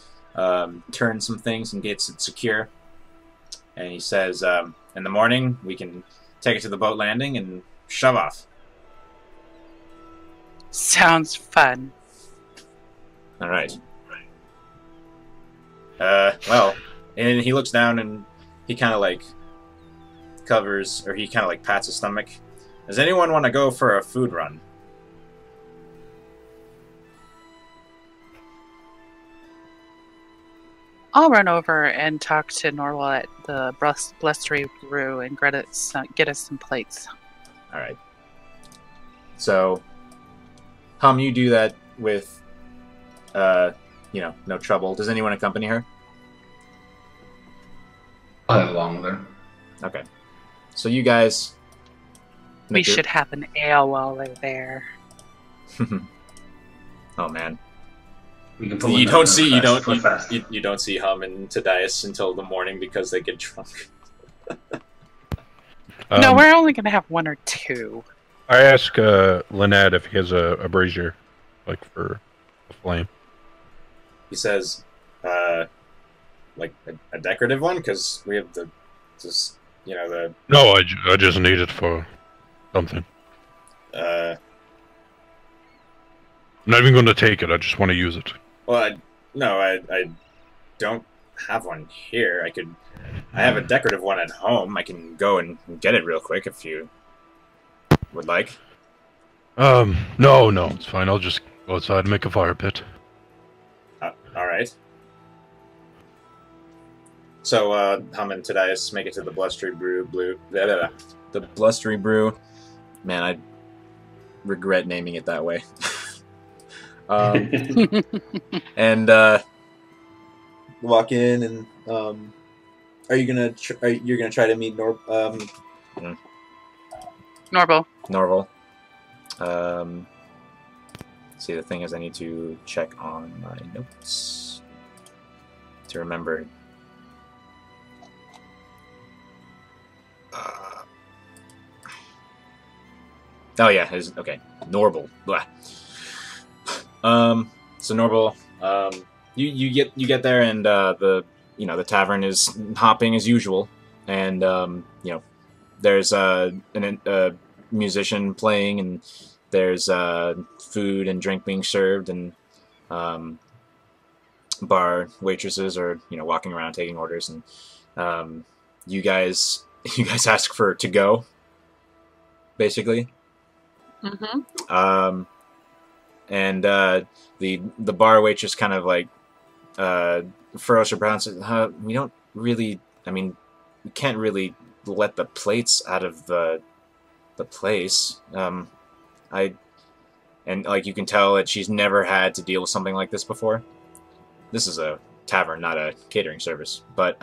turns some things and gets it secure. And he says, in the morning, we can take it to the boat landing and shove off. Sounds fun. All right. Well, and he looks down and he kind of like covers, or he kind of like pats his stomach. Does anyone want to go for a food run? I'll run over and talk to Norwell at the Blustery Brew and get us some plates. All right. So, Hum, you do that with, no trouble. Does anyone accompany her? I'll head along with her. Okay. So you guys... We should have an ale while they're there. Oh, man. We can pull You in don't that see real you fast, don't real fast. you don't see Hum and Tadias until the morning because they get drunk. No, we're only going to have one or two. I ask Lynette if he has a brazier, like for a flame. He says, like a decorative one, because we have the No, I just need it for something. uh. I'm not even going to take it. I just want to use it. Well, I don't have one here. I have a decorative one at home. I can go and get it real quick if you would like. No, it's fine. I'll just go outside and make a fire pit. All right. So, Hum and Tadias make it to the Blustery Brew. The Blustery Brew. Man, I regret naming it that way. And walk in, and are you gonna you're gonna try to meet Norval. Norval? See, the thing is, I need to check on my notes to remember. Oh yeah, okay. Norval. Blah. So Norval, you get there, and the tavern is hopping as usual, and there's a musician playing, and there's food and drink being served, and bar waitresses are walking around taking orders, and you guys ask for to go, basically. Mm-hmm. And the bar waitress kind of like furrows her brow and says, "We don't really. I mean, we can't really let the plates out of the place. And like you can tell that she's never had to deal with something like this before. This is a tavern, not a catering service. But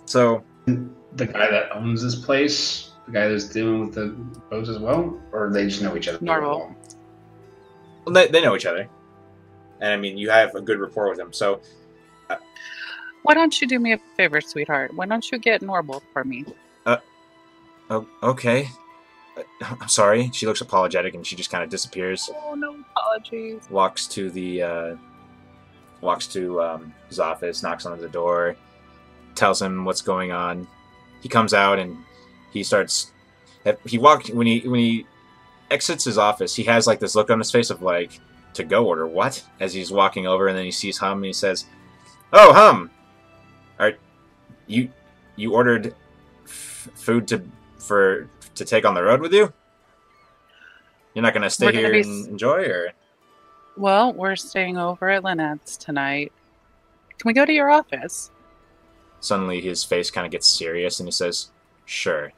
so The guy that owns this place, the guy that's dealing with the boats as well, or they just know each other Normal. well? they know each other, and I mean you have a good rapport with them. So Why don't you do me a favor, sweetheart? Why don't you get Normal for me? okay. I'm sorry. She looks apologetic and she just kind of disappears. Oh, no apologies. Walks to his office, knocks on the door, tells him what's going on. He comes out and he starts. When he exits his office. He has like this look on his face of like, to go order what? As he's walking over and then he sees Hum and he says, "Oh, Hum, you ordered food to take on the road with you? You're not gonna stay here and enjoy, or?" Well, we're staying over at Lynette's tonight. Can we go to your office? Suddenly his face kind of gets serious and he says, "Sure."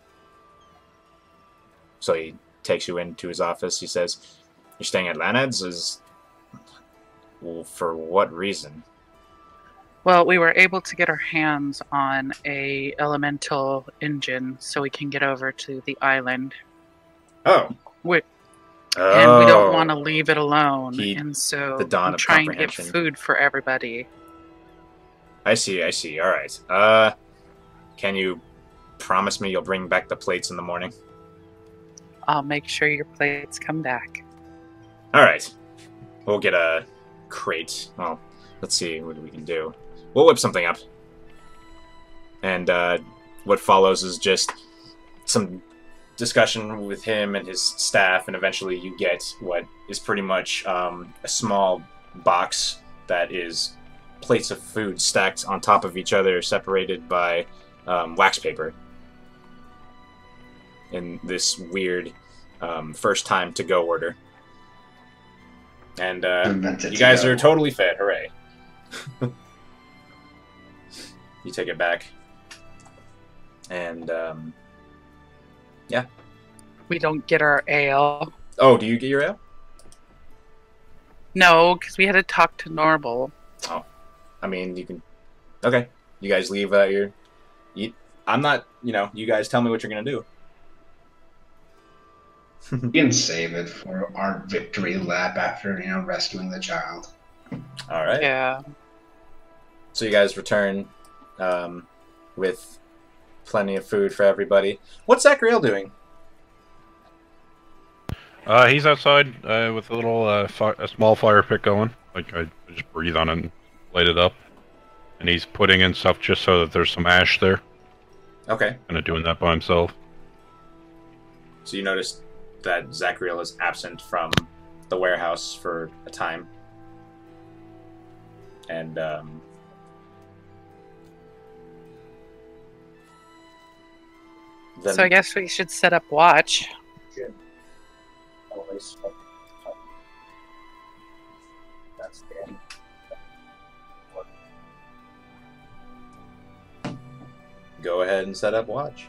So he takes you into his office. He says, "You're staying at Lanad's? Well, for what reason?" Well, we were able to get our hands on a elemental engine so we can get over to the island. Oh. And we don't want to leave it alone. And so the dawn I'm of trying to get comprehension. food for everybody. I see. All right. Can you promise me you'll bring back the plates in the morning? I'll make sure your plates come back. All right. We'll get a crate. Well, let's see what we can do. We'll whip something up. And what follows is just some discussion with him and his staff, and eventually you get what is pretty much a small box that is plates of food stacked on top of each other, separated by wax paper. In this weird first time to go order. And you guys are totally fed. Hooray. You take it back. And yeah. We don't get our ale. Oh, do you get your ale? No, because we had to talk to Normal. Oh. I mean, you can... Okay. You guys leave your... I'm not... you guys tell me what you're going to do. We can save it for our victory lap after, rescuing the child. All right. Yeah. So you guys return with plenty of food for everybody. What's Zachariel doing? He's outside with a little a small fire pit going. Like I just breathe on it and light it up. And he's putting in stuff just so that there's some ash there. Okay. Kind of doing that by himself. So you notice that Zachariel is absent from the warehouse for a time. And then So I guess we should set up watch. always that's the end. Go ahead and set up watch.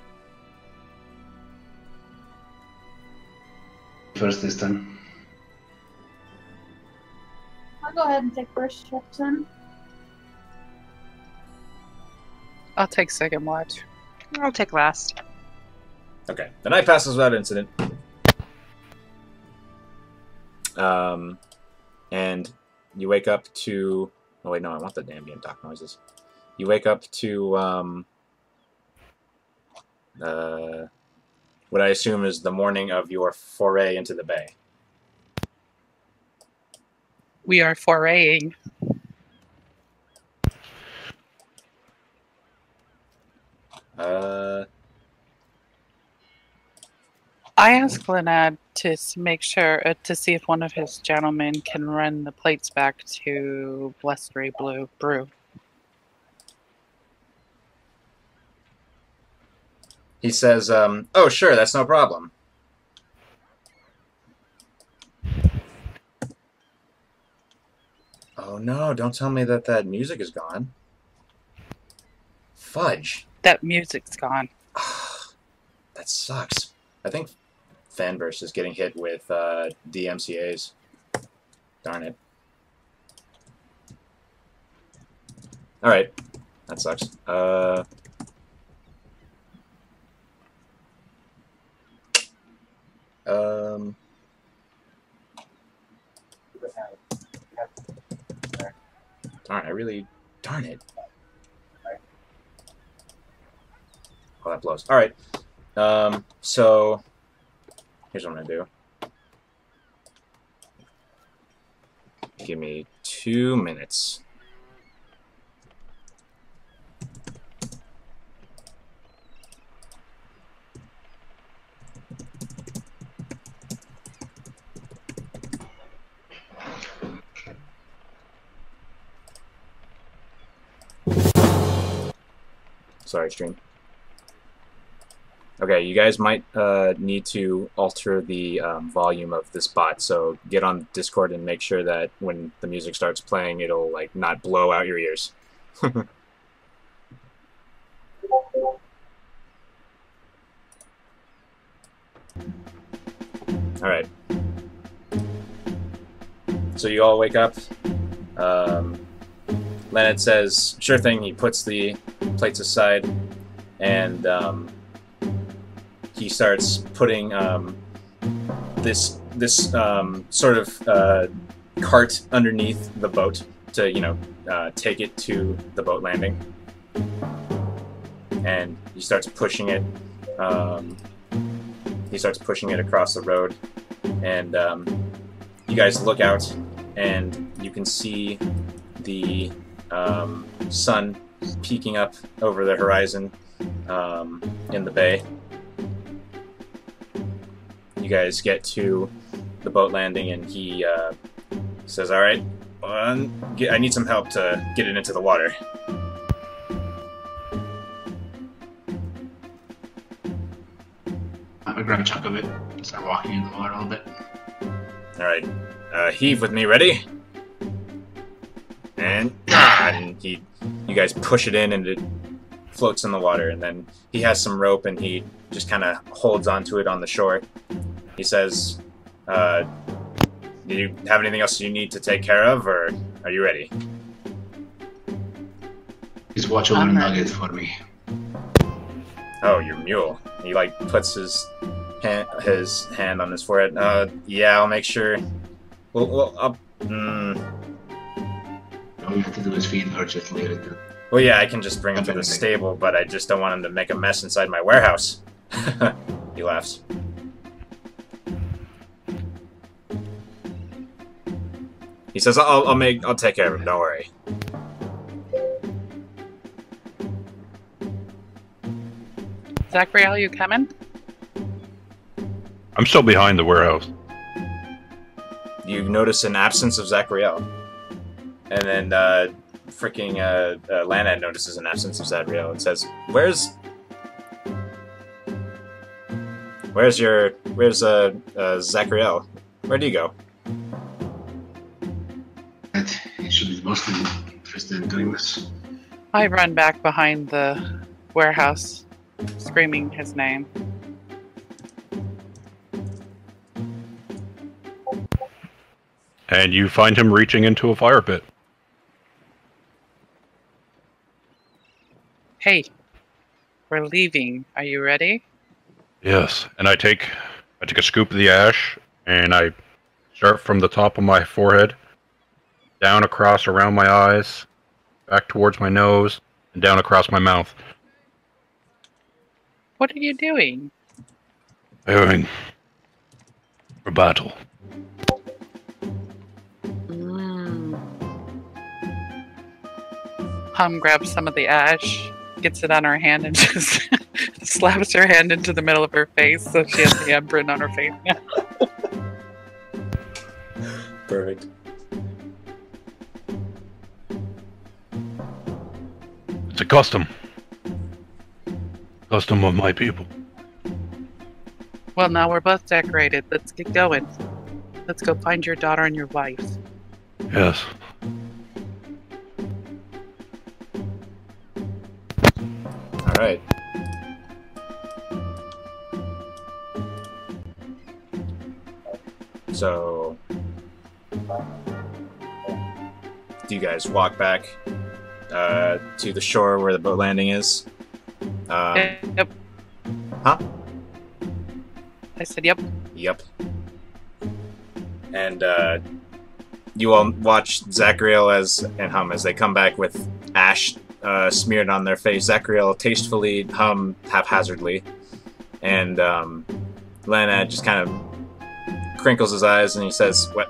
First this time. I'll go ahead and take first shift then. I'll take second watch. I'll take last. Okay. The night passes without incident. And you wake up to... Oh, wait, no, I want the ambient dock noises. You wake up to, what I assume is the morning of your foray into the bay. We are foraying. I asked Lynette to make sure to see if one of his gentlemen can run the plates back to Blustery Brew. He says, "Oh, sure, that's no problem." Oh no, don't tell me that music is gone. Fudge. That music's gone. That sucks. I think Fanverse is getting hit with DMCAs. Darn it. Alright. That sucks. Darn it. Oh, that blows. Alright. So here's what I'm gonna do. Give me 2 minutes. Sorry, stream. Okay, you guys might need to alter the volume of this bot, so get on Discord and make sure that when the music starts playing, it'll like not blow out your ears. Alright. So you all wake up. Leonard says, sure thing, he puts the plates aside, and he starts putting this sort of cart underneath the boat to, you know, take it to the boat landing. And he starts pushing it. He starts pushing it across the road, and you guys look out, and you can see the sun peeking up over the horizon in the bay. You guys get to the boat landing, and he says, all right, I need some help to get it into the water. I'm gonna grab a chunk of it and start walking in the water a little bit. All right, heave with me, ready? And you guys push it in, and it floats in the water. And then he has some rope, and he just kind of holds onto it on the shore. He says, do you have anything else you need to take care of, or are you ready? Please watch over the nugget for me. Oh, your mule. He like puts his hand on his forehead. Yeah, I'll make sure. Well, All you have to do is feed her just later. Well, yeah, I can just bring him to the stable, but I just don't want him to make a mess inside my warehouse. He laughs. He says, I'll take care of him, don't worry. Zachariel, you coming? I'm still behind the warehouse. You notice an absence of Zachariel. And then freaking Lana notices an absence of Zachariel and says, Where's Zachariel? Where do you go? He should be mostly interested in doing this. I run back behind the warehouse, screaming his name. And you find him reaching into a fire pit. Hey, we're leaving. Are you ready? Yes, and I take a scoop of the ash, and I start from the top of my forehead, down across around my eyes, back towards my nose, and down across my mouth. What are you doing? Preparing for battle. Hum grabs some of the ash, gets it on her hand, and just slaps her hand into the middle of her face so she has the imprint on her face now. Perfect. It's a custom. Custom of my people. Well, now we're both decorated. Let's get going. Let's go find your daughter and your wife. Yes. right. So, do you guys walk back to the shore where the boat landing is? Yep. Huh? I said yep. Yep. And you all watch Zachariel and Hum as they come back with ash smeared on their face. Zachariel tastefully, Hum haphazardly, and Lana just kind of crinkles his eyes and he says, "What?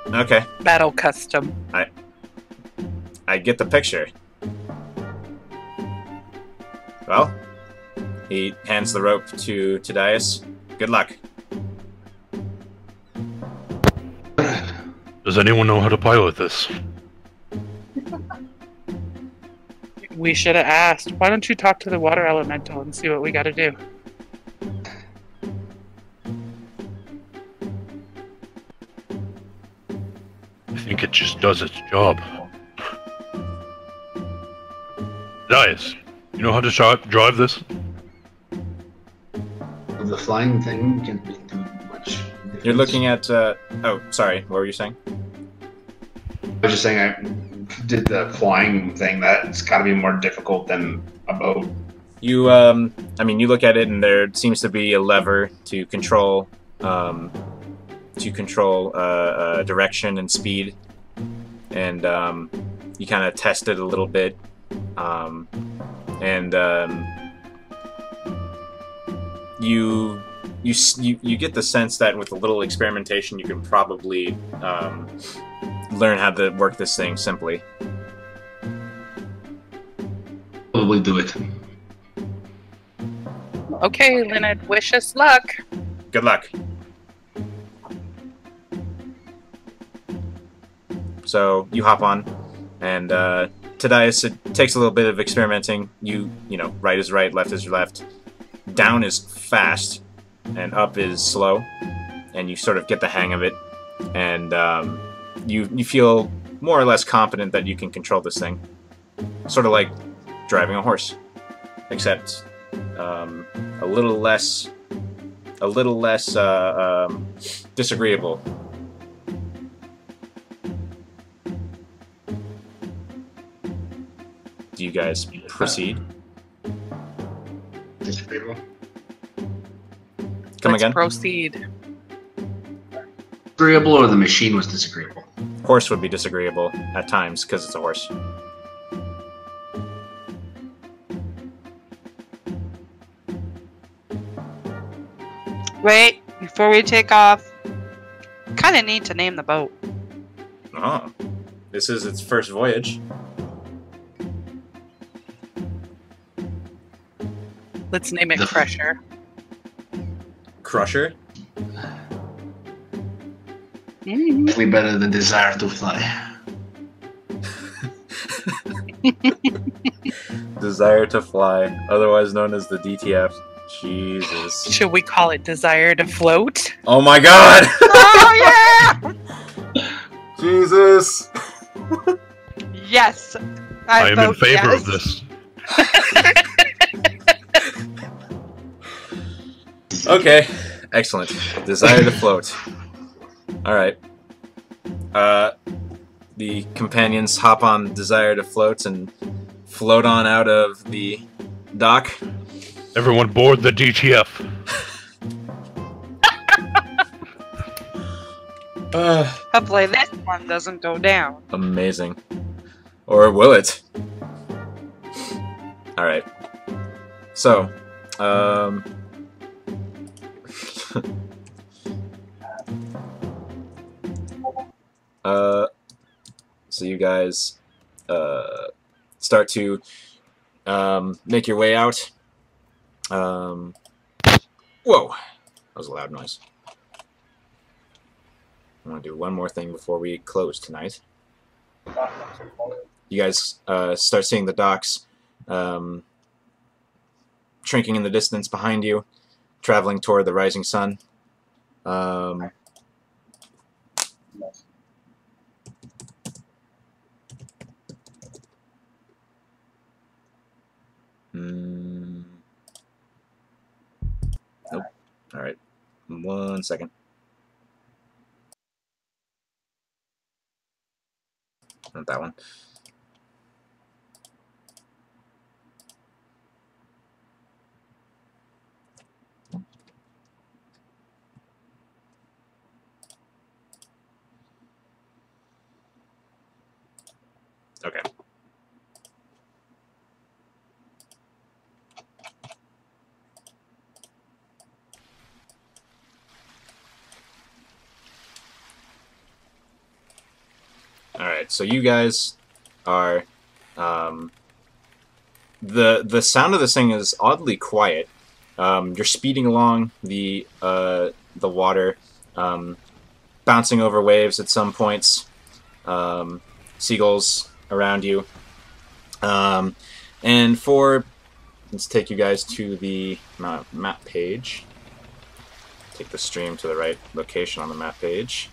Okay. Battle custom. I get the picture." Well, he hands the rope to Tadias. Good luck. Does anyone know how to pilot this? We should have asked. Why don't you talk to the water elemental and see what we got to do? I think it just does its job. Dias, you know how to drive this? The flying thing can't be too much difference. You're looking at. Oh, sorry. What were you saying? I was just saying I did the flying thing. That's got to be more difficult than a boat. You, I mean, you look at it, and there seems to be a lever to control, direction and speed, and you kind of test it a little bit, and you get the sense that with a little experimentation, you can probably learn how to work this thing simply. Probably do it. Okay, Leonard, wish us luck. Good luck. So you hop on, and Tadias, it takes a little bit of experimenting. You know, right is right, left is left. Down is fast, and up is slow, and you sort of get the hang of it, and you feel more or less confident that you can control this thing. Sort of like driving a horse, except a little less disagreeable. Do you guys proceed? Disagreeable. Come Let's again? proceed. Disagreeable, or the machine was disagreeable? Horse would be disagreeable at times because it's a horse. Wait, before we take off, kind of need to name the boat. Oh, this is its first voyage. Let's name it Crusher. Crusher? Definitely better than Desire to Fly. Desire to Fly, otherwise known as the DTF. Jesus. Should we call it Desire to Float? Oh my god! Oh yeah! Jesus! Yes, I am in vote favor yes. of this. Okay, excellent. Desire to float. Alright. The companions hop on Desire to Float and float on out of the dock. Everyone board the DTF. Hopefully this one doesn't go down. Amazing. Or will it? Alright. So, so you guys start to make your way out. Whoa! That was a loud noise. I want to do one more thing before we close tonight. You guys start seeing the docks shrinking in the distance behind you, traveling toward the rising sun. 1 second. Not that one. Okay. Alright, so you guys are... the sound of this thing is oddly quiet. You're speeding along the water, bouncing over waves at some points, seagulls around you. And let's take you guys to the map page. Take the stream to the right location on the map page.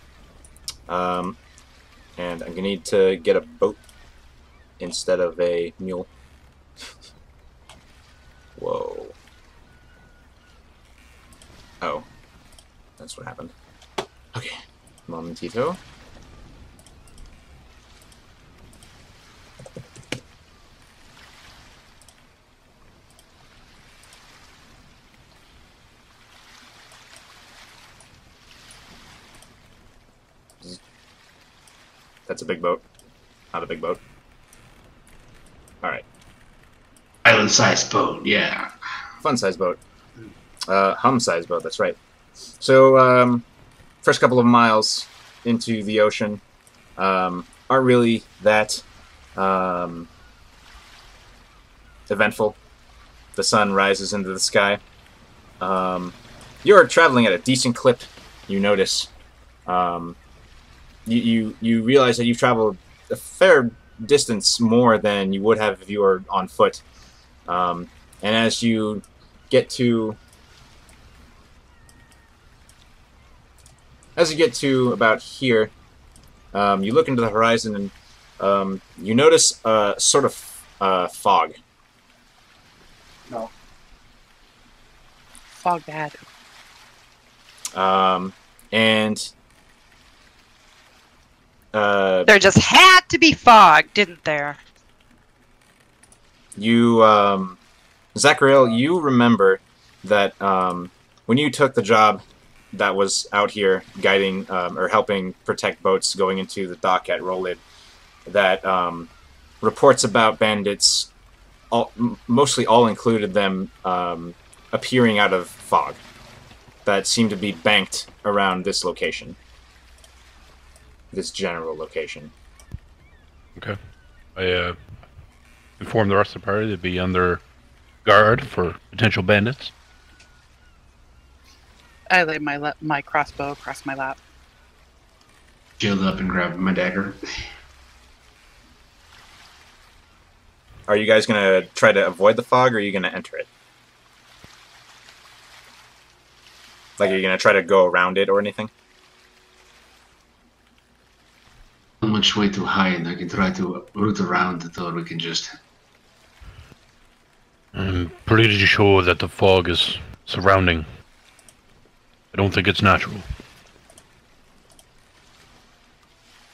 And I'm going to need to get a boat instead of a mule. Whoa. Oh. That's what happened. Okay. Momentito. That's a big boat. Not a big boat. Alright. Island-sized boat, yeah. Fun-sized boat. Hum-sized boat, that's right. So, first couple of miles into the ocean aren't really that eventful. The sun rises into the sky. You're traveling at a decent clip, you notice. You realize that you've traveled a fair distance more than you would have if you were on foot. And as you get to about here, you look into the horizon and you notice a sort of fog. No. Fog bad. And There just had to be fog, didn't there? you, Zachariel, you remember that when you took the job that was out here guiding or helping protect boats going into the dock at Rolid, that reports about bandits, mostly all included them appearing out of fog that seemed to be banked around this location. This general location. Okay. I inform the rest of the party to be on their guard for potential bandits. I lay my crossbow across my lap. Shield up and grab my dagger. Are you guys going to try to avoid the fog, or are you going to enter it? Like, are you going to try to go around it or anything? Not much way to hide. I can try to root around it, or we can just... I'm pretty sure that the fog is surrounding. I don't think it's natural.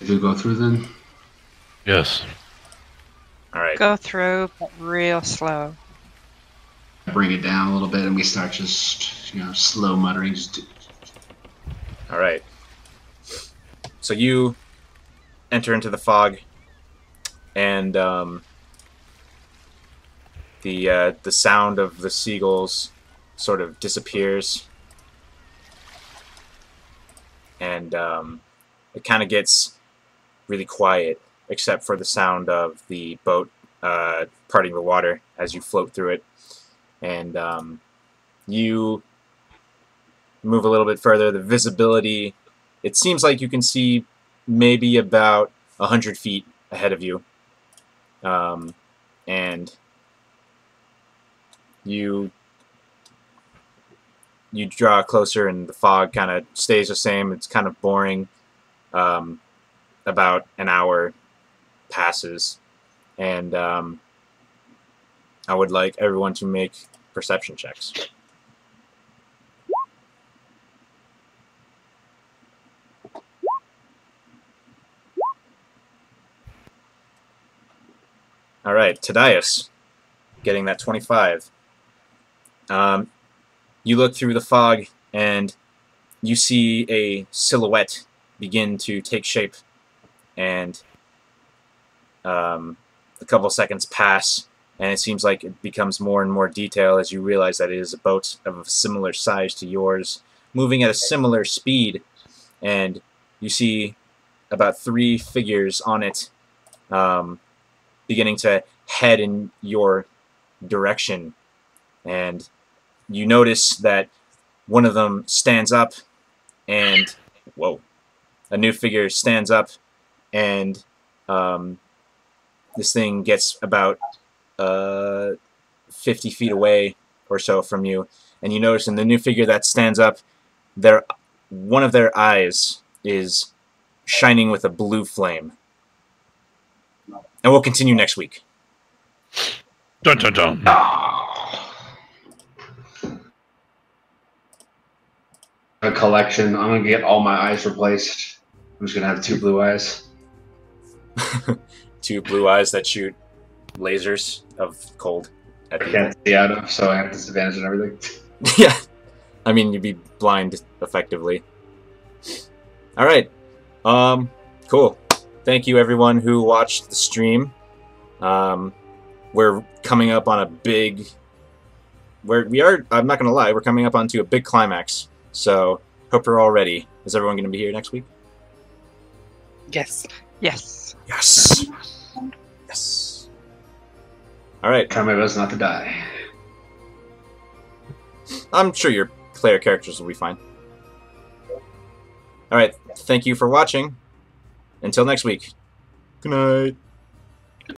If we go through then? Yes. Alright. Go through, but real slow. Bring it down a little bit and we start just, slow muttering. Alright. So you enter into the fog, and the sound of the seagulls sort of disappears, and it kind of gets really quiet, except for the sound of the boat parting the water as you float through it. And you move a little bit further. The visibility, it seems like you can see maybe about 100 feet ahead of you. And you draw closer, and the fog kind of stays the same. It's kind of boring. About an hour passes, and I would like everyone to make perception checks. All right, Tadius, getting that 25. You look through the fog and you see a silhouette begin to take shape, and a couple seconds pass, and it seems like it becomes more and more detail as you realize that it is a boat of a similar size to yours, moving at a similar speed, and you see about 3 figures on it beginning to head in your direction, and you notice that one of them stands up, and whoa, a new figure stands up, and this thing gets about 50 feet away or so from you, and you notice in the new figure that stands up, one of their eyes is shining with a blue flame. And we'll continue next week. Dun dun dun. A collection. I'm gonna get all my eyes replaced. I'm just gonna have 2 blue eyes. 2 blue eyes that shoot lasers of cold at I people. can't see out of, so I have disadvantage and everything. Yeah. I mean, you'd be blind, effectively. Alright. Cool. Thank you, everyone who watched the stream. We're coming up on a big... I'm not gonna lie, we're coming up onto a big climax. So, hope you're all ready. Is everyone gonna be here next week? Yes. Yes. Yes! Yes. Alright. Try my best not to die. I'm sure your player characters will be fine. Alright, thank you for watching. Until next week. Good night.